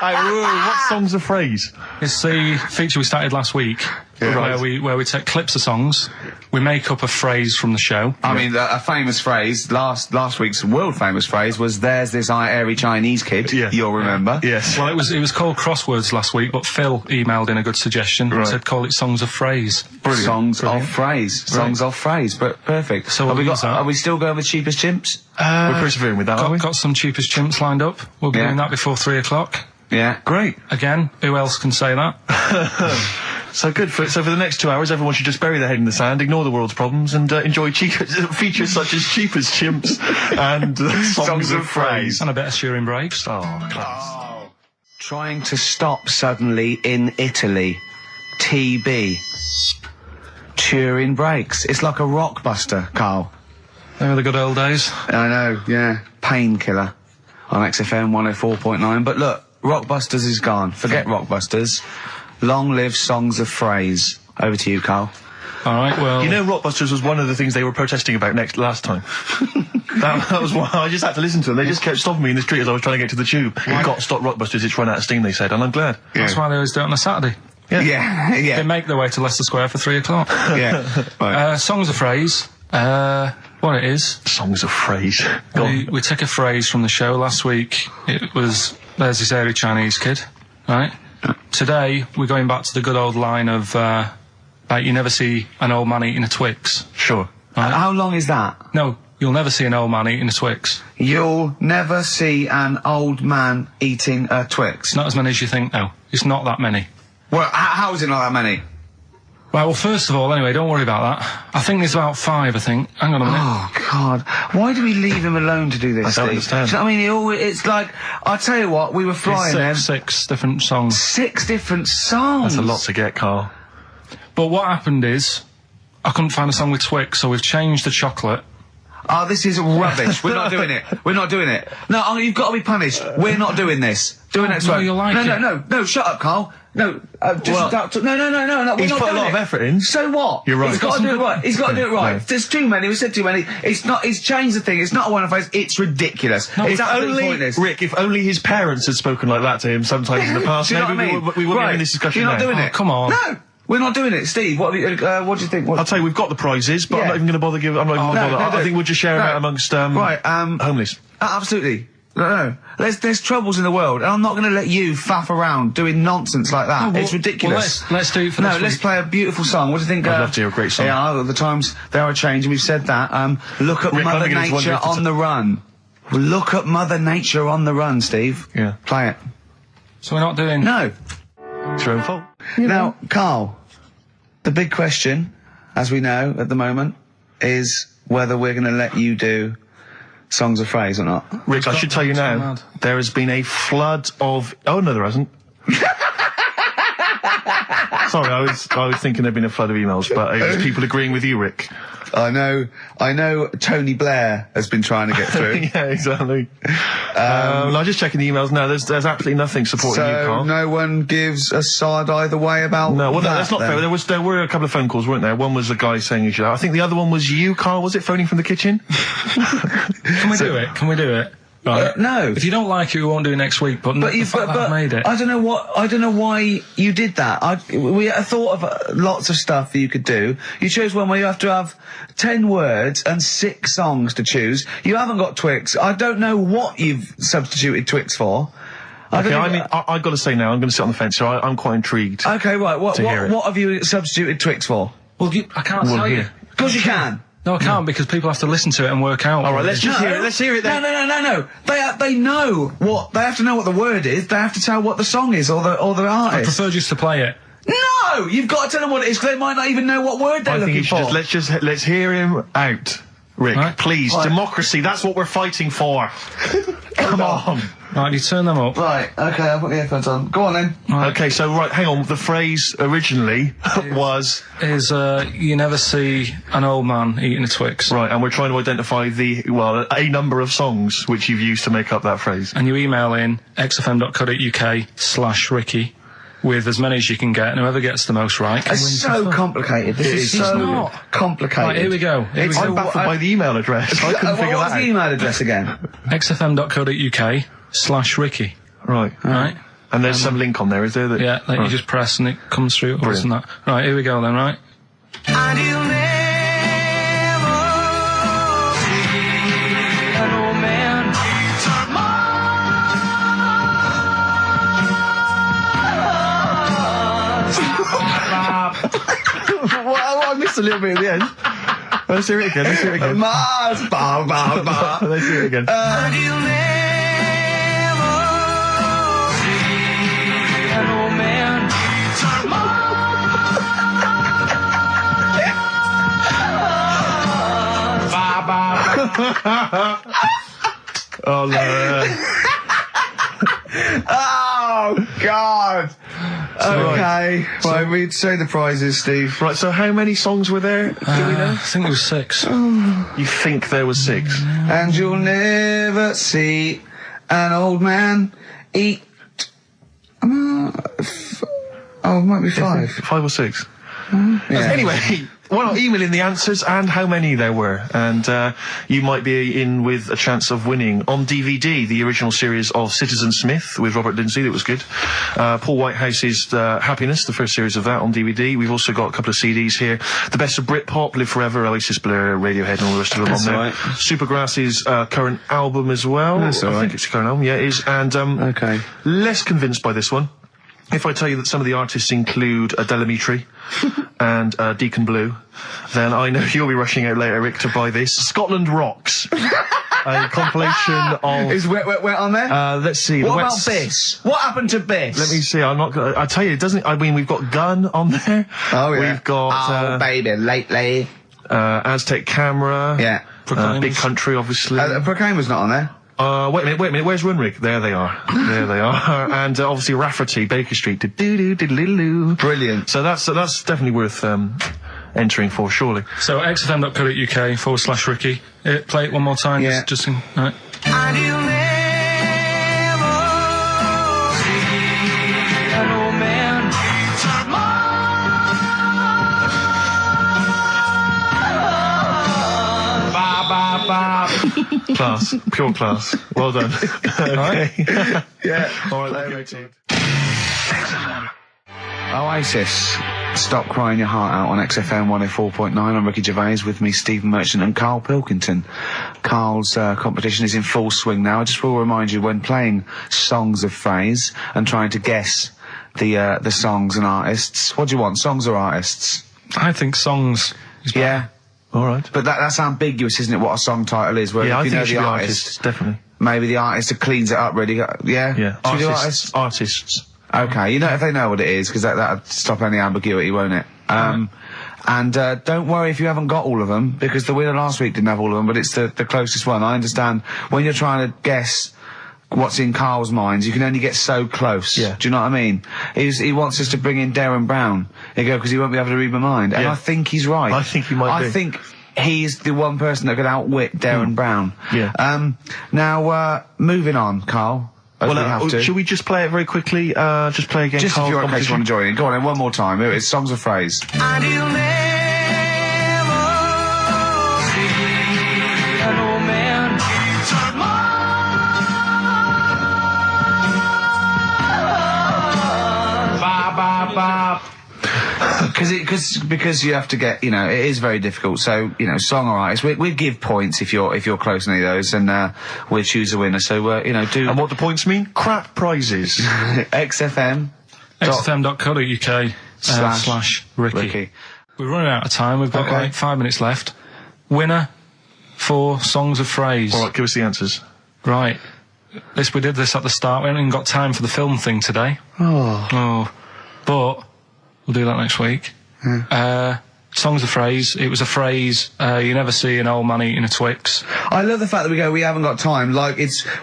Speaker 7: What song's a phrase?
Speaker 3: It's the feature we started last week, where we take clips of songs, we make up a phrase from the show.
Speaker 1: I mean, a famous phrase, last week's world famous phrase was, there's this hairy Chinese kid.
Speaker 7: Yeah.
Speaker 1: You'll remember.
Speaker 7: Yes.
Speaker 3: Well, it was called Crosswords last week, but Phil emailed in a good suggestion and said call it Songs of Phrase.
Speaker 1: Brilliant. Songs of phrase. Songs of phrase. But perfect.
Speaker 3: So
Speaker 1: are we still going with Cheapest Chimps?
Speaker 7: We're persevering with that, aren't we?
Speaker 3: Got some Cheapest Chimps lined up. We'll be doing that before 3 o'clock.
Speaker 1: Yeah.
Speaker 7: Great.
Speaker 3: Again, who else can say that?
Speaker 7: So good. So for the next 2 hours, everyone should just bury their head in the sand, ignore the world's problems, and enjoy features such as Cheapest Chimps and Songs of Phrase.
Speaker 3: And a bit of Shearing Breaks.
Speaker 7: Oh, class.
Speaker 1: Trying to stop suddenly in Italy. TB. Turing Breaks. It's like a rockbuster, Carl.
Speaker 3: They were the good old days.
Speaker 1: I know, yeah. Painkiller on XFM 104.9. But look, Rockbusters is gone. Forget Rockbusters. Long live Songs of Phrase. Over to you, Carl.
Speaker 3: All right, well...
Speaker 7: You know Rockbusters was one of the things they were protesting about last time. that was why I just had to listen to them. They just kept stopping me in the street as I was trying to get to the tube. You've got to stop Rockbusters, it's run out of steam, they said, and I'm glad.
Speaker 1: Yeah.
Speaker 3: That's why they always do it on a Saturday.
Speaker 1: Yeah.
Speaker 3: They make their way to Leicester Square for 3 o'clock.
Speaker 1: Yeah. Right.
Speaker 3: Songs of Phrase. What it is...
Speaker 7: Songs of Phrase.
Speaker 3: We take a phrase from the show. Last week, it was, there's this hairy Chinese kid, right? Today, we're going back to the good old line of, like, you never see an old man eating a Twix.
Speaker 7: Sure.
Speaker 3: Right?
Speaker 1: How long is that?
Speaker 3: No, you'll never see an old man eating a Twix.
Speaker 1: You'll never see an old man eating a Twix.
Speaker 3: It's not as many as you think, though. It's not that many.
Speaker 1: Well, how is it not that many?
Speaker 3: Right, well, first of all, anyway, don't worry about that. I think there's about 5, I think. Hang on a minute.
Speaker 1: Oh, God. Why do we leave him alone to do this,
Speaker 7: I don't
Speaker 1: Steve?
Speaker 7: understand.
Speaker 1: Do you know what I mean? It's like, I'll tell you what, we were flying there.
Speaker 3: 6 different songs.
Speaker 1: 6 different songs.
Speaker 7: That's a lot to get, Carl.
Speaker 3: But what happened is, I couldn't find a song with Twix, so we've changed the chocolate.
Speaker 1: Oh, this is rubbish. We're not doing it. We're not doing it. No, you've got to be punished. We're not doing this. Do it next
Speaker 3: no,
Speaker 1: week.
Speaker 3: you'll like it.
Speaker 1: No, shut up, Carl. No, just no. We're
Speaker 7: He's
Speaker 1: not
Speaker 7: put a
Speaker 1: doing
Speaker 7: lot
Speaker 1: it.
Speaker 7: of effort in.
Speaker 1: So what?
Speaker 7: You're right.
Speaker 1: He's got to do it right. He's got to do it right.
Speaker 7: No.
Speaker 1: There's too many. We said too many. It's not. He's changed the thing. It's not a one-off phrase. It's ridiculous.
Speaker 7: No,
Speaker 1: it's
Speaker 7: if
Speaker 1: absolutely
Speaker 7: only,
Speaker 1: pointless.
Speaker 7: Rick, if only his parents had spoken like that to him sometimes in the past,
Speaker 1: Do you know
Speaker 7: maybe
Speaker 1: what I mean?
Speaker 7: we wouldn't be having this discussion
Speaker 1: You're not
Speaker 7: now.
Speaker 1: doing it.
Speaker 3: Come on.
Speaker 1: No. We're not doing it, Steve. What do you think?
Speaker 7: I'll tell you, we've got the prizes, but I'm not even going to bother giving. I'm not even going to bother. I think we'll just share them out amongst homeless.
Speaker 1: Absolutely. No. There's troubles in the world, and I'm not going to let you faff around doing nonsense like that. It's ridiculous.
Speaker 3: Well, let's do it for this
Speaker 1: let's
Speaker 3: week.
Speaker 1: play a beautiful song. What do you think?
Speaker 7: I'd love to hear a great song.
Speaker 1: Yeah, the times they are changing. We've said that. Look at
Speaker 7: Rick,
Speaker 1: Mother Nature on the run. Look at Mother Nature on the run, Steve.
Speaker 7: Yeah.
Speaker 1: Play it.
Speaker 3: So we're not doing...
Speaker 1: No.
Speaker 7: It's your own fault.
Speaker 1: Now, Carl, the big question, as we know at the moment, is whether we're going to let you do Songs of Phrase or not.
Speaker 7: Rick, I should tell you now, there has been a flood of... Oh, no, there hasn't. Sorry, I was thinking there'd been a flood of emails, but it was people agreeing with you, Rick.
Speaker 1: I know Tony Blair has been trying to get through.
Speaker 7: Yeah, exactly. I'm just checking the emails now. There's absolutely nothing supporting you, Carl.
Speaker 1: No one gives a side either way about
Speaker 7: No, well, that's not
Speaker 1: then.
Speaker 7: fair. There were a couple of phone calls, weren't there? One was a guy saying you should. I think the other one was you, Carl. Was it phoning from the kitchen?
Speaker 3: Can we do it? Can we do it? Right.
Speaker 1: No.
Speaker 3: If you don't like it, we won't do it next week. But I've made it.
Speaker 1: I don't know why you did that. I thought of lots of stuff that you could do. You chose one where you have to have 10 words and 6 songs to choose. You haven't got Twix. I don't know what you've substituted Twix for.
Speaker 7: I've got to say now, I'm going to sit on the fence, so I'm quite intrigued.
Speaker 1: Okay, right. What have you substituted Twix for?
Speaker 3: Well, I can't tell you.
Speaker 1: Of course you can.
Speaker 3: No, I can't because people have to listen to it and work out.
Speaker 7: All right, let's just hear it. Let's hear it then.
Speaker 1: No. They know what they have to know what the word is. They have to tell what the song is or the artist.
Speaker 3: I prefer just to play it.
Speaker 1: No, you've got to tell them what it is because they might not even know what word they're looking for.
Speaker 7: Let's hear him out, Rick. Right. Please, democracy. That's what we're fighting for. Come on.
Speaker 3: Right, you turn them up.
Speaker 1: Right, okay, I'll put the headphones on. Go on then.
Speaker 7: Right. Okay, so hang on. The phrase originally was
Speaker 3: you never see an old man eating a Twix.
Speaker 7: Right, and we're trying to identify a number of songs which you've used to make up that phrase.
Speaker 3: And you email in xfm.co.uk/Ricky with as many as you can get, and whoever gets the most right.
Speaker 1: It's so complicated. This is so complicated.
Speaker 3: Right, here we go.
Speaker 7: I'm baffled by the email address. I couldn't figure that out.
Speaker 1: What's the email address again?
Speaker 3: xfm.co.uk/Ricky.
Speaker 7: Right.
Speaker 3: Right.
Speaker 7: And there's some link on there, is there?
Speaker 3: Yeah, you just press and it comes through. Brilliant. That. Right, here we go then, right? And you'll never see an old man
Speaker 7: I missed a little bit at the end. Let's hear it again.
Speaker 1: Mars, ba ba ba.
Speaker 7: Let's hear it again.
Speaker 3: And you'll never see an old man
Speaker 7: Oh no.
Speaker 1: Oh God. Okay. Right, we'd say the prizes, Steve.
Speaker 7: Right, so how many songs were there? Do we know?
Speaker 3: I think there was 6.
Speaker 7: You think there was 6?
Speaker 1: And you'll never see an old man eat. It might be 5.
Speaker 7: 5 or 6.
Speaker 1: Yeah.
Speaker 7: Anyway, why not email in the answers and how many there were, and you might be in with a chance of winning on DVD the original series of Citizen Smith with Robert Lindsay. That was good. Paul Whitehouse's Happiness, the first series of that on DVD. We've also got a couple of CDs here. The Best of Britpop, Live Forever, Oasis, Blur, Radiohead, and all the rest of them on there. Right. Supergrass's current album as well.
Speaker 1: That's all right.
Speaker 7: I think it's the current album. Yeah, it is. And
Speaker 1: okay.
Speaker 7: Less convinced by this one. If I tell you that some of the artists include Delamitri and Deacon Blue, then I know you'll be rushing out later, Rick, to buy this. Scotland Rocks. A compilation of...
Speaker 1: Is Wet on there?
Speaker 7: Let's see.
Speaker 1: What about Biss? What happened to Biss?
Speaker 7: Let me see. I'm not gonna... I tell you, it doesn't... I mean, we've got Gun on there.
Speaker 1: Oh, yeah.
Speaker 7: We've got...
Speaker 1: baby, lately.
Speaker 7: Aztec Camera.
Speaker 1: Yeah.
Speaker 7: Big Country, obviously.
Speaker 1: Proclaimer's not on there.
Speaker 7: Wait a minute, where's Runrig? There they are. And obviously Rafferty, Baker Street. Do-do-do-do-do-do.
Speaker 1: Brilliant.
Speaker 7: So that's definitely worth entering for, surely.
Speaker 3: So xfm.co.uk/Ricky. Play it one more time.
Speaker 1: Yeah.
Speaker 3: Just right. And you'll never see an old man
Speaker 7: Class. Pure class. Well done. Okay.
Speaker 1: Yeah.
Speaker 7: All right, let's go.
Speaker 1: Oasis. Stop Crying Your Heart Out on XFM 104.9. I'm Ricky Gervais, with me Stephen Merchant and Karl Pilkington. Karl's competition is in full swing now. I just will remind you, when playing songs of phrase and trying to guess the songs and artists, what do you want, songs or artists?
Speaker 3: I think songs is better.
Speaker 1: Yeah.
Speaker 7: All right.
Speaker 1: But that's ambiguous, isn't it, what a song title is? Where
Speaker 7: Yeah,
Speaker 1: if you
Speaker 7: I
Speaker 1: know
Speaker 7: think
Speaker 1: the
Speaker 7: it should be
Speaker 1: artist,
Speaker 7: artists, definitely.
Speaker 1: maybe the artist cleans it up really. Yeah?
Speaker 7: Yeah.
Speaker 1: Should we do artists?
Speaker 7: Artists.
Speaker 1: Okay, you know if they know what it is, because that'll stop any ambiguity, won't it? And don't worry if you haven't got all of them, because the winner last week didn't have all of them, but it's the closest one. I understand when you're trying to guess what's in Carl's mind. You can only get so close.
Speaker 7: Yeah.
Speaker 1: Do you know what I mean? He wants us to bring in Darren Brown. He go, because he won't be able to read my mind. And I think he's right.
Speaker 7: I think he might be.
Speaker 1: I think he's the one person that could outwit Darren Brown.
Speaker 7: Yeah.
Speaker 1: Now, moving on, Carl.
Speaker 7: Should we just play it very quickly? Just play again.
Speaker 1: Just if
Speaker 7: Carl's
Speaker 1: you're in case you
Speaker 7: competition?
Speaker 1: want to join in. Go on, then, one more time. Here it is, Songs of Phrase.
Speaker 13: And you'll never see an old man
Speaker 1: Because you have to get, you know, it is very difficult. So, you know, song or artist, we give points if you're close to any of those, and we'll choose a winner. So, you know,
Speaker 7: And what do points mean? Crap prizes.
Speaker 1: XFM.
Speaker 3: XFM.co.uk / Ricky. We're running out of time. We've got like 5 minutes left. Winner for Songs of Phrase.
Speaker 7: All right, give us the answers.
Speaker 3: Right. We did this at the start. We haven't even got time for the film thing today. Oh. But we'll do that next week. Songs of Phrase. It was a phrase you never see an old man eating a Twix.
Speaker 1: I love the fact that we haven't got time. Like,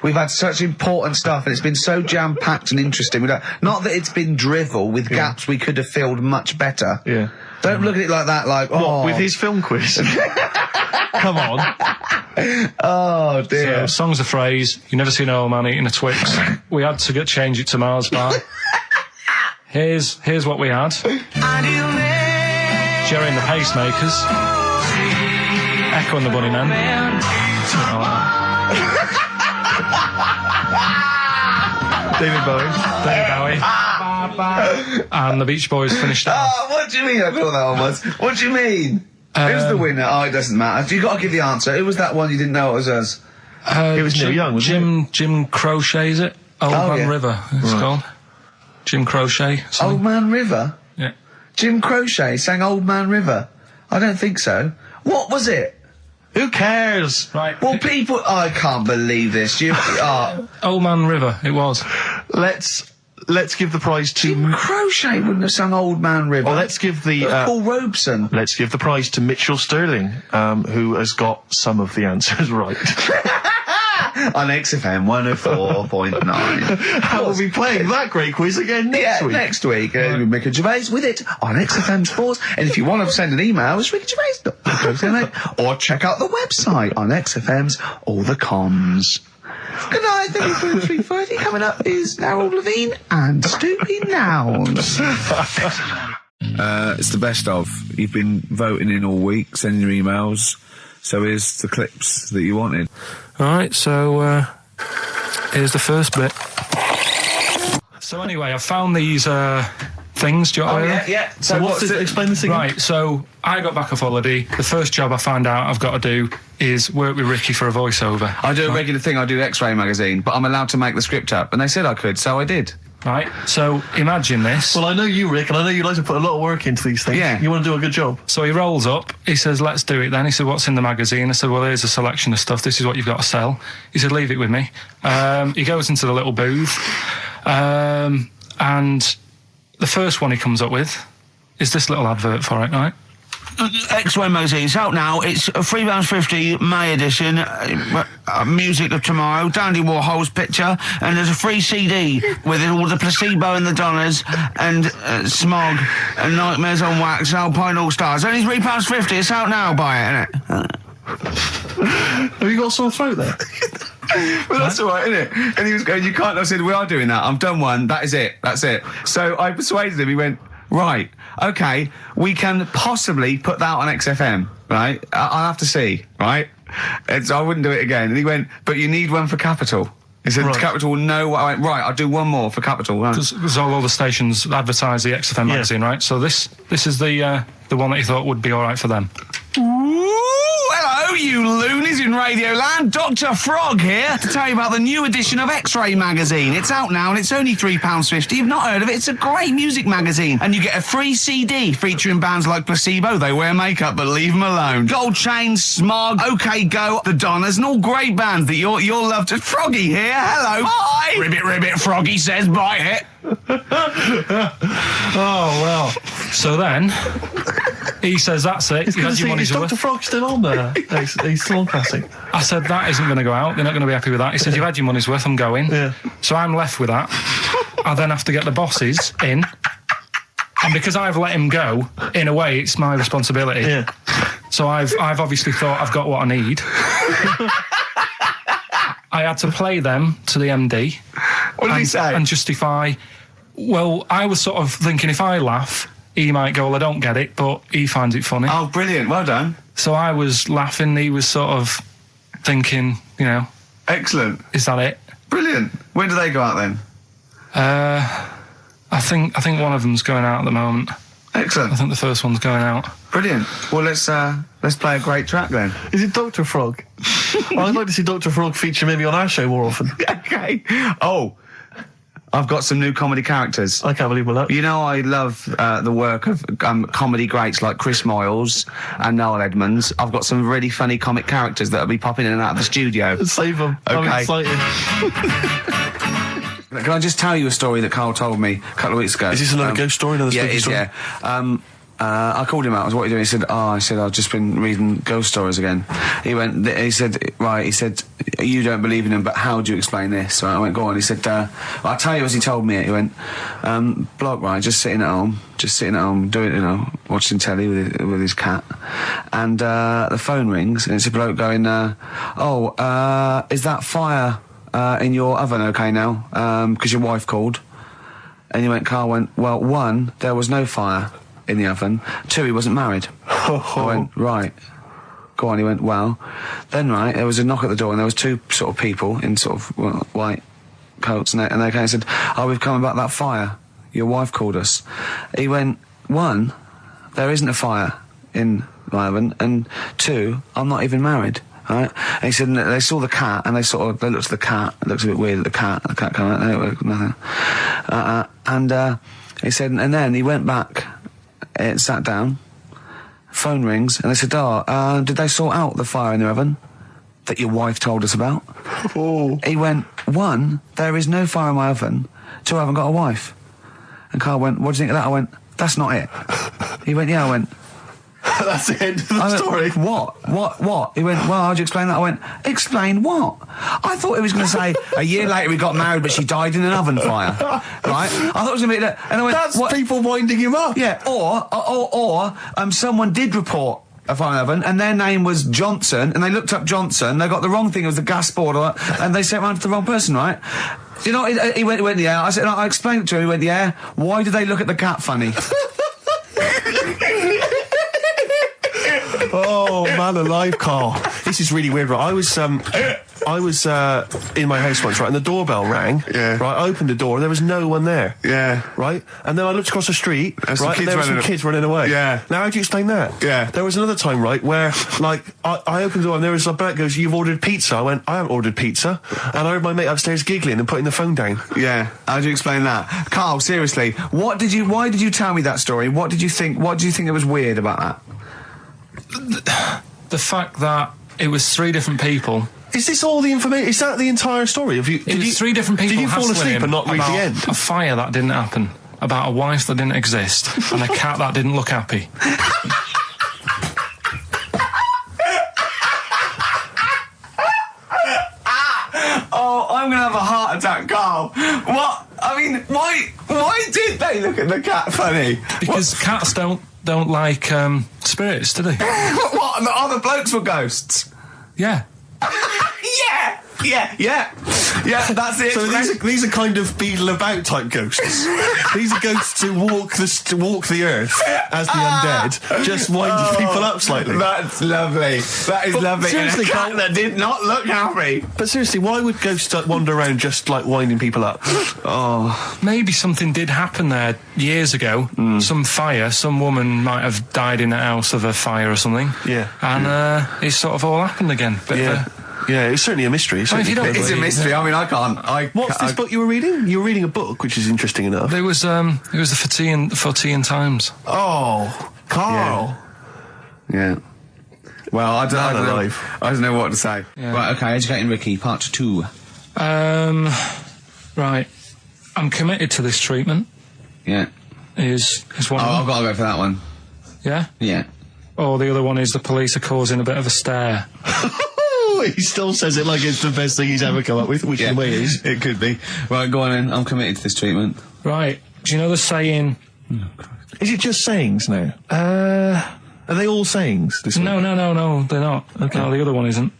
Speaker 1: we've had such important stuff, and it's been so jam-packed and interesting. Not that it's been drivel with gaps we could have filled much better.
Speaker 7: Yeah.
Speaker 1: Don't look at it like that, like,
Speaker 7: What, with his film quiz? Come on.
Speaker 1: Oh, dear.
Speaker 3: So, Songs of Phrase. You never see an old man eating a Twix. We had to change it to Mars Bar. Here's what we had. Jerry and the Pacemakers. Echo and the Bunnymen.
Speaker 7: David Bowie.
Speaker 3: And the Beach Boys finished off.
Speaker 1: Oh, what do you mean I thought that one was? What do you mean? Who's the winner? Oh, it doesn't matter. You've got to give the answer. Who was that one you didn't know it was us?
Speaker 7: It was Neil Young, wasn't
Speaker 3: Jim Crochet, is it? Old Man River, it's called. Jim Crochet.
Speaker 1: Old Man River?
Speaker 3: Yeah.
Speaker 1: Jim Crochet sang Old Man River? I don't think so. What was it?
Speaker 7: Who cares?
Speaker 3: Right.
Speaker 1: Well, people... I can't believe this.
Speaker 3: Old Man River, it was.
Speaker 7: Let's give the prize to...
Speaker 1: Jim Crochet wouldn't have sung Old Man River.
Speaker 7: Well, let's give the...
Speaker 1: Paul Robeson.
Speaker 7: Let's give the prize to Mitchell Sterling, who has got some of the answers right.
Speaker 1: On XFM 104.9.
Speaker 7: We'll be playing that great quiz again next week.
Speaker 1: Next week. Ricky Gervais with it on XFM Sports. And if you want to send an email, it's rickygervais.co.uk, or check out the website on XFM's All the Comms. Good night, 3:30. Coming up is Harold Levine and Stoopy Nouns. It's the best of. You've been voting in all week, sending your emails. So here's the clips that you wanted.
Speaker 3: Alright, so here's the first bit. So anyway, I found these things. Do you want to hear them?
Speaker 1: Yeah.
Speaker 7: So what's it? Explain this again.
Speaker 3: Right, so I got back off holiday. The first job I found out I've got to do is work with Ricky for a voiceover.
Speaker 1: I do a regular thing. I do X-Ray magazine, but I'm allowed to make the script up. And they said I could, so I did.
Speaker 3: Right, so imagine this.
Speaker 7: Well, I know you, Rick, and I know you like to put a lot of work into these things.
Speaker 1: Yeah.
Speaker 7: You want to do a good job.
Speaker 3: So he rolls up, he says, let's do it then. He said, what's in the magazine? I said, well, here's a selection of stuff. This is what you've got to sell. He said, leave it with me. He goes into the little booth, and the first one he comes up with is this little advert for it, right?
Speaker 1: X-Ray magazine. It's out now. It's £3.50 May edition. Music of Tomorrow. Dandy Warhol's picture, and there's a free CD with all the Placebo and the Donners and Smog and Nightmares on Wax and Alpine All Stars. Only £3.50. It's out now. Buy it, innit?
Speaker 7: Have you got a sore throat there?
Speaker 1: Well, that's all right, isn't it? And he was going, you can't. I said, we are doing that. I've done one. That is it. That's it. So I persuaded him. He went, right, okay, we can possibly put that on XFM, right? I'll have to see, right? I wouldn't do it again. And he went, but you need one for Capital. He said, Capital will know what I went, right, I'll do one more for Capital.
Speaker 3: Because all the stations advertise the XFM magazine, right? So this is the one that he thought would be all right for them.
Speaker 1: Hello, you loonies in Radioland. Dr. Frog here to tell you about the new edition of X-Ray magazine. It's out now and it's only £3.50. You've not heard of it? It's a great music magazine. And you get a free CD featuring bands like Placebo. They wear makeup, but leave them alone. Gold Chain, Smog, OK Go, The Donners, and all great bands that you'll love. To Froggy here. Hello. Bye. Ribbit, Froggy says bye it.
Speaker 3: Oh, well. So then, he says, that's it. You had your money's
Speaker 2: Is
Speaker 3: worth.
Speaker 2: Dr. Frog still on there? He's still on Classic.
Speaker 3: I said, that isn't going to go out. They're not going to be happy with that. He said, you've had your money's worth, I'm going.
Speaker 2: Yeah.
Speaker 3: So I'm left with that. I then have to get the bosses in. And because I've let him go, in a way, it's my responsibility.
Speaker 2: Yeah.
Speaker 3: So I've obviously thought I've got what I need. I had to play them to the MD.
Speaker 1: What did he say?
Speaker 3: And justify... Well, I was sort of thinking if I laugh, he might go, well, I don't get it, but he finds it funny.
Speaker 1: Oh, brilliant. Well done.
Speaker 3: So I was laughing, he was sort of thinking, you know...
Speaker 1: Excellent.
Speaker 3: Is that it?
Speaker 1: Brilliant. When do they go out then?
Speaker 3: I think one of them's going out at the moment.
Speaker 1: Excellent.
Speaker 3: I think the first one's going out.
Speaker 1: Brilliant. Well, let's play a great track then.
Speaker 2: Is it Dr. Frog? I'd like to see Dr. Frog feature maybe on our show more often.
Speaker 1: Okay. Oh, I've got some new comedy characters.
Speaker 2: I can't believe that.
Speaker 1: You know, I love the work of comedy greats like Chris Moyles and Noel Edmonds. I've got some really funny comic characters that'll be popping in and out of the studio.
Speaker 2: Save them.
Speaker 1: Okay.
Speaker 2: I'm excited.
Speaker 1: Can I just tell you a story that Carl told me a couple of weeks ago?
Speaker 2: Is this another ghost story? Another spooky story?
Speaker 1: Yeah. I called him out. I was, what are you doing? He said, I've just been reading ghost stories again. He said, you don't believe in them, but how do you explain this? So I went, go on. He said, I'll tell you as he told me it. He went, bloke, right, just sitting at home, doing, you know, watching telly with his cat. And, the phone rings and it's a bloke going, is that fire, in your oven okay now? 'Cause your wife called. And he went, Carl went, well, 1, there was no fire in the oven. 2, he wasn't married. I went, right. Go on. He went, well, then right, there was a knock at the door and there was 2 sort of people in sort of white coats and they came and said, we've come about that fire. Your wife called us. He went, 1, there isn't a fire in my oven, and 2, I'm not even married. Right? And he said they saw the cat and they looked at the cat. It looks a bit weird at the cat came out, nothing. And he said, and then he went back, sat down, phone rings, and they said, did they sort out the fire in the oven that your wife told us about?
Speaker 2: Oh.
Speaker 1: He went, 1, there is no fire in my oven. 2, I haven't got a wife. And Carl went, what do you think of that? I went, that's not it. He went, yeah. I went,
Speaker 2: that's the end of the story.
Speaker 1: What? He went, well, how'd you explain that? I went, explain what? I thought he was going to say, a year later we got married, but she died in an oven fire. Right? I thought it was going to be that. And I went,
Speaker 2: that's what? People winding him up.
Speaker 1: Yeah, or someone did report a fire oven, and their name was Johnson, and they looked up Johnson, they got the wrong thing, it was the gas board, and they sent it round to the wrong person, right? You know, he went, yeah. I said, I explained it to him, he went, yeah. Why did they look at the cat funny?
Speaker 2: Oh, man alive, Carl. This is really weird, right? I was in my house once, right, and the doorbell rang.
Speaker 1: Yeah.
Speaker 2: Right, I opened the door, and there was no one there.
Speaker 1: Yeah.
Speaker 2: Right? And then I looked across the street, right, and there were some kids running away.
Speaker 1: Yeah.
Speaker 2: Now, how do you explain that?
Speaker 1: Yeah.
Speaker 2: There was another time, right, where, like, I opened the door, and there was a bloke goes, you've ordered pizza. I went, I haven't ordered pizza. And I heard my mate upstairs giggling and putting the phone down.
Speaker 1: Yeah. How do you explain that? Carl, seriously, why did you tell me that story? What do you think it was weird about that?
Speaker 3: The fact that it was 3 different people.
Speaker 2: Is this all the information? Is that the entire story?
Speaker 3: It was 3 different people.
Speaker 2: Did you fall asleep and not read the end?
Speaker 3: A fire that didn't happen, about a wife that didn't exist, and a cat that didn't look happy.
Speaker 1: Oh, I'm gonna have a heart attack, Carl. What? I mean, why did they look at the cat funny?
Speaker 3: Because cats don't like spirits, do they?
Speaker 1: What? The other blokes were ghosts?
Speaker 3: Yeah.
Speaker 1: Yeah, that's it.
Speaker 2: So these are kind of beetle about type ghosts. These are ghosts who walk the earth as the undead, just winding people up slightly.
Speaker 1: That's lovely. That is lovely.
Speaker 2: Seriously,
Speaker 1: and a cat that did not look happy.
Speaker 2: But seriously, why would ghosts wander around just like winding people up?
Speaker 1: Oh,
Speaker 3: maybe something did happen there years ago. Some fire. Some woman might have died in a house of a fire or something.
Speaker 2: Yeah.
Speaker 3: And it's sort of all happened again.
Speaker 2: Yeah, it's certainly a mystery.
Speaker 3: It's a
Speaker 1: mystery. I mean, I can't.
Speaker 2: What's this book you were reading? You were reading a book, which is interesting enough.
Speaker 3: It was the For Tea and Times.
Speaker 2: Oh, Carl.
Speaker 1: Yeah. Well, I don't know what to say.
Speaker 3: Yeah.
Speaker 1: Right, okay, Educating Ricky, part 2.
Speaker 3: Right. I'm committed to this treatment.
Speaker 1: Yeah.
Speaker 3: Is one.
Speaker 1: I've got to go for that one.
Speaker 3: Yeah.
Speaker 1: Yeah.
Speaker 3: or the other one is the police are causing a bit of a stir.
Speaker 2: He still says it like it's the best thing he's ever come up with, which in a way is.
Speaker 1: It could be. Right, go on then. I'm committed to this treatment.
Speaker 3: Right. Do you know the saying?
Speaker 2: Is it just sayings now? Are they all sayings? This
Speaker 3: No,
Speaker 2: week?
Speaker 3: no, they're not.
Speaker 2: Okay.
Speaker 3: No, the other one isn't.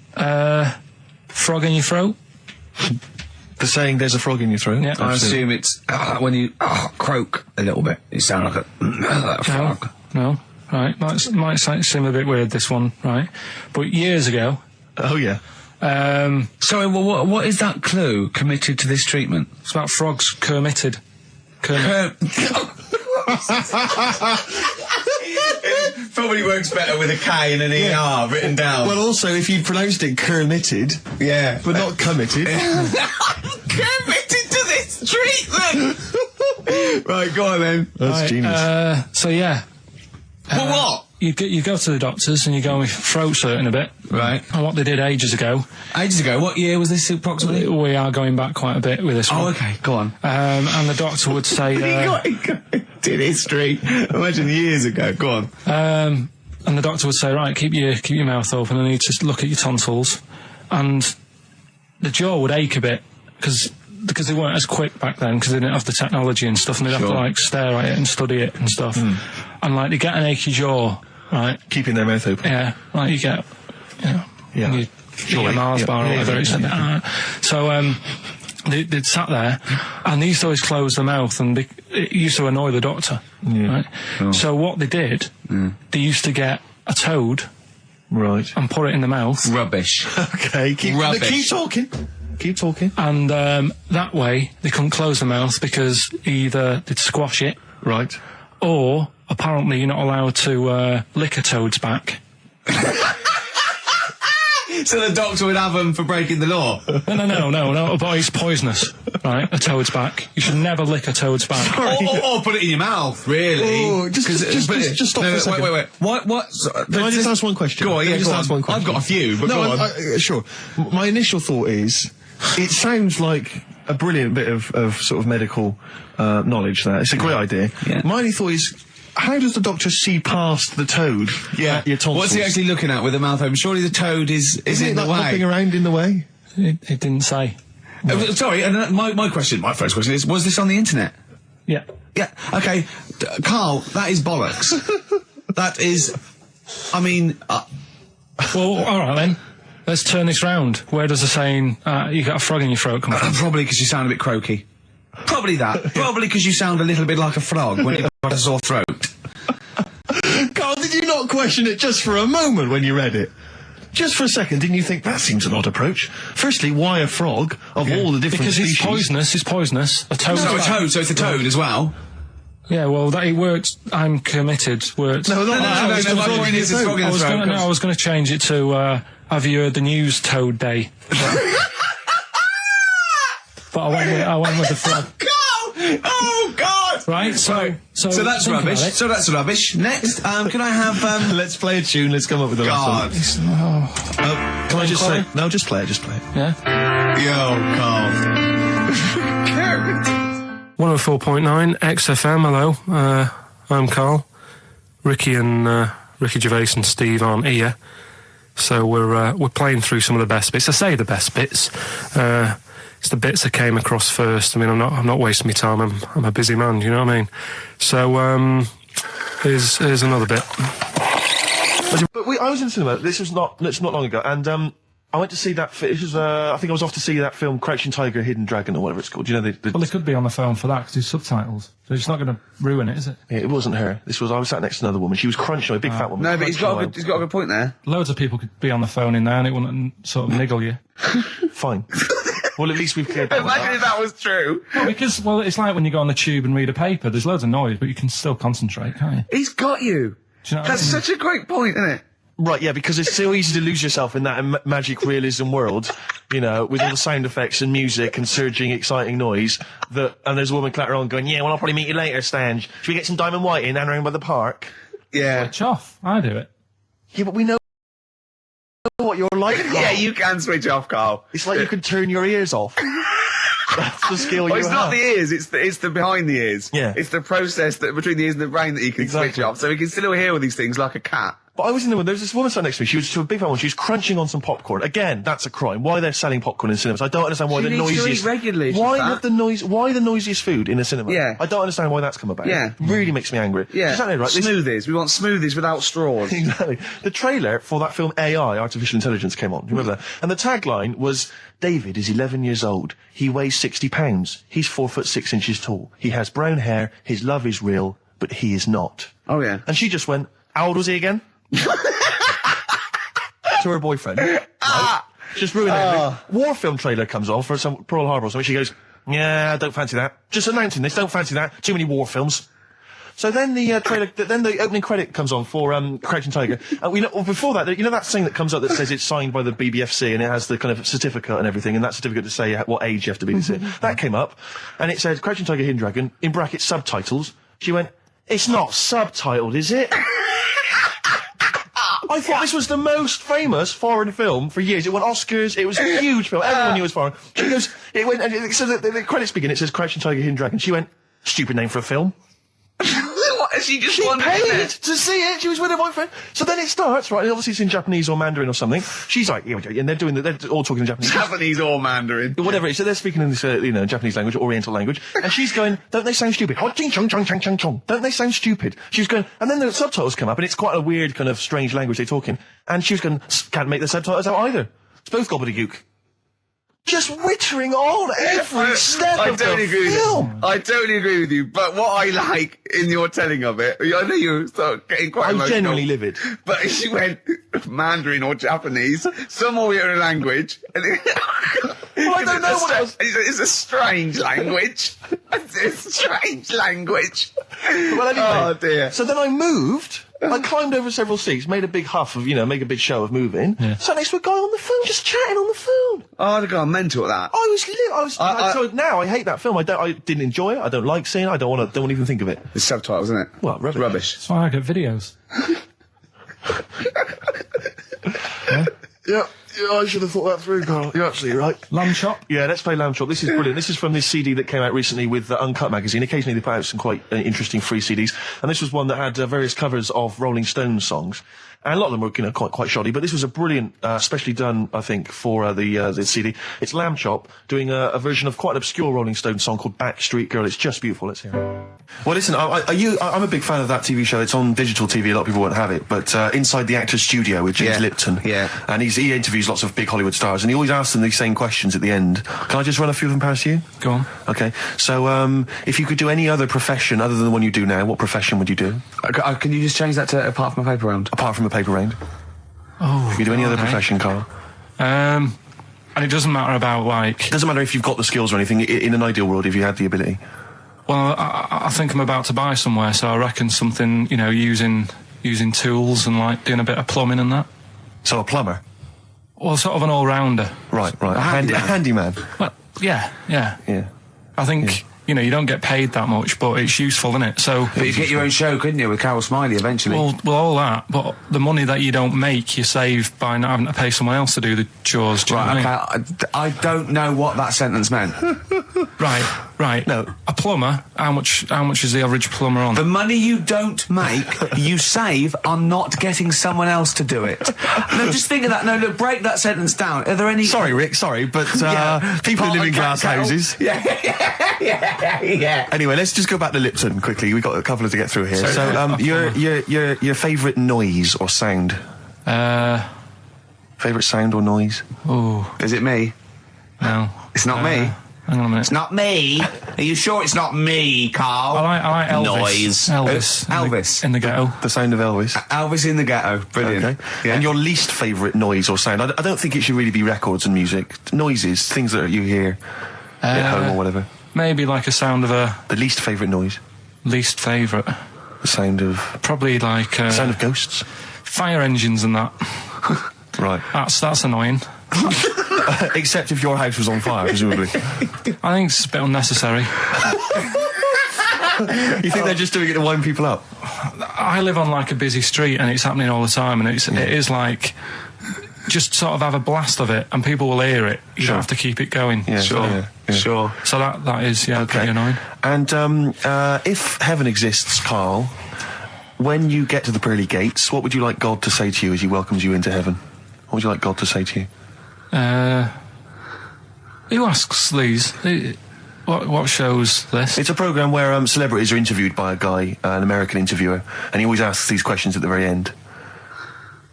Speaker 3: Frog in your throat?
Speaker 2: The saying, there's a frog in your throat?
Speaker 3: Yeah.
Speaker 1: I assume it's when you croak a little bit. You sound like a frog.
Speaker 3: No. Right. Might seem a bit weird, this one, right? But years ago...
Speaker 2: Oh, yeah.
Speaker 1: Sorry, well, what is that clue? Committed to this treatment?
Speaker 3: It's about frogs Kermitted.
Speaker 1: Probably works better with a K and an ER written down.
Speaker 2: Well, also, if you pronounced it Kermitted,
Speaker 1: yeah,
Speaker 2: but not committed.
Speaker 1: Committed to this treatment! Right, go on then.
Speaker 2: That's genius.
Speaker 3: So, yeah.
Speaker 1: Well, what?
Speaker 3: You go to the doctors and you go with throat hurting a bit.
Speaker 1: Right.
Speaker 3: And what they did ages ago.
Speaker 1: Ages ago? What year was this approximately?
Speaker 3: We are going back quite a bit with this one.
Speaker 1: Oh, okay. Go on.
Speaker 3: And the doctor would say...
Speaker 1: did history. Imagine years ago. Go on.
Speaker 3: And the doctor would say, right, keep your mouth open and you just look at your tonsils. And the jaw would ache a bit because they weren't as quick back then because they didn't have the technology and stuff, and they'd have to like stare at it and study it and stuff. And like they get an achy jaw, right?
Speaker 2: Keeping their mouth open.
Speaker 3: Yeah, like you get,
Speaker 2: Yeah.
Speaker 3: you get a Mars bar or whatever. So they'd sat there and they used to always close their mouth, and it used to annoy the doctor. Right?
Speaker 1: Oh.
Speaker 3: So what they did, they used to get a toad,
Speaker 2: right,
Speaker 3: and put it in the mouth.
Speaker 1: Rubbish.
Speaker 2: Okay, keep talking. Keep talking.
Speaker 3: And that way they couldn't close the mouth because either they'd squash it,
Speaker 2: right,
Speaker 3: or apparently you're not allowed to lick a toad's back.
Speaker 1: So the doctor would have them for breaking the law?
Speaker 3: No, but it's poisonous, right? A toad's back. You should never lick a toad's back.
Speaker 1: Or put it in your mouth, really.
Speaker 2: Oh, just stop for a second.
Speaker 1: Wait. What?
Speaker 2: Can I just ask one question?
Speaker 1: Go on,
Speaker 2: Just ask one question.
Speaker 1: I've got a few, but
Speaker 2: no,
Speaker 1: go on.
Speaker 2: Sure. My initial thought is, it sounds like a brilliant bit of sort of medical knowledge there. It's a great idea.
Speaker 1: Yeah.
Speaker 2: My only thought is, how does the doctor see past the toad?
Speaker 1: Yeah.
Speaker 2: At your tonsils?
Speaker 1: What's he actually looking at with the mouth open? Surely the toad is
Speaker 2: Isn't
Speaker 1: in
Speaker 2: it
Speaker 1: the
Speaker 2: like
Speaker 1: way.
Speaker 2: hopping around in the way?
Speaker 3: It didn't say.
Speaker 1: Sorry, and my first question is, was this on the internet?
Speaker 3: Yeah.
Speaker 1: Yeah, okay. Carl, that is bollocks. That is... I mean...
Speaker 3: Well, all right then. Let's turn this round. Where does the saying, you got a frog in your throat come from?
Speaker 1: Probably because you sound a bit croaky. Probably that. Probably because you sound a little bit like a frog when you've got a sore throat.
Speaker 2: Carl, did you not question it just for a moment when you read it? Just for a second, didn't you think, that seems an odd approach? Firstly, why a frog of all the different species?
Speaker 3: Because it's poisonous. A toad.
Speaker 1: So it's a toad as well?
Speaker 3: Yeah, well, it worked. I'm committed. Worked.
Speaker 1: No, my point is it's frog in the throat.
Speaker 3: I was going to change it to, have you heard the news Toad Day? But I went with the frog.
Speaker 1: Oh God!
Speaker 3: Right, so
Speaker 1: that's rubbish. So that's rubbish. Next, can I have
Speaker 2: Let's play a tune. Let's come up with a
Speaker 1: God.
Speaker 2: Can I just say? No, just play it.
Speaker 3: Yeah.
Speaker 1: Yo, Carl.
Speaker 5: 104.9 XFM. Hello, I'm Karl. Ricky Gervais and Steve aren't here, so we're playing through some of the best bits. I say the best bits. It's the bits I came across first. I mean, I'm not wasting my time. I'm a busy man. You know what I mean? So here's another bit.
Speaker 2: But I was in the cinema. This was not long ago, and I went to see that. This was I think I was off to see that film, Crouching Tiger, Hidden Dragon, or whatever it's called. You know,
Speaker 3: well, they could be on the phone for that because it's subtitles. So it's not going to ruin it, is it?
Speaker 2: Yeah, it wasn't her. I was sat next to another woman. She was crunching away, big fat woman.
Speaker 1: No, but he's got a good point there.
Speaker 3: Loads of people could be on the phone in there, and it wouldn't sort of niggle you.
Speaker 2: Fine. Well, at least we've cleared that.
Speaker 1: Imagine if that was true.
Speaker 3: Well, it's like when you go on the tube and read a paper. There's loads of noise, but you can still concentrate, can't you?
Speaker 1: He's got you.
Speaker 3: Do you know what
Speaker 1: That's
Speaker 3: I mean?
Speaker 1: such a great point, isn't it?
Speaker 2: Right, yeah, because it's so easy to lose yourself in that magic realism world, you know, with all the sound effects and music and surging, exciting noise, and there's a woman clattering on going, yeah, well, I'll probably meet you later, Stange. Should we get some Diamond White in and around by the park?
Speaker 1: Yeah.
Speaker 3: Switch off. I do it.
Speaker 2: Yeah, but we know what you're like, Carl.
Speaker 1: Yeah, you can switch off, Carl.
Speaker 2: It's like you can turn your ears off. That's the skill you have.
Speaker 1: It's not the ears, it's the behind the ears.
Speaker 2: Yeah.
Speaker 1: It's the process that between the ears and the brain that you can switch off. So you can still hear all these things like a cat.
Speaker 7: But I was in the room, there was this woman sat next to me, she was a big fan, she was crunching on some popcorn. Again, that's a crime. Why they're selling popcorn in cinemas? I don't understand why
Speaker 1: She
Speaker 7: the
Speaker 1: needs to
Speaker 7: noisiest...
Speaker 1: eat regularly, she's
Speaker 7: Why
Speaker 1: fat.
Speaker 7: why the noisiest food in a cinema?
Speaker 1: Yeah.
Speaker 7: I don't understand why that's come about.
Speaker 1: Yeah.
Speaker 7: Really makes me angry.
Speaker 1: Yeah.
Speaker 7: Exactly right.
Speaker 1: Smoothies. We want smoothies without straws.
Speaker 7: Exactly. The trailer for that film AI, Artificial Intelligence, came on. Do you remember that? And the tagline was, David is 11 years old. He weighs 60 pounds. He's 4'6" tall. He has brown hair. His love is real, but he is not.
Speaker 1: Oh, yeah.
Speaker 7: And she just went, how old was he again? To her boyfriend. Right? Just ruined everything. War film trailer comes on for some Pearl Harbor or something. She goes, yeah, I don't fancy that. Just announcing this, don't fancy that. Too many war films. So then the trailer, then the opening credit comes on for Crouching Tiger. And before that, you know that thing that comes up that says it's signed by the BBFC and it has the kind of certificate and everything, and that certificate to say what age you have to be to see it. That came up, and it said Crouching Tiger, Hidden Dragon, in brackets subtitles. She went, it's not subtitled, is it? I thought this was the most famous foreign film for years. It won Oscars. It was a huge film. Everyone knew it was foreign. She goes, it went, and it says the credits begin. It says Crouching Tiger, Hidden Dragon. She went, stupid name for a film.
Speaker 1: What? She just
Speaker 7: She
Speaker 1: wanted
Speaker 7: paid to see it. She was with her boyfriend. So then it starts, right? And obviously it's in Japanese or Mandarin or something. She's like, yeah, and they're all talking in Japanese.
Speaker 1: Japanese or Mandarin.
Speaker 7: Whatever it is. So they're speaking in this, Japanese language, Oriental language. And she's going, don't they sound stupid? Hot ching chong chong chong chong chong. Don't they sound stupid? She was going, and then the subtitles come up, and it's quite a weird kind of strange language they're talking. And she was going, can't make the subtitles out either. It's both gobbledygook. Just wittering on every step of the film.
Speaker 1: I totally agree with you, but what I like in your telling of it, I know you're getting quite emotional.
Speaker 7: I'm genuinely livid.
Speaker 1: But she went Mandarin or Japanese, some Oriental language. And
Speaker 7: Well, I don't know what else.
Speaker 1: It's a strange language. It's a strange language.
Speaker 7: Well, anyway.
Speaker 1: Oh, dear.
Speaker 7: So then I moved. I climbed over several seats, made a big huff of, make a big show of moving.
Speaker 3: Yeah.
Speaker 7: Sat next to a guy on the phone, just chatting on the phone.
Speaker 1: Oh, I'd have gone mental at that.
Speaker 7: So now I hate that film. I didn't enjoy it. I don't like seeing it. I don't want to even think of it.
Speaker 1: It's subtitles, isn't it?
Speaker 7: Well, rubbish.
Speaker 3: That's why I get videos.
Speaker 7: Yeah, I should have thought that through, Carl. You're absolutely right.
Speaker 3: Lamb chop?
Speaker 7: Yeah, let's play Lamb Chop. This is brilliant. This is from this CD that came out recently with Uncut magazine. Occasionally they put out some quite interesting free CDs. And this was one that had various covers of Rolling Stones songs. And a lot of them were, quite shoddy, but this was a brilliant, specially done, I think, for the CD. It's Lamb Chop doing a version of quite an obscure Rolling Stones song called Backstreet Girl. It's just beautiful. Let's hear it. Well, listen, I'm a big fan of that TV show. It's on digital TV. A lot of people won't have it, but Inside the Actors Studio with James Lipton.
Speaker 1: Yeah.
Speaker 7: And he interviews lots of big Hollywood stars, and he always asks them these same questions at the end. Can I just run a few of them past you?
Speaker 3: Go on.
Speaker 7: Okay. So, if you could do any other profession other than the one you do now, what profession would you do?
Speaker 1: Can you just change that to apart from a paper round?
Speaker 7: Apart from a paper round.
Speaker 3: Oh.
Speaker 7: If you do any other profession, Carl.
Speaker 3: And it doesn't matter about
Speaker 7: It doesn't matter if you've got the skills or anything. In an ideal world, if you had the ability.
Speaker 3: Well, I think I'm about to buy somewhere, so I reckon something, using tools and doing a bit of plumbing and that.
Speaker 7: So a plumber?
Speaker 3: Well, sort of an all-rounder.
Speaker 7: Right. A handyman.
Speaker 3: Well, yeah. I think, you don't get paid that much, but it's useful, isn't it? So.
Speaker 1: But you get your own show, couldn't you, with Carol Smiley eventually?
Speaker 3: Well, all that, but the money that you don't make, you save by not having to pay someone else to do the chores. Do you know what I mean?
Speaker 1: I don't know what that sentence meant.
Speaker 3: Right.
Speaker 7: No.
Speaker 3: A plumber, how much is the average plumber on?
Speaker 1: The money you don't make, you save on not getting someone else to do it. No, just think of that. No, look, break that sentence down. Are there any...
Speaker 7: Sorry, Rick, but people who live in glass houses.
Speaker 1: Yeah.
Speaker 7: Anyway, let's just go back to Lipton quickly. We've got a couple to get through here. So, your favourite noise or sound? Favourite sound or noise?
Speaker 3: Oh.
Speaker 1: Is it me?
Speaker 3: No.
Speaker 1: It's not me.
Speaker 3: Hang on a minute.
Speaker 1: It's not me. Are you sure it's not me, Carl?
Speaker 3: I like Elvis.
Speaker 1: Noise.
Speaker 3: Elvis. In the ghetto.
Speaker 7: The sound of Elvis.
Speaker 1: Elvis in the ghetto. Brilliant.
Speaker 7: Okay.
Speaker 1: Yeah.
Speaker 7: And your least favourite noise or sound? I don't think it should really be records and music. Noises, things that you hear at home or whatever.
Speaker 3: Maybe like a sound of a...
Speaker 7: The least favourite noise?
Speaker 3: Least favourite?
Speaker 7: The sound of...
Speaker 3: Probably like...
Speaker 7: sound of ghosts?
Speaker 3: Fire engines and that.
Speaker 7: Right.
Speaker 3: That's annoying.
Speaker 7: Except if your house was on fire, presumably.
Speaker 3: I think it's a bit unnecessary.
Speaker 7: You think they're just doing it to wind people up?
Speaker 3: I live on a busy street and it's happening all the time, and it is just sort of have a blast of it and people will hear it. You don't have to keep it going.
Speaker 7: Yeah,
Speaker 1: Sure.
Speaker 3: So that is, pretty annoying.
Speaker 7: And if heaven exists, Carl, when you get to the pearly gates, what would you like God to say to you as he welcomes you into heaven? What would you like God to say to you?
Speaker 3: Who asks these? What show's this?
Speaker 7: It's a programme where celebrities are interviewed by a guy, an American interviewer, and he always asks these questions at the very end.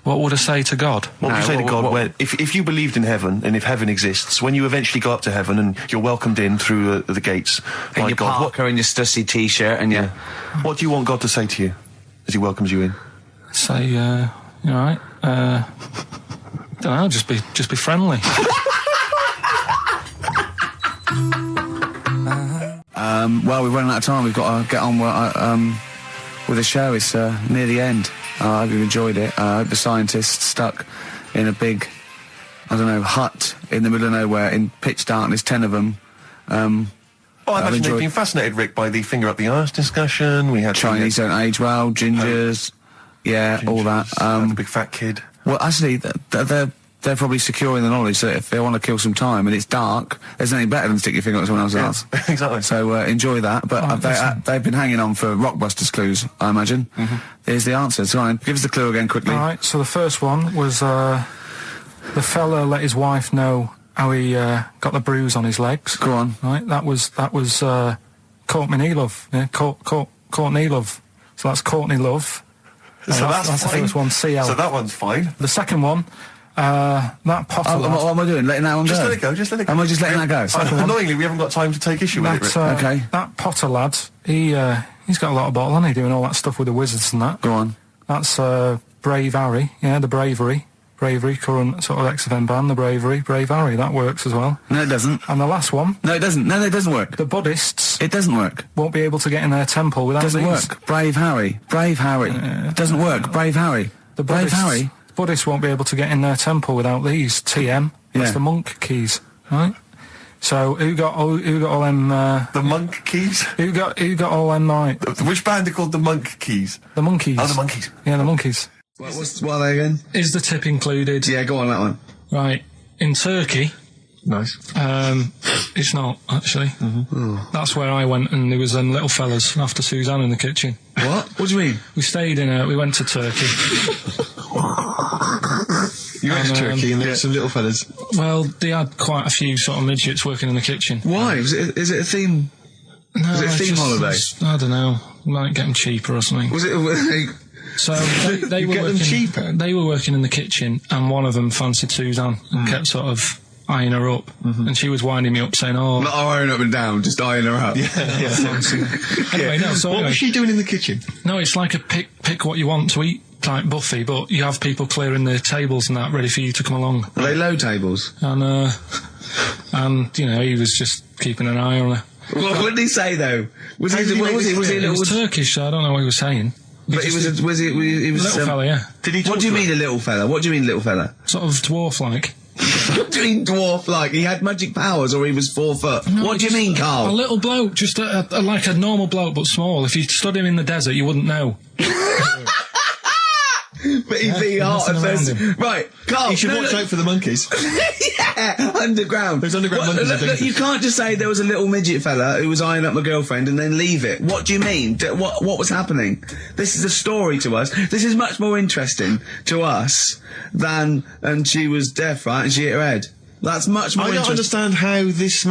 Speaker 3: What would I say to God?
Speaker 7: What would you say to God if you believed in heaven, and if heaven exists, when you eventually go up to heaven and you're welcomed in through the gates
Speaker 1: in
Speaker 7: by
Speaker 1: your
Speaker 7: God,
Speaker 1: parka and your stussy t-shirt and your...
Speaker 7: What do you want God to say to you as he welcomes you in?
Speaker 3: Say, you all right? Don't know, just be friendly.
Speaker 1: Well, we're running out of time. We've got to get on with the show. It's near the end. I hope you've enjoyed it. I hope the scientists stuck in a big, hut in the middle of nowhere in pitch darkness, 10 of them.
Speaker 7: I imagine they've been fascinated, Rick, by the finger up the arse discussion. We had
Speaker 1: Chinese don't age well, gingers, all that.
Speaker 7: The big fat kid.
Speaker 1: Well, actually, they're probably secure in the knowledge that if they want to kill some time and it's dark, there's nothing better than stick your finger up someone else's arse.
Speaker 7: Exactly.
Speaker 1: So enjoy that. But they've been hanging on for Rockbusters clues, I imagine. Here's the answer. So give us the clue again quickly.
Speaker 3: All right, so the first one was the fella let his wife know how he got the bruise on his legs.
Speaker 1: Go on.
Speaker 3: Right, that was Courtney Love. Yeah, Courtney Love. So that's Courtney Love.
Speaker 7: So that's
Speaker 3: the first one, CL.
Speaker 7: So that one's fine.
Speaker 3: The second one, that Potter.
Speaker 1: What am I doing? Letting that one
Speaker 7: just
Speaker 1: go?
Speaker 7: Let it go. Just let it go.
Speaker 1: Am I just letting that go?
Speaker 7: Annoyingly, we haven't got time to take issue with it. Rick.
Speaker 1: Okay.
Speaker 3: That Potter lad, he's got a lot of bottle, hasn't he? Doing all that stuff with the wizards and that.
Speaker 1: Go on.
Speaker 3: That's Brave Harry. Yeah, the Bravery, current sort of XFM band, the Brave Harry. That works as well.
Speaker 1: No, it doesn't.
Speaker 3: And the last one.
Speaker 1: No, it doesn't. No, it doesn't work.
Speaker 3: The Buddhists.
Speaker 1: It doesn't work.
Speaker 3: Won't be able to get in their temple without
Speaker 1: Doesn't
Speaker 3: these.
Speaker 1: work. Brave Harry. It doesn't work. Brave Harry. Brave Harry.
Speaker 3: The Buddhists won't be able to get in their temple without these. TM. That's the monk keys, right? So who got all them?
Speaker 7: The monk keys.
Speaker 3: Who got all them? Right?
Speaker 7: Which band are called the Monk Keys?
Speaker 3: The Monkeys.
Speaker 7: Oh, the Monkeys.
Speaker 3: Yeah, the Monkeys.
Speaker 1: What are they again?
Speaker 3: Is the tip included?
Speaker 1: Yeah, go on that one.
Speaker 3: Right. In Turkey.
Speaker 7: Nice.
Speaker 3: It's not actually. That's where I went, and there was them little fellas after Suzanne in the kitchen.
Speaker 1: What? What do you mean?
Speaker 3: We stayed we went to Turkey.
Speaker 7: You went to Turkey and there were some little fellas.
Speaker 3: Well, they had quite a few sort of midgets working in the kitchen.
Speaker 1: Why? Is it a theme?
Speaker 3: No,
Speaker 1: was it a theme holiday?
Speaker 3: I don't know. Might get them cheaper or something.
Speaker 1: Was it?
Speaker 3: So they were working cheaper. They were working in the kitchen, and one of them fancied Suzanne and kept sort of eyeing her up, and she was winding me up saying, "Oh,
Speaker 1: not eyeing up and down, just eyeing her up."
Speaker 3: Yeah. Anyway, no. So
Speaker 7: what was she doing in the kitchen?
Speaker 3: No, it's like a pick what you want to eat type buffet, but you have people clearing the tables and that ready for you to come along.
Speaker 1: Are they low tables?
Speaker 3: And he was just keeping an eye on her.
Speaker 1: What did he say though? Was he
Speaker 3: Turkish, so I don't know what he was saying.
Speaker 1: But he was a
Speaker 3: little fella, yeah.
Speaker 1: Did he? What do you mean a little fella? What do you mean little fella?
Speaker 3: Sort of dwarf-like.
Speaker 1: What do you mean dwarf-like? He had magic powers, or he was 4 foot? No, what do you mean, Carl?
Speaker 3: A little bloke, just like a normal bloke, but small. If you stood him in the desert, you wouldn't know.
Speaker 1: But he'd be hot at first. Right, Carl.
Speaker 7: You should watch out for the monkeys.
Speaker 1: Yeah, underground.
Speaker 7: Those underground monkeys are dangerous.
Speaker 1: You can't just say there was a little midget fella who was eyeing up my girlfriend and then leave it. What do you mean? What was happening? This is a story to us. This is much more interesting to us than, and she was deaf, right, and she hit her head. That's much more interesting.
Speaker 7: I don't understand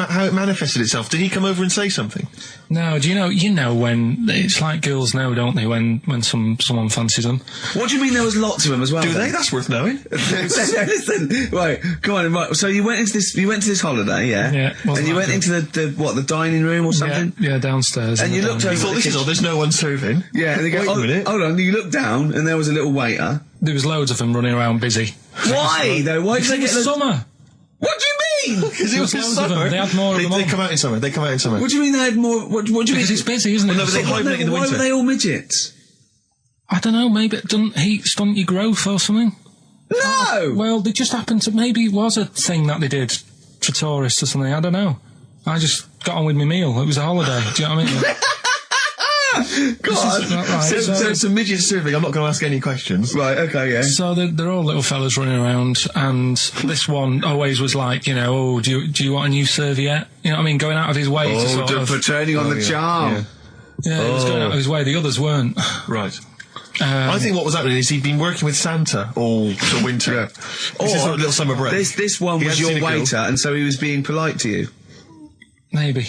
Speaker 7: how it manifested itself. Did he come over and say something?
Speaker 3: No, do you know when it's like girls know, don't they? When someone fancies them.
Speaker 1: What do you mean there was lots of them as well?
Speaker 7: Do they? That's worth knowing.
Speaker 1: Listen, right, come on. Right, so you went into this holiday, yeah?
Speaker 3: Yeah.
Speaker 1: And you went into the dining room or something?
Speaker 3: Yeah, downstairs.
Speaker 1: And you looked over.
Speaker 7: You thought, this is all. There's no one serving.
Speaker 1: Yeah. And they go,
Speaker 7: wait a minute.
Speaker 1: Hold on. You looked down and there was a little waiter.
Speaker 3: There was loads of them running around busy.
Speaker 1: Why though? Why did they get
Speaker 3: summer?
Speaker 1: What do you mean?
Speaker 7: Because it was summer.
Speaker 3: They had more of them.
Speaker 7: They come out in summer.
Speaker 1: What do you mean they had more? What do you mean?
Speaker 3: Because it's busy, isn't it?
Speaker 7: Well, no, but they hibernate in the winter.
Speaker 1: Why were they all midgets?
Speaker 3: I don't know. Maybe it doesn't heat stunt your growth or something.
Speaker 1: No.
Speaker 3: Well, they just happened to. Maybe it was a thing that they did for tourists or something. I don't know. I just got on with my meal. It was a holiday. Do you know what I mean?
Speaker 1: God.
Speaker 7: So some midget serving. I'm not going to ask any questions.
Speaker 1: Right. Okay. Yeah.
Speaker 3: So they're all little fellas running around, and this one always was like, do you want a new serviette? You know what I mean? Going out of his way to
Speaker 1: for turning on the charm.
Speaker 3: Yeah, he was going out of his way. The others weren't.
Speaker 7: Right.
Speaker 2: I think what was happening is he'd been working with Santa all the winter.
Speaker 1: Yeah.
Speaker 2: This is like a little summer break.
Speaker 1: This one
Speaker 2: He
Speaker 1: was
Speaker 2: hadn't
Speaker 1: your
Speaker 2: seen a girl.
Speaker 1: waiter, and so he was being polite to you.
Speaker 3: Maybe.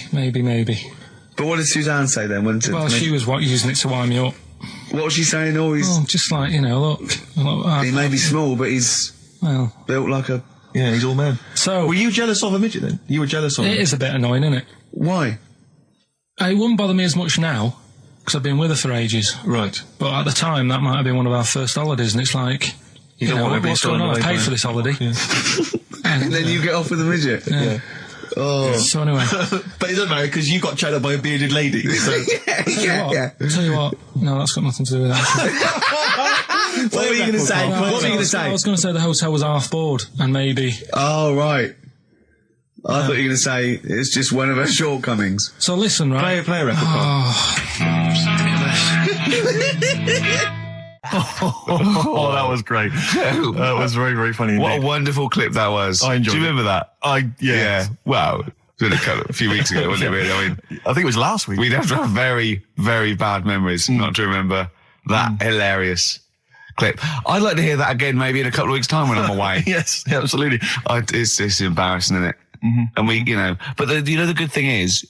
Speaker 1: But what did Suzanne say then?
Speaker 3: Well, she was using it to wind me up.
Speaker 1: What was she saying? Oh, he's...
Speaker 3: just like, look.
Speaker 1: He may be small, but he's built like a...
Speaker 2: Yeah, he's all man.
Speaker 3: So...
Speaker 2: Were you jealous of a midget then? You were jealous of him?
Speaker 3: It is a bit annoying, isn't it?
Speaker 1: Why?
Speaker 3: It wouldn't bother me as much now, because I've been with her for ages.
Speaker 2: Right.
Speaker 3: But at the time, that might have been one of our first holidays, and it's like...
Speaker 2: You don't want to be
Speaker 3: what's going on? I paid for this holiday.
Speaker 2: Yeah.
Speaker 1: And then you get off with a midget?
Speaker 3: Yeah.
Speaker 1: Oh.
Speaker 3: So anyway...
Speaker 2: But it doesn't matter, because you got chatted by a bearded lady. So.
Speaker 3: Tell you what, no, that's got nothing to do with that.
Speaker 1: What were you going to say?
Speaker 3: I was going to say the hotel was half board, and maybe...
Speaker 1: Oh, right. I thought you were going to say it's just one of her shortcomings.
Speaker 3: So listen, right?
Speaker 2: Play a record. Oh, that was great. That was very, very funny.
Speaker 1: What
Speaker 2: indeed.
Speaker 1: a wonderful clip that was.
Speaker 2: I enjoyed
Speaker 1: Do you
Speaker 2: it.
Speaker 1: remember that? Yeah. Wow. It was a few weeks ago, wasn't it, really? I mean,
Speaker 2: I think it was last week.
Speaker 1: we'd have to have very, very bad memories not to remember that hilarious clip. I'd like to hear that again maybe in a couple of weeks' time when I'm away.
Speaker 2: Yes, absolutely.
Speaker 1: It's embarrassing, isn't it? And we, but the good thing is,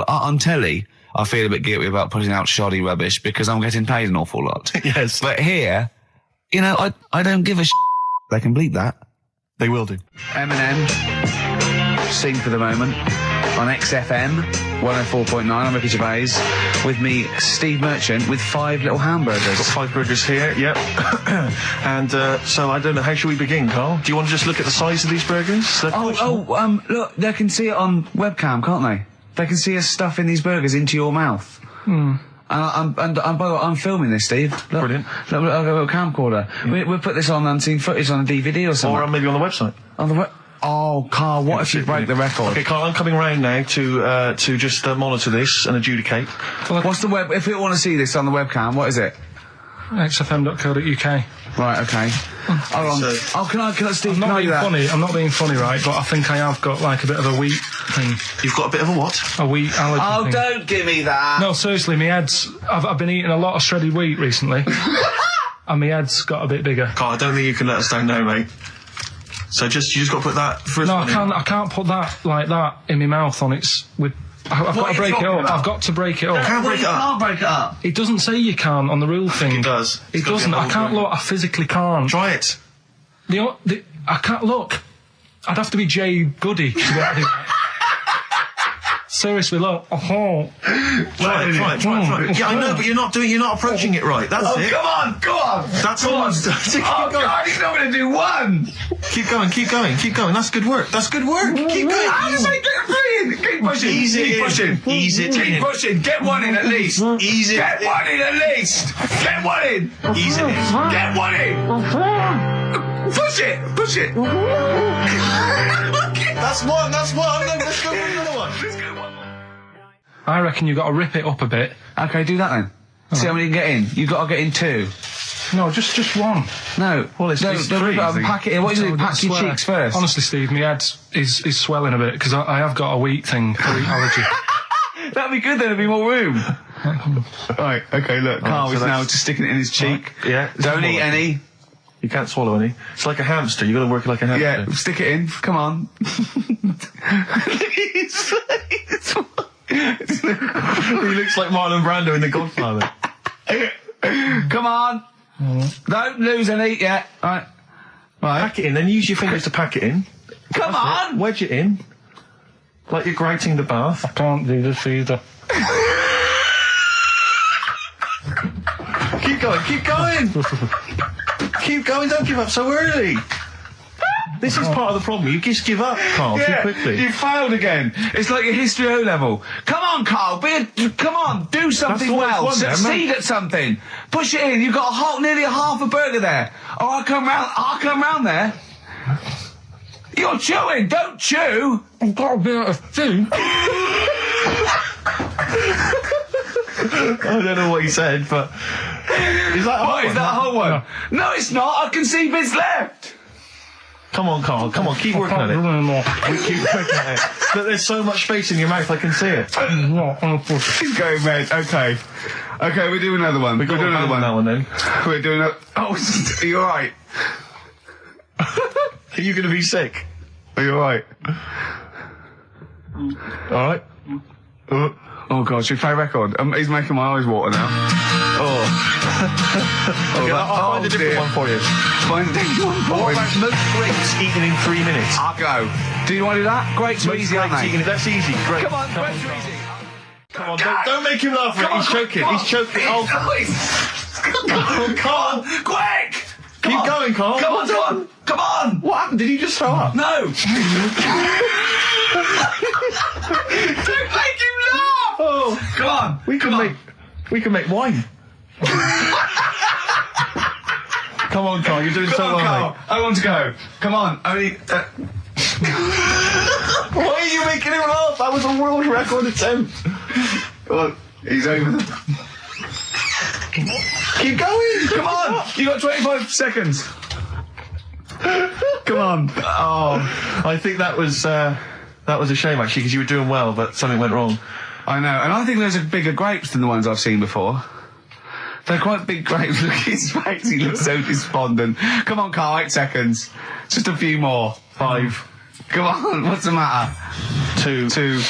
Speaker 1: on telly, I feel a bit guilty about putting out shoddy rubbish because I'm getting paid an awful lot.
Speaker 2: Yes.
Speaker 1: But here, I don't give a They can bleep that.
Speaker 2: They will do.
Speaker 1: Eminem, Sing for the Moment, on XFM 104.9. I'm Ricky Gervais. With me, Steve Merchant, with 5 little hamburgers.
Speaker 2: Got 5 burgers here, yep. And so I don't know, how should we begin, Carl? Do you want to just look at the size of these burgers?
Speaker 1: Look, they can see it on webcam, can't they? They can see us stuffing these burgers into your mouth. And by the way, I'm filming this, Steve. Look,
Speaker 2: Brilliant.
Speaker 1: Look, I've got a camcorder. We'll put this on unseen footage on a DVD or something.
Speaker 2: Or maybe on the website.
Speaker 1: On the Oh, Carl, what if you break the record?
Speaker 2: Okay, Carl, I'm coming round now to just monitor this and adjudicate.
Speaker 1: What's the web? If we want to see this on the webcam, what is it?
Speaker 3: xfm.co.uk.
Speaker 1: Right, okay. Hold on. Can I, Steve,
Speaker 3: I'm not
Speaker 1: can I do
Speaker 3: being
Speaker 1: that?
Speaker 3: funny. I'm not being funny, right? But I think I have got like a bit of a wheat thing.
Speaker 2: You've got a bit of a what?
Speaker 3: A wheat allergy thing.
Speaker 1: Don't give me that.
Speaker 3: No, seriously, my head's... I've been eating a lot of shredded wheat recently. And my head's got a bit bigger.
Speaker 2: Carl, I don't think you can let us down now, mate. So you just got to put that first.
Speaker 3: No, I can't put that like that in my mouth on its... I've got to break it up. I've got to break it up.
Speaker 2: You can't break it up.
Speaker 1: Can't break it up.
Speaker 3: It doesn't say you can on the rule thing.
Speaker 2: It does.
Speaker 3: It doesn't. I can't look. I physically can't.
Speaker 2: Try it.
Speaker 3: I can't look. I'd have to be Jay Goody to be able to do that. Seriously, look.
Speaker 2: Try it. Yeah, I know, but you're not approaching it right. That's it.
Speaker 1: Come on.
Speaker 2: That's all.
Speaker 1: Oh, God, he's not going to do one.
Speaker 2: Keep going. That's good work. Keep going.
Speaker 1: How does I get three in? Keep pushing.
Speaker 2: Ease it
Speaker 1: Keep
Speaker 2: in.
Speaker 1: pushing.
Speaker 2: Ease it in.
Speaker 1: Keep pushing. Get one in at least.
Speaker 2: Ease it.
Speaker 1: Get one in at least. Get one in.
Speaker 2: Ease it in.
Speaker 1: Get one in. Push it.
Speaker 2: That's one. Let's go for another one.
Speaker 3: I reckon you've got to rip it up a bit.
Speaker 1: Okay, do that then. See how many you can get in. You've got to get in 2.
Speaker 3: No, just one.
Speaker 1: No.
Speaker 2: Well, it's
Speaker 1: don't
Speaker 2: three,
Speaker 1: rip it up and pack it in. What do you do? Pack your cheeks first.
Speaker 3: Honestly, Steve, my head is swelling a bit because I have got a wheat thing, a wheat allergy.
Speaker 1: That'd be good then, there'd be more room. Right, okay, look, Carl is now just sticking it in his cheek.
Speaker 2: Yeah.
Speaker 1: Don't eat any.
Speaker 2: You can't swallow any. It's like a hamster. You've got to work like a hamster.
Speaker 1: Yeah, stick it in. Come on.
Speaker 2: He looks like Marlon Brando in The Godfather.
Speaker 1: Come on. Don't lose any yet. Right.
Speaker 2: Pack it in, then use your fingers to pack it in.
Speaker 1: Come on.
Speaker 2: Wedge it in. Like you're grating the bath.
Speaker 3: I can't do this either.
Speaker 2: Keep going. Keep going, don't give up so early. This is part of the problem. You just give up, Carl, too quickly.
Speaker 1: You failed again. It's like your history O level. Come on, Carl. Come on. Do something well. Succeed at something. Push it in. You've got nearly a half a burger there. Oh, I'll come round there. You're chewing. Don't chew.
Speaker 3: I've got a bit of food.
Speaker 2: I don't know what he said, but... Is that a whole one?
Speaker 1: Is that a whole one? No, it's not. I can see bits left.
Speaker 7: Come on, Carl. Come on, keep working at it. We keep working at it. But there's so much space in your mouth, I can see it.
Speaker 1: He's going red. Okay. Okay, we'll do another one. We're doing another one.
Speaker 7: That one then.
Speaker 1: We're doing a... Oh, are you alright?
Speaker 7: Are you going to be sick?
Speaker 1: Are you alright?
Speaker 7: Alright.
Speaker 1: Oh, God, should we play a record? He's making my eyes water now.
Speaker 7: Oh. Okay, I'll find a different one for you.
Speaker 1: Find a different one for
Speaker 7: What
Speaker 1: him.
Speaker 7: about most grapes eaten in 3 minutes?
Speaker 1: I'll go. Do you want to do that? Grapes are easy, aren't they?
Speaker 7: That's easy. Great.
Speaker 1: Come on, grapes are easy.
Speaker 7: Come on, don't make him laugh. He's choking. He's choking. Oh, Carl.
Speaker 1: Quick!
Speaker 7: Keep going, Carl.
Speaker 1: Come on, Tom! Come on!
Speaker 7: What happened? Did you just throw up?
Speaker 1: No! Don't make him laugh!
Speaker 7: Oh,
Speaker 1: come on!
Speaker 7: We can make wine. Come on, Carl. You're doing so well,
Speaker 1: Carl.
Speaker 7: mate.
Speaker 1: I want to go. Come on. Only.
Speaker 7: Why are you making him laugh? That was a world record attempt.
Speaker 1: Come on. He's over.
Speaker 7: Keep going.
Speaker 1: Come on. You got 25 seconds. Come on.
Speaker 7: Oh, I think that was a shame actually because you were doing well, but something went wrong.
Speaker 1: I know, and I think those are bigger grapes than the ones I've seen before. They're quite big grapes. Look at his face. He looks so despondent. Come on, Carl. 8 seconds. Just a few more. 5. Come on. What's the matter?
Speaker 7: 2.
Speaker 1: 2.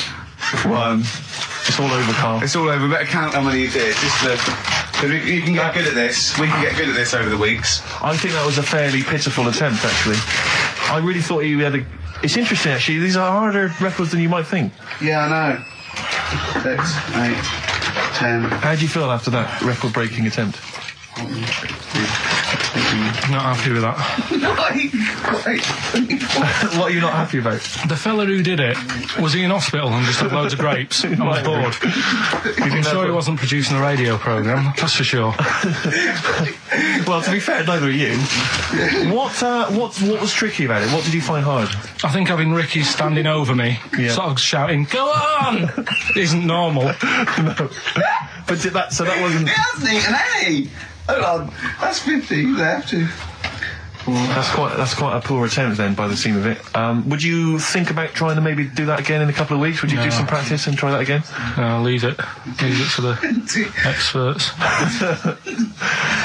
Speaker 1: 1.
Speaker 7: It's all over, Carl.
Speaker 1: It's all over. Better count how many you did. You can get good at this. We can get good at this over the weeks.
Speaker 7: I think that was a fairly pitiful attempt, actually. I really thought you had a... It's interesting, actually. These are harder records than you might think.
Speaker 1: Yeah, I know. 6, 8, 10.
Speaker 7: How do you feel after that record-breaking attempt?
Speaker 3: Not happy with that.
Speaker 7: What are you not happy about?
Speaker 3: The fella who did it, was he in hospital and just had loads of grapes? I was bored. I'm sure he wasn't producing a radio programme, that's for sure.
Speaker 7: Well, to be fair, neither are you. What was tricky about it? What did you find hard?
Speaker 3: I think having Ricky standing over me, sort of shouting, "Go on!" isn't normal.
Speaker 7: No. But so that wasn't...
Speaker 1: He hasn't eaten any! Hold on, that's 50 left.
Speaker 7: That's quite a poor attempt then, by the seam of it. Would you think about trying to maybe do that again in a couple of weeks? Would you do some practice and try that again?
Speaker 3: No, leave it. Leave it for the experts.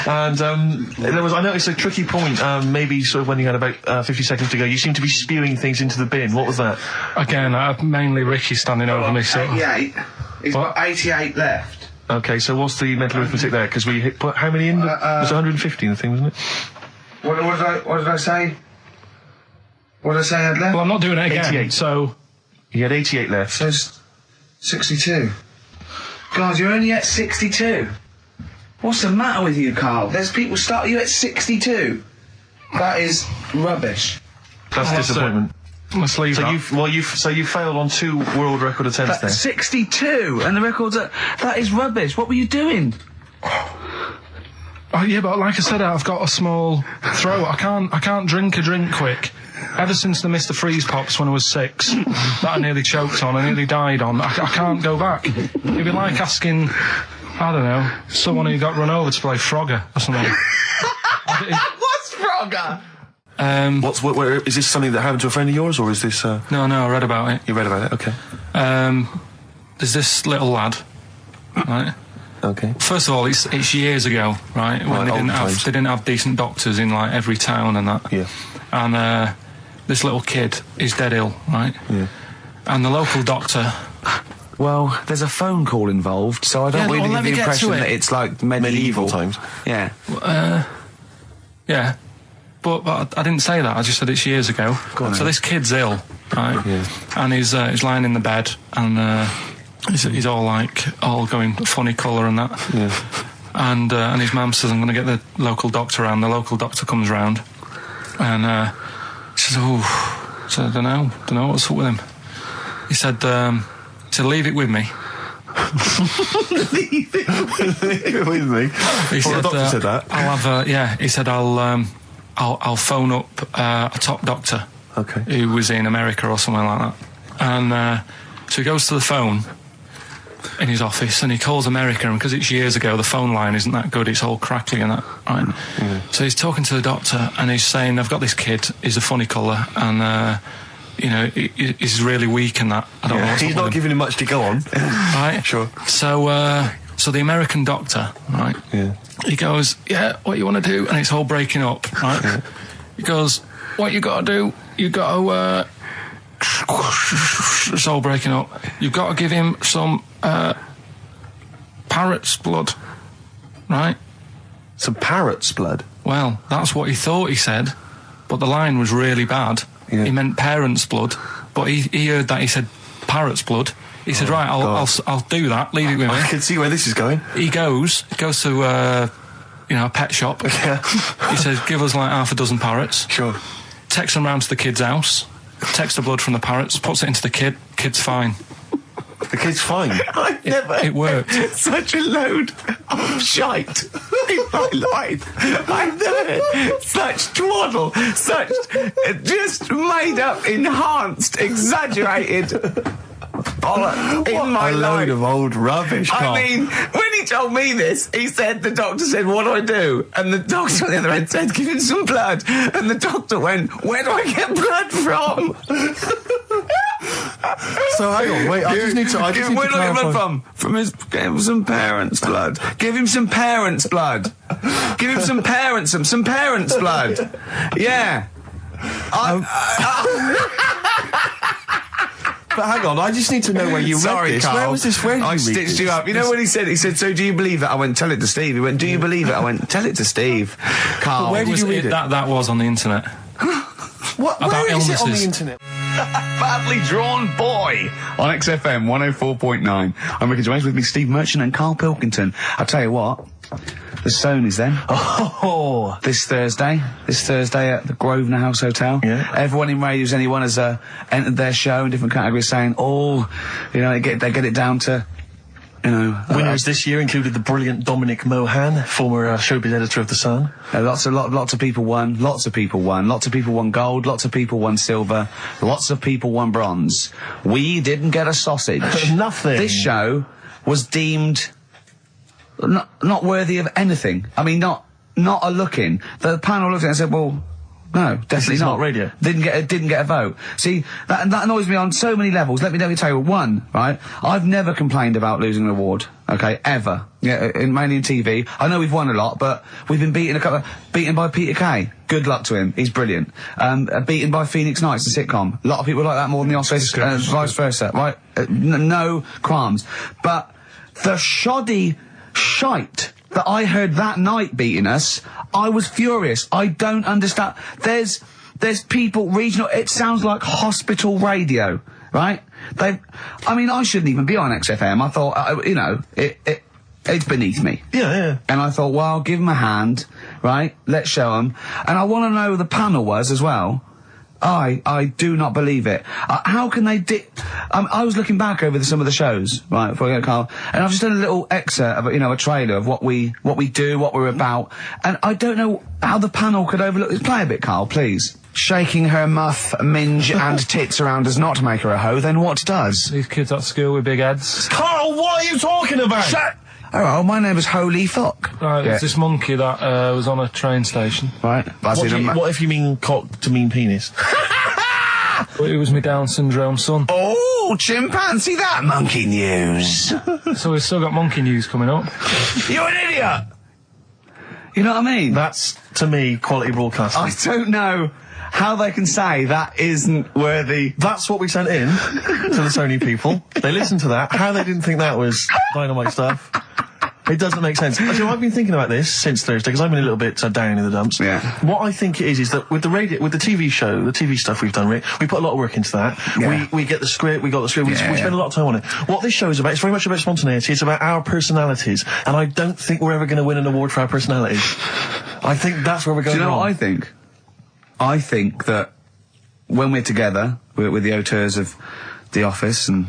Speaker 7: And I noticed a tricky point. Maybe sort of when you had about 50 seconds to go, you seemed to be spewing things into the bin. What was that?
Speaker 3: Again, mainly Ricky standing over me. Sort of.
Speaker 1: 88. He's got 88 left.
Speaker 7: Okay, so what's the mental arithmetic there? Because we put how many in? It was 150 in the thing, wasn't it?
Speaker 1: What did I say? What did I say I had left?
Speaker 3: Well, I'm not doing it again.
Speaker 7: 88.
Speaker 3: So
Speaker 7: you had 88 left.
Speaker 1: So 62. God, you're only at 62. What's the matter with you, Carl? There's people start you at 62. That is rubbish.
Speaker 7: That's disappointment.
Speaker 3: Let's leave that.
Speaker 7: So you failed on 2 world record attempts there.
Speaker 1: 62, and the record's that is rubbish. What were you doing?
Speaker 3: Oh, yeah, but like I said, I've got a small throat. I can't drink a drink quick. Ever since the Mr. Freeze Pops when I was 6, that I nearly choked on, I nearly died on, I can't go back. It'd be like asking, I don't know, someone who got run over to play Frogger or something.
Speaker 1: What's Frogger?
Speaker 7: Is this something that happened to a friend of yours, or is this...
Speaker 3: No, I read about it.
Speaker 7: You read about it, okay.
Speaker 3: There's this little lad, right?
Speaker 7: Okay.
Speaker 3: First of all, it's years ago, right? When they didn't have decent doctors in like every town and that.
Speaker 7: Yeah.
Speaker 3: And this little kid is dead ill, right?
Speaker 7: Yeah.
Speaker 3: And the local doctor...
Speaker 1: Well, there's a phone call involved, so I don't really get the impression that it's like medieval
Speaker 7: times.
Speaker 1: Yeah.
Speaker 3: Yeah. But I didn't say that. I just said it's years ago. So this kid's ill, right?
Speaker 7: Yeah.
Speaker 3: And he's lying in the bed, and he's all going funny colour and that.
Speaker 7: Yeah.
Speaker 3: And his mum says, "I'm going to get the local doctor around." The local doctor comes round, and she says, "Oh," so I don't know what's up with him. He said, "Leave it with me."
Speaker 7: Leave it with me.
Speaker 3: He said,
Speaker 7: the doctor said that.
Speaker 3: I'll have he said I'll phone up a top doctor,
Speaker 7: okay,
Speaker 3: who was in America or somewhere like that. And so he goes to the phone, in his office, and he calls America, and because it's years ago, the phone line isn't that good, it's all crackly and that, right? So he's talking to the doctor, and he's saying, I've got this kid, he's a funny colour, and, you know, he's really weak and that. I don't know what's
Speaker 2: He's
Speaker 3: up
Speaker 2: not
Speaker 3: with him.
Speaker 2: giving him much to go on.
Speaker 3: Right?
Speaker 2: Sure.
Speaker 3: So the American doctor, right?
Speaker 2: Yeah.
Speaker 3: He goes, yeah, what you want to do? And it's all breaking up, right?
Speaker 2: Yeah.
Speaker 3: He goes, what you got to do? You got to, it's all breaking up. You've got to give him some, parrot's blood, right?
Speaker 2: Some parrot's blood?
Speaker 3: Well, that's what he thought he said, but the line was really bad.
Speaker 2: Yeah.
Speaker 3: He meant parent's blood, but he heard that he said parrot's blood. He said, right, I'll do that, leave it with me.
Speaker 2: I can see where this is going.
Speaker 3: He goes to, you know, a pet shop.
Speaker 2: Yeah.
Speaker 3: He says, give us like half a dozen parrots.
Speaker 2: Sure.
Speaker 3: Takes them round to the kid's house, takes the blood from the parrots, puts it into the kid's fine.
Speaker 2: The kid's fine.
Speaker 14: I've never
Speaker 3: It worked.
Speaker 14: such a load of shite in my life. I've never heard such twaddle, such just made up, enhanced, exaggerated bollocks in my
Speaker 2: a
Speaker 14: life.
Speaker 2: load of old rubbish, Carl.
Speaker 14: I mean, when he told me this, he said, the doctor said, what do I do? And the doctor on the other end said, give him some blood. And the doctor went, where do I get blood from?
Speaker 2: So hang on, wait, I just need to
Speaker 14: Where do I get blood from? From his, give him some parents' blood. Give him some parents' blood. Give him some parents' blood. Yeah.
Speaker 2: But hang on, I just need to know where you read this.
Speaker 14: Carl.
Speaker 2: Where was this? Where did
Speaker 14: I
Speaker 2: you read
Speaker 14: stitched
Speaker 2: this?
Speaker 14: you up. You know what he said? He said, so do you believe it? I went, tell it to Steve. He went, do you believe it? I went, tell it to Steve. Carl.
Speaker 2: Where did you read it?
Speaker 3: That was on the internet.
Speaker 2: What?
Speaker 3: About
Speaker 2: Where is it on the
Speaker 3: illnesses.
Speaker 2: internet?
Speaker 1: Badly Drawn Boy on XFM 104.9. I'm Ricky Gervais, with me Steve Merchant and Karl Pilkington. I'll tell you what, the Stonys then.
Speaker 2: Oh.
Speaker 1: This Thursday at the Grosvenor House Hotel.
Speaker 2: Yeah.
Speaker 1: Everyone in Radio's Anyone has entered their show in different categories, saying, you know, they get it down to, you know.
Speaker 2: Winners this year included the brilliant Dominic Mohan, former showbiz editor of The Sun.
Speaker 1: Lots of people won. Lots of people won. Lots of people won gold. Lots of people won silver. Lots of people won bronze. We didn't get a sausage.
Speaker 2: Nothing.
Speaker 1: This show was deemed not worthy of anything. I mean, not a look in. The panel looked at it and said, well, no, definitely
Speaker 2: is
Speaker 1: not.
Speaker 2: not radio.
Speaker 1: Didn't get a vote. See, that annoys me on so many levels. Let me tell you. One, right? I've never complained about losing an award. Okay, ever. Yeah, mainly in TV. I know we've won a lot, but we've been beaten by Peter Kay. Good luck to him. He's brilliant. Beaten by Phoenix Nights, the sitcom. A lot of people like that more than the Oscars, vice versa, right? No qualms. But the shoddy shite that I heard that night beating us, I was furious. I don't understand. There's people, regional, it sounds like hospital radio, right? I mean, I shouldn't even be on XFM. I thought, you know, it's beneath me.
Speaker 2: Yeah.
Speaker 1: And I thought, well, I'll give them a hand, right? Let's show them. And I want to know who the panel was as well. I do not believe it. How can they I was looking back over some of the shows, right, before I go, Carl, and I've just done a little excerpt of, you know, a trailer of what we do, what we're about, and I don't know how the panel could overlook this. Play a bit, Carl, please. Shaking her muff, minge and tits around does not make her a hoe, then what does?
Speaker 3: These kids at school with big heads.
Speaker 2: Carl, what are you talking about?
Speaker 1: Shut! Oh, my name is Holy Fuck.
Speaker 3: Right,
Speaker 1: Yeah.
Speaker 3: there's this monkey that was on a train station.
Speaker 1: Right.
Speaker 2: What if you mean cock to mean penis?
Speaker 3: It was my Down syndrome son.
Speaker 1: Oh, chimpanzee, that monkey news.
Speaker 3: So we've still got monkey news coming up.
Speaker 1: You're an idiot! You know what I mean?
Speaker 2: That's, to me, quality broadcasting.
Speaker 1: I don't know how they can say that isn't worthy.
Speaker 2: That's what we sent in to the Sony people. They listened to that. How they didn't think that was dynamite stuff. It doesn't make sense. Actually, I've been thinking about this since Thursday because I've been a little bit down in the dumps.
Speaker 1: Yeah.
Speaker 2: What I think it is that with the TV show, the TV stuff we've done, Rick, we put a lot of work into that.
Speaker 1: Yeah.
Speaker 2: We get the script, we got the script, we spend a lot of time on it. What this show is about, it's very much about spontaneity, it's about our personalities, and I don't think we're ever going to win an award for our personalities. I think that's where we're going
Speaker 1: Do you know
Speaker 2: wrong.
Speaker 1: what I think? I think that when we're together, we're the auteurs of The Office, and,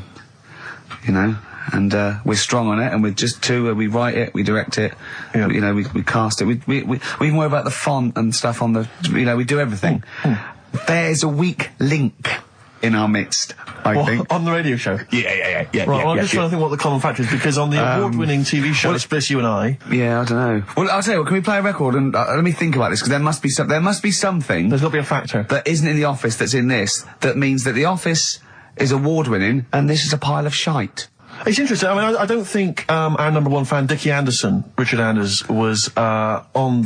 Speaker 1: you know, and we're strong on it, and we're just two. We write it, we direct it, you know, we cast it. We even worry about the font and stuff on the. You know, we do everything. There's a weak link in our midst, I think.
Speaker 2: On the radio show?
Speaker 1: Yeah.
Speaker 2: Right, well, I'm just trying to think what the common factor is, because on the award-winning TV show, Express You and I...
Speaker 1: Yeah, I don't know. Well, I'll tell you what, can we play a record and let me think about this, because there must be something...
Speaker 2: There's got to be a factor.
Speaker 1: ...that isn't in The Office that's in this, that means that The Office is award-winning and this is a pile of shite.
Speaker 2: It's interesting. I mean, I don't think our number one fan, Dickie Anderson, Richard Anders, was on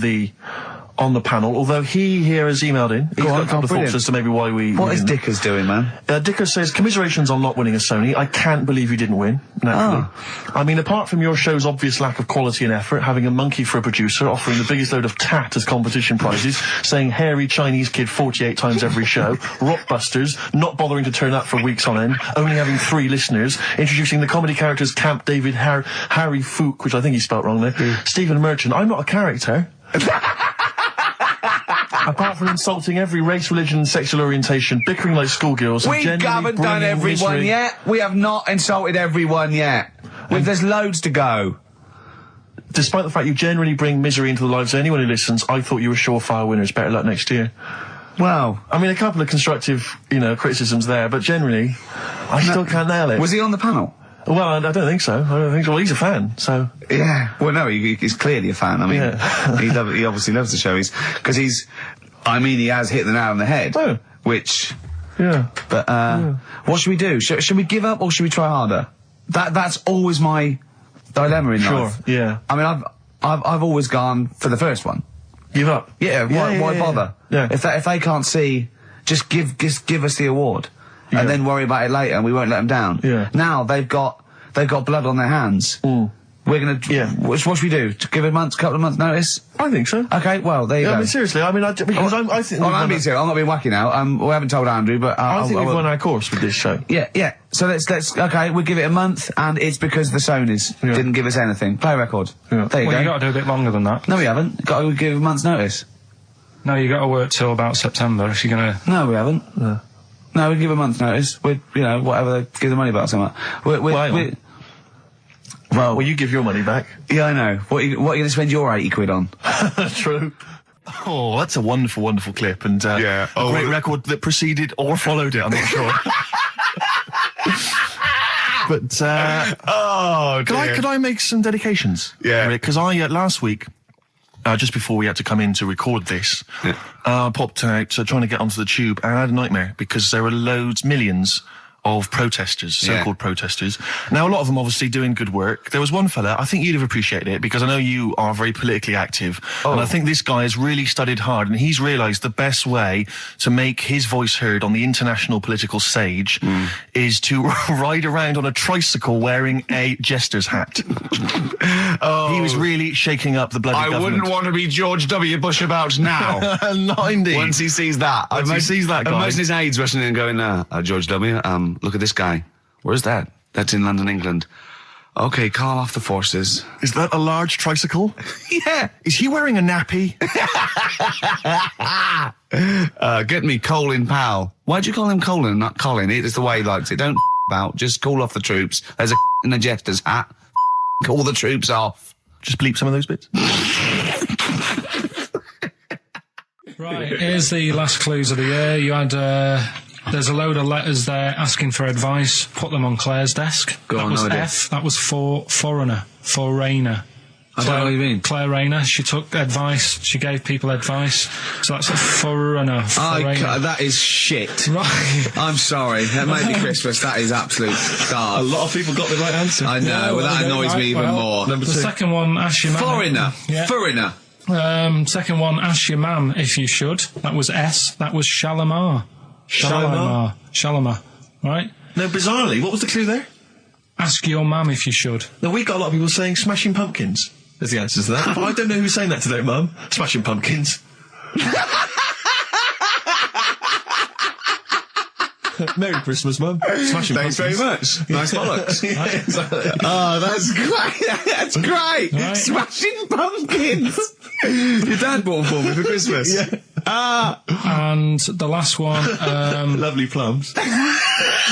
Speaker 2: the panel, although he here has emailed in. He's got a couple of thoughts as to maybe why we...
Speaker 1: What is Dickers doing, man?
Speaker 2: Dickers says, commiserations on not winning a Sony. I can't believe you didn't win, naturally. I mean, apart from your show's obvious lack of quality and effort, having a monkey for a producer, offering the biggest load of tat as competition prizes, saying hairy Chinese kid 48 times every show, Rockbusters, not bothering to turn up for weeks on end, only having 3 listeners, introducing the comedy characters Camp David, Harry Fook, which I think he spelt wrong there, Stephen Merchant. I'm not a character. Apart from insulting every race, religion and sexual orientation, bickering like schoolgirls...
Speaker 1: We haven't done everyone yet. We have not insulted everyone yet. There's loads to go.
Speaker 2: Despite the fact you generally bring misery into the lives of anyone who listens, I thought you were surefire winners. Better luck next year.
Speaker 1: Well...
Speaker 2: I mean, a couple of constructive, criticisms there, but generally, I still can't nail it.
Speaker 1: Was he on the panel?
Speaker 2: Well, I don't think so. Well, he's a fan, so...
Speaker 1: Yeah. Well, no, he's clearly a fan. I mean, he obviously loves the show. He has hit the nail on the head.
Speaker 2: Oh.
Speaker 1: Which...
Speaker 2: Yeah.
Speaker 1: But, what should we do? Should we give up or should we try harder? That's always my dilemma in life.
Speaker 2: Sure, yeah.
Speaker 1: I mean, I've always gone for the first one.
Speaker 2: Give up?
Speaker 1: Yeah, why bother?
Speaker 2: Yeah.
Speaker 1: If they can't see, just give us the award. And then worry about it later, and we won't let them down.
Speaker 2: Yeah.
Speaker 1: Now they've got blood on their hands. We're gonna. What should we do? To give a couple of months notice?
Speaker 2: I think so.
Speaker 1: Okay. Well, there you go.
Speaker 2: I mean, seriously. I mean, I think.
Speaker 1: I'm being serious. I'm not being wacky now. We haven't told Andrew, but
Speaker 2: I think we've won our course with this show.
Speaker 1: Yeah. So let's. Okay, we'll give it a month, and it's because the Sonys didn't give us anything. Play a record.
Speaker 3: Yeah.
Speaker 1: There you go.
Speaker 3: You got to do a bit longer than that.
Speaker 1: No, we haven't. Got to give a month's notice.
Speaker 3: No, you got to work till about September if you're gonna.
Speaker 1: No, we haven't. No, we give a month's notice. Whatever, give the money back or something.
Speaker 2: Well, you give your money back.
Speaker 1: Yeah, I know. What are you going to spend your 80 quid on?
Speaker 2: True. Oh, that's a wonderful, wonderful clip, and a great record that preceded or followed it. I'm not sure. But could I make some dedications?
Speaker 1: Yeah.
Speaker 2: Because I last week. Just before we had to come in to record this, I popped out trying to get onto the tube, and I had a nightmare because there were millions of protesters, so-called protesters. Now, a lot of them obviously doing good work. There was one fella, I think you'd have appreciated it, because I know you are very politically active, and I think this guy has really studied hard, and he's realised the best way to make his voice heard on the international political stage is to ride around on a tricycle wearing a jester's hat. He was really shaking up the bloody government.
Speaker 1: I wouldn't want to be George W. Bush about now.
Speaker 2: Not indeed.
Speaker 1: Once he sees that.
Speaker 2: Once he sees that guy.
Speaker 1: Most of his aides rushing in and going, George W., look at this guy. Where's that? That's in London, England. Okay, call off the forces.
Speaker 2: Is that a large tricycle?
Speaker 1: Yeah.
Speaker 2: Is he wearing a nappy?
Speaker 1: Get me Colin Powell. Why'd you call him Colin, not Colin? It's the way he likes it. Don't about. Just call off the troops. There's a in a jester's hat. Call the troops off.
Speaker 2: Just bleep some of those bits.
Speaker 3: Right, here's the last clues of the year. You had... There's a load of letters there asking for advice. Put them on Claire's desk. That was F. That was for foreigner. Foreigner.
Speaker 1: I don't know what you mean.
Speaker 3: Claire Rayner. She took advice. She gave people advice. So that's a foreigner.
Speaker 1: That is shit.
Speaker 3: Right.
Speaker 1: I'm sorry. That might be Christmas. That is absolute garbage.
Speaker 2: A lot of people got the right answer.
Speaker 1: I know. That annoys me even more.
Speaker 3: The second one, ask your man.
Speaker 1: Foreigner.
Speaker 3: Yeah.
Speaker 1: Foreigner.
Speaker 3: Second one, ask your man if you should. That was S. That was Shalimar. Shalimar, right?
Speaker 2: No, bizarrely, what was the clue there?
Speaker 3: Ask your mum if you should.
Speaker 2: No, we got a lot of people saying Smashing Pumpkins as the answer to that. But I don't know who's saying that today, Mum. Smashing Pumpkins. Merry Christmas, Mum. Smashing
Speaker 1: Thanks
Speaker 2: Pumpkins.
Speaker 1: very much. Nice bollocks.
Speaker 2: Yeah, exactly.
Speaker 1: Oh, that's great. That's great. Right. Smashing Pumpkins. Your dad bought them for me for Christmas.
Speaker 2: Yeah.
Speaker 3: And the last one...
Speaker 2: Lovely plums.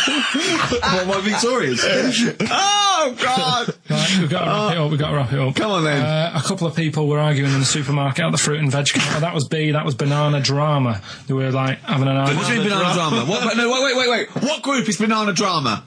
Speaker 2: What, my Victorians?
Speaker 4: Oh, God!
Speaker 3: Right, we've got to wrap it up.
Speaker 4: Come on, then.
Speaker 3: A couple of people were arguing in the supermarket at the fruit and veg counter. That was B, that was Banana Drama. They were, like, having an argument.
Speaker 1: What do you mean banana drama? What, no, wait. What group is banana drama?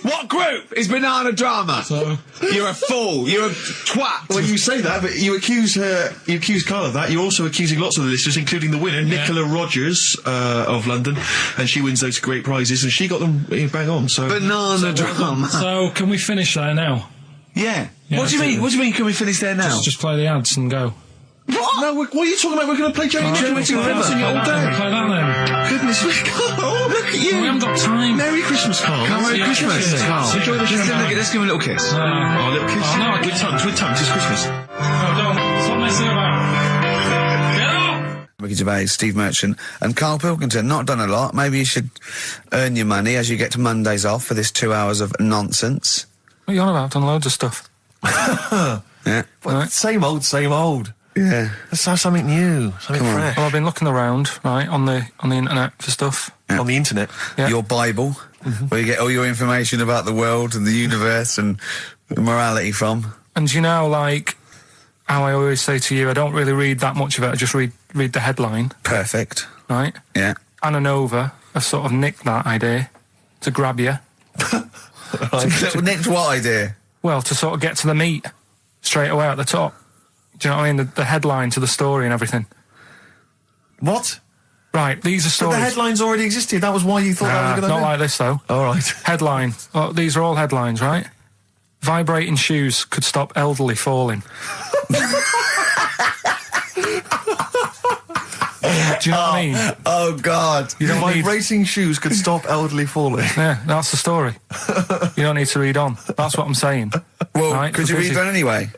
Speaker 1: What group is banana drama?
Speaker 3: So,
Speaker 1: you're a fool. You're a twat.
Speaker 2: Well, you say that, but you accuse Carl of that. You're also accusing lots of the listeners, including the winner, Nicola Rogers of London, and she wins those great prizes, and she got them bang on. So
Speaker 1: Banana drama.
Speaker 3: So, can we finish there now?
Speaker 1: Yeah. What do you mean? What do you mean? Can we finish there now?
Speaker 3: Just play the ads and go.
Speaker 2: What? No, what are you talking about? We're going to play Journey to River all day.
Speaker 3: Play that then.
Speaker 2: Goodness me, Carl, look at you.
Speaker 3: We haven't got time.
Speaker 2: Merry Christmas, Carl.
Speaker 1: Merry Christmas, Carl.
Speaker 2: Enjoy the show.
Speaker 1: Let's give him a little kiss.
Speaker 2: Oh, a little kiss.
Speaker 3: Oh, no,
Speaker 2: with tongues. It's Christmas.
Speaker 3: No, don't. Stop messing about. Get up!
Speaker 1: Ricky Gervais, Steve Merchant, and Karl Pilkington. Not done a lot. Maybe you should earn your money as you get to Mondays off for this 2 hours of nonsense.
Speaker 5: What are you on about? I've done loads of stuff.
Speaker 1: Yeah.
Speaker 2: Well, same old.
Speaker 1: Yeah.
Speaker 2: Let's have something new, something fresh.
Speaker 5: Well, I've been looking around, right, on the internet for stuff.
Speaker 2: On the internet.
Speaker 5: Yeah.
Speaker 1: Your Bible, where you get all your information about the world and the universe and morality from.
Speaker 5: And you know, like, how I always say to you, I don't really read that much of it, I just read the headline.
Speaker 1: Perfect.
Speaker 5: Right?
Speaker 1: Yeah.
Speaker 5: Anna Nova have sort of nicked that idea to grab you.
Speaker 1: Nicked what idea?
Speaker 5: Well, to sort of get to the meat straight away at the top. Do you know what I mean? The headline to the story and everything.
Speaker 2: What?
Speaker 5: Right, these are stories.
Speaker 2: But the headlines already existed. That was why you thought that was a good idea.
Speaker 5: Not like this, though.
Speaker 2: All right.
Speaker 5: Headline. Oh, these are all headlines, right? Vibrating shoes could stop elderly falling. Do you know what I mean?
Speaker 1: Oh, God.
Speaker 5: You don't need...
Speaker 2: Vibrating shoes could stop elderly falling.
Speaker 5: Yeah, that's the story. You don't need to read on. That's what I'm saying.
Speaker 1: Well,
Speaker 5: right?
Speaker 1: could you read on anyway?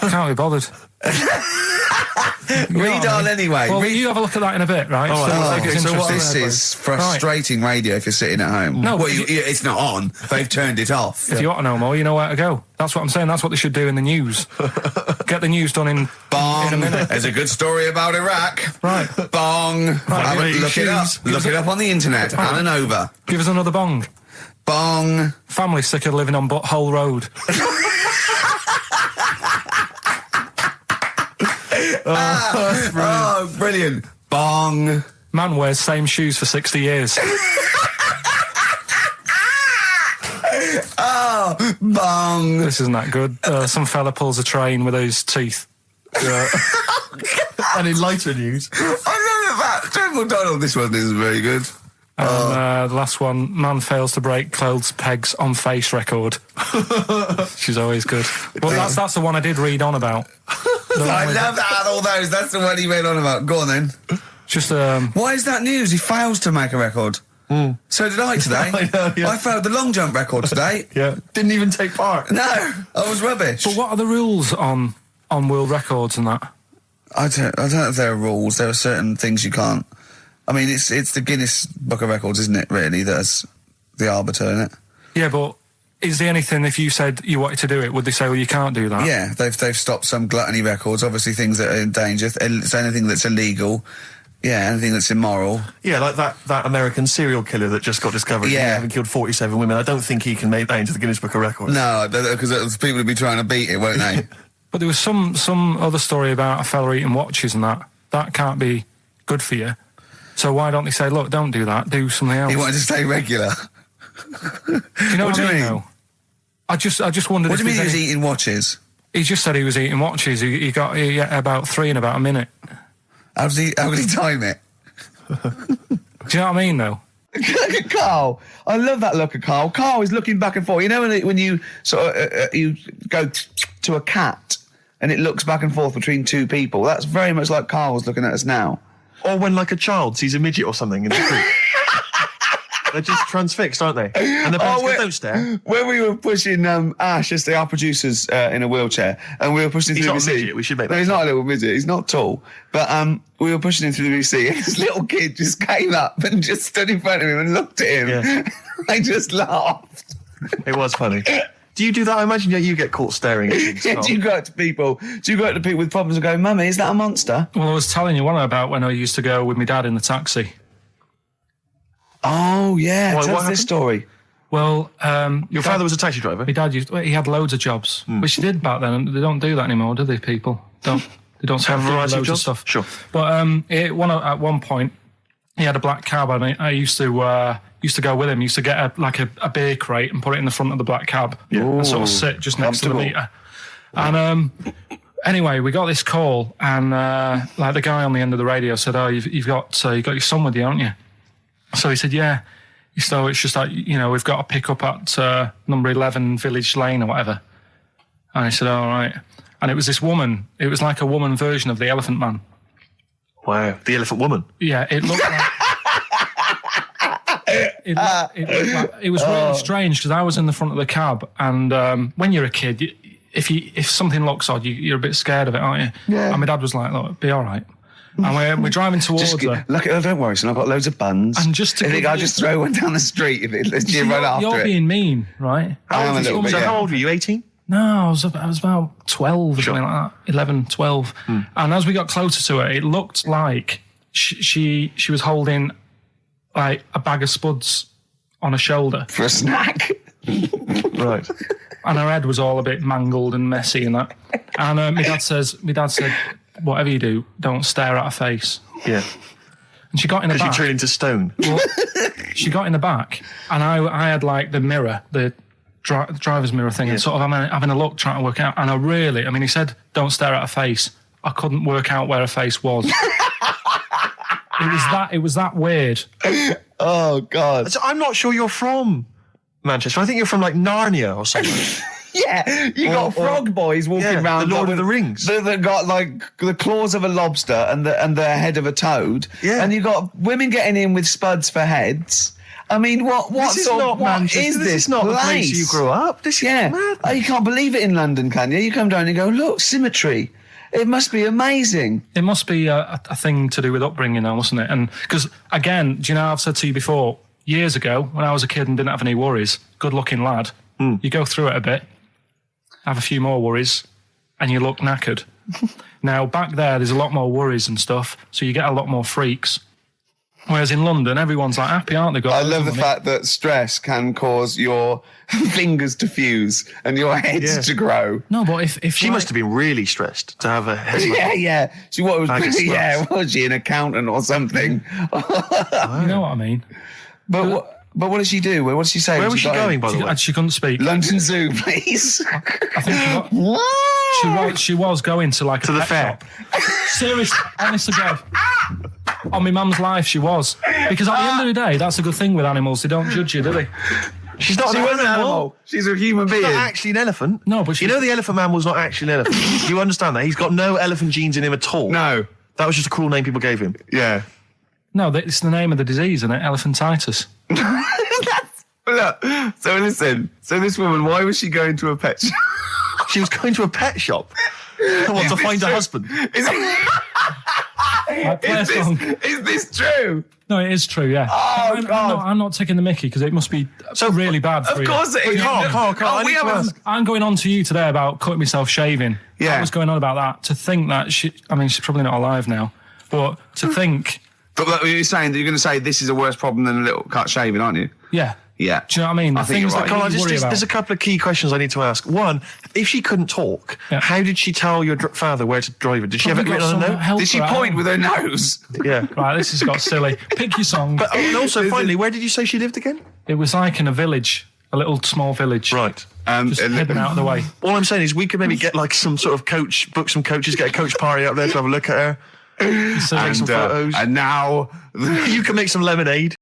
Speaker 5: Can't be bothered.
Speaker 1: Read on anyway.
Speaker 5: Well, you have a look at that in a bit, right?
Speaker 1: So this is frustrating radio if you're sitting at home.
Speaker 5: No,
Speaker 1: well, it's not on. They've turned it off.
Speaker 5: If you want to know more, you know where to go. That's what I'm saying. That's what they should do in the news. Get the news done in a minute.
Speaker 1: There's a good story about Iraq.
Speaker 5: Right.
Speaker 1: Bong.
Speaker 5: Right.
Speaker 1: Look it up. Look it up on the internet.
Speaker 5: Right.
Speaker 1: Anna Nova.
Speaker 5: Give us another bong.
Speaker 1: Bong.
Speaker 5: Family sick of living on Butthole Road.
Speaker 1: Oh, brilliant. Bong.
Speaker 5: Man wears same shoes for 60 years.
Speaker 1: Oh, bong.
Speaker 5: This isn't that good. Some fella pulls a train with his teeth.
Speaker 2: And in lighter news.
Speaker 1: I know that. General Donald, this one isn't very good.
Speaker 5: And the last one, man fails to break clothes pegs on face record. She's always good. Well, that's the one I did read on about.
Speaker 1: I love that, all those. That's the one he went on about. Go on then.
Speaker 5: Just
Speaker 1: why is that news? He fails to make a record. So did I today.
Speaker 2: I know, yeah.
Speaker 1: I failed the long jump record today.
Speaker 2: Yeah. Didn't even take part.
Speaker 1: No, I was rubbish.
Speaker 5: But what are the rules on world records and that?
Speaker 1: I don't know if there are rules. There are certain things you can't. I mean, it's the Guinness Book of Records, isn't it, really, that's the arbiter, isn't it?
Speaker 5: Yeah, but is there anything, if you said you wanted to do it, would they say, well, you can't do that?
Speaker 1: Yeah, they've stopped some gluttony records, obviously things that are in danger. It's anything that's illegal. Yeah, anything that's immoral.
Speaker 2: Yeah, like that American serial killer that just got discovered.
Speaker 1: Yeah.
Speaker 2: Having killed 47 women. I don't think he can make that into the Guinness Book of Records.
Speaker 1: No, because people would be trying to beat it, won't they?
Speaker 5: But there was some other story about a fella eating watches and that. That can't be good for you. So why don't they say, look, don't do that, do something else?
Speaker 1: He wanted to stay regular.
Speaker 5: Do you know what I mean? Though? I just wondered.
Speaker 1: What do you mean he was eating watches?
Speaker 5: He just said he was eating watches. He got about 3 in about a minute.
Speaker 1: How did he time it?
Speaker 5: Do you know what I mean, though?
Speaker 1: Look at Carl. I love that look at Carl. Carl is looking back and forth. You know when you sort of you go to a cat and it looks back and forth between two people? That's very much like Carl's looking at us now.
Speaker 2: Or when, like, a child sees a midget or something in the street. They're just transfixed, aren't they? And the parents go, don't stare.
Speaker 1: When we were pushing Ash, as our producer's in a wheelchair, and we were pushing him through the VC.
Speaker 2: He's not a midget, we should make that.
Speaker 1: No, he's not a little midget. He's not tall. But we were pushing him through the VC, and this little kid just came up and just stood in front of him and looked at him.
Speaker 2: Yeah.
Speaker 1: I just laughed.
Speaker 2: It was funny. Do you do that? I imagine you get caught staring at things.
Speaker 1: Do you go up to people with problems and go, Mummy, is that a monster?
Speaker 5: Well, I was telling you one about when I used to go with my dad in the taxi.
Speaker 1: Oh, yeah.
Speaker 7: Why,
Speaker 1: Tell
Speaker 7: what
Speaker 1: us this
Speaker 7: happened?
Speaker 1: story.
Speaker 3: Well,
Speaker 7: Your father was a taxi driver?
Speaker 3: my dad he had loads of jobs, which he did back then, and they don't do that anymore, do they, people? They don't
Speaker 7: Have a
Speaker 3: do
Speaker 7: variety of
Speaker 3: loads
Speaker 7: jobs?
Speaker 3: stuff.
Speaker 7: Sure.
Speaker 3: But at one point, he had a black cab, and I used to go with him. Used to get a beer crate and put it in the front of the black cab, and sort of sit just next to the meter. And anyway, we got this call, and like the guy on the end of the radio said, "Oh, you've got your son with you, haven't you?" So he said, "Yeah." So it's just like, we've got to pick up at number 11 Village Lane or whatever. And I said, all right. And it was this woman. It was like a woman version of the Elephant Man.
Speaker 7: Wow, the Elephant Woman.
Speaker 3: Yeah, it looked like... it was really strange because I was in the front of the cab, and when you're a kid, if something looks odd, you're a bit scared of it, aren't you? Yeah. And my dad was like, look, it'll be all right. And we're driving towards her.
Speaker 1: Look, don't worry, son. I've got loads of buns.
Speaker 3: And just to
Speaker 1: I'll just throw one down the street if it lets you run after
Speaker 3: You're
Speaker 1: it.
Speaker 3: being mean, right?
Speaker 1: I am a little bit.
Speaker 7: How old were you? 18?
Speaker 3: No, I was about 12 or something like that. 11, 12. And as we got closer to her, it looked like she was holding like a bag of spuds on her shoulder
Speaker 1: for a snack.
Speaker 7: Right.
Speaker 3: And her head was all a bit mangled and messy and that. And my dad said, whatever you do, don't stare at her face.
Speaker 7: Yeah.
Speaker 3: And she got in the back.
Speaker 7: Because you turn into stone.
Speaker 3: Well, she got in the back, and I had like the mirror, the driver's mirror thing, and sort of having a look, trying to work out. And he said, don't stare at her face. I couldn't work out where her face was. It was that weird.
Speaker 1: Oh, God.
Speaker 7: So I'm not sure you're from Manchester. I think you're from like Narnia or something.
Speaker 1: Yeah, you got frog boys walking around.
Speaker 7: The Lord of the Rings.
Speaker 1: That got like the claws of a lobster and the head of a toad. Yeah. And you got women getting in with spuds for heads. I mean, what
Speaker 7: is not Manchester.
Speaker 1: This
Speaker 7: is not the place you grew up. This is mad.
Speaker 1: Oh, you can't believe it in London, can you? You come down and you go, look, symmetry. It must be amazing.
Speaker 3: It must be a thing to do with upbringing now, mustn't it? And because, again, do you know, I've said to you before, years ago, when I was a kid and didn't have any worries, good-looking lad, you go through it a bit, have a few more worries, and you look knackered. Now, back there's a lot more worries and stuff, so you get a lot more freaks. Whereas in London, everyone's like happy, aren't they?
Speaker 1: I love the fact that stress can cause your fingers to fuse and your heads to grow.
Speaker 3: No, but if
Speaker 7: she must have been really stressed to have a head.
Speaker 1: Yeah. She was she an accountant or something?
Speaker 3: You know what I mean?
Speaker 1: But what did she do? What did she say?
Speaker 7: Where was she going, by the way?
Speaker 3: She couldn't speak.
Speaker 1: London Zoo, please.
Speaker 3: I think she was going to like
Speaker 7: to the fair.
Speaker 3: Seriously, honest to God. On my mum's life, she was. Because at the end of the day, that's a good thing with animals. They don't judge you, do they?
Speaker 7: She wasn't an animal.
Speaker 1: She's a human being.
Speaker 7: She's not actually an elephant.
Speaker 3: No, but
Speaker 7: you know the Elephant Man was not actually an elephant. You understand that? He's got no elephant genes in him at all.
Speaker 1: No.
Speaker 7: That was just a cruel name people gave him.
Speaker 1: Yeah.
Speaker 3: No, it's the name of the disease, isn't it? Elephantitis.
Speaker 1: Look, so listen. So this woman, why was she going to a pet shop?
Speaker 7: She was going to a pet shop. To find a husband.
Speaker 1: Is this true?
Speaker 3: No, it is true, yeah.
Speaker 1: Oh, God.
Speaker 3: I'm not taking the mickey because it must be really bad for you.
Speaker 1: Of course it is.
Speaker 3: Carl, I'm going on to you today about cutting myself shaving.
Speaker 1: Yeah.
Speaker 3: I was going on about that. To think that she's probably not alive now, but to think...
Speaker 1: But you're saying that you're going to say this is a worse problem than a little cut shaving, aren't you?
Speaker 3: Yeah.
Speaker 1: Yeah.
Speaker 3: Do you know what I mean?
Speaker 1: I think you're right.
Speaker 3: Carl,
Speaker 7: there's a couple of key questions I need to ask. One, if she couldn't talk, how did she tell your father where to drive her? Did she have it written on a note?
Speaker 1: Did she point with her nose?
Speaker 7: Yeah.
Speaker 3: Right, this has got silly. Pick your song.
Speaker 7: But also, finally, where did you say she lived again?
Speaker 3: It was like in a village, a little small village.
Speaker 7: Right.
Speaker 3: Just hidden out of the way.
Speaker 7: All I'm saying is we could maybe get like some sort of coach, book some coaches, get a coach party up there to have a look at her. Take some photos.
Speaker 1: And now...
Speaker 7: You can make some lemonade.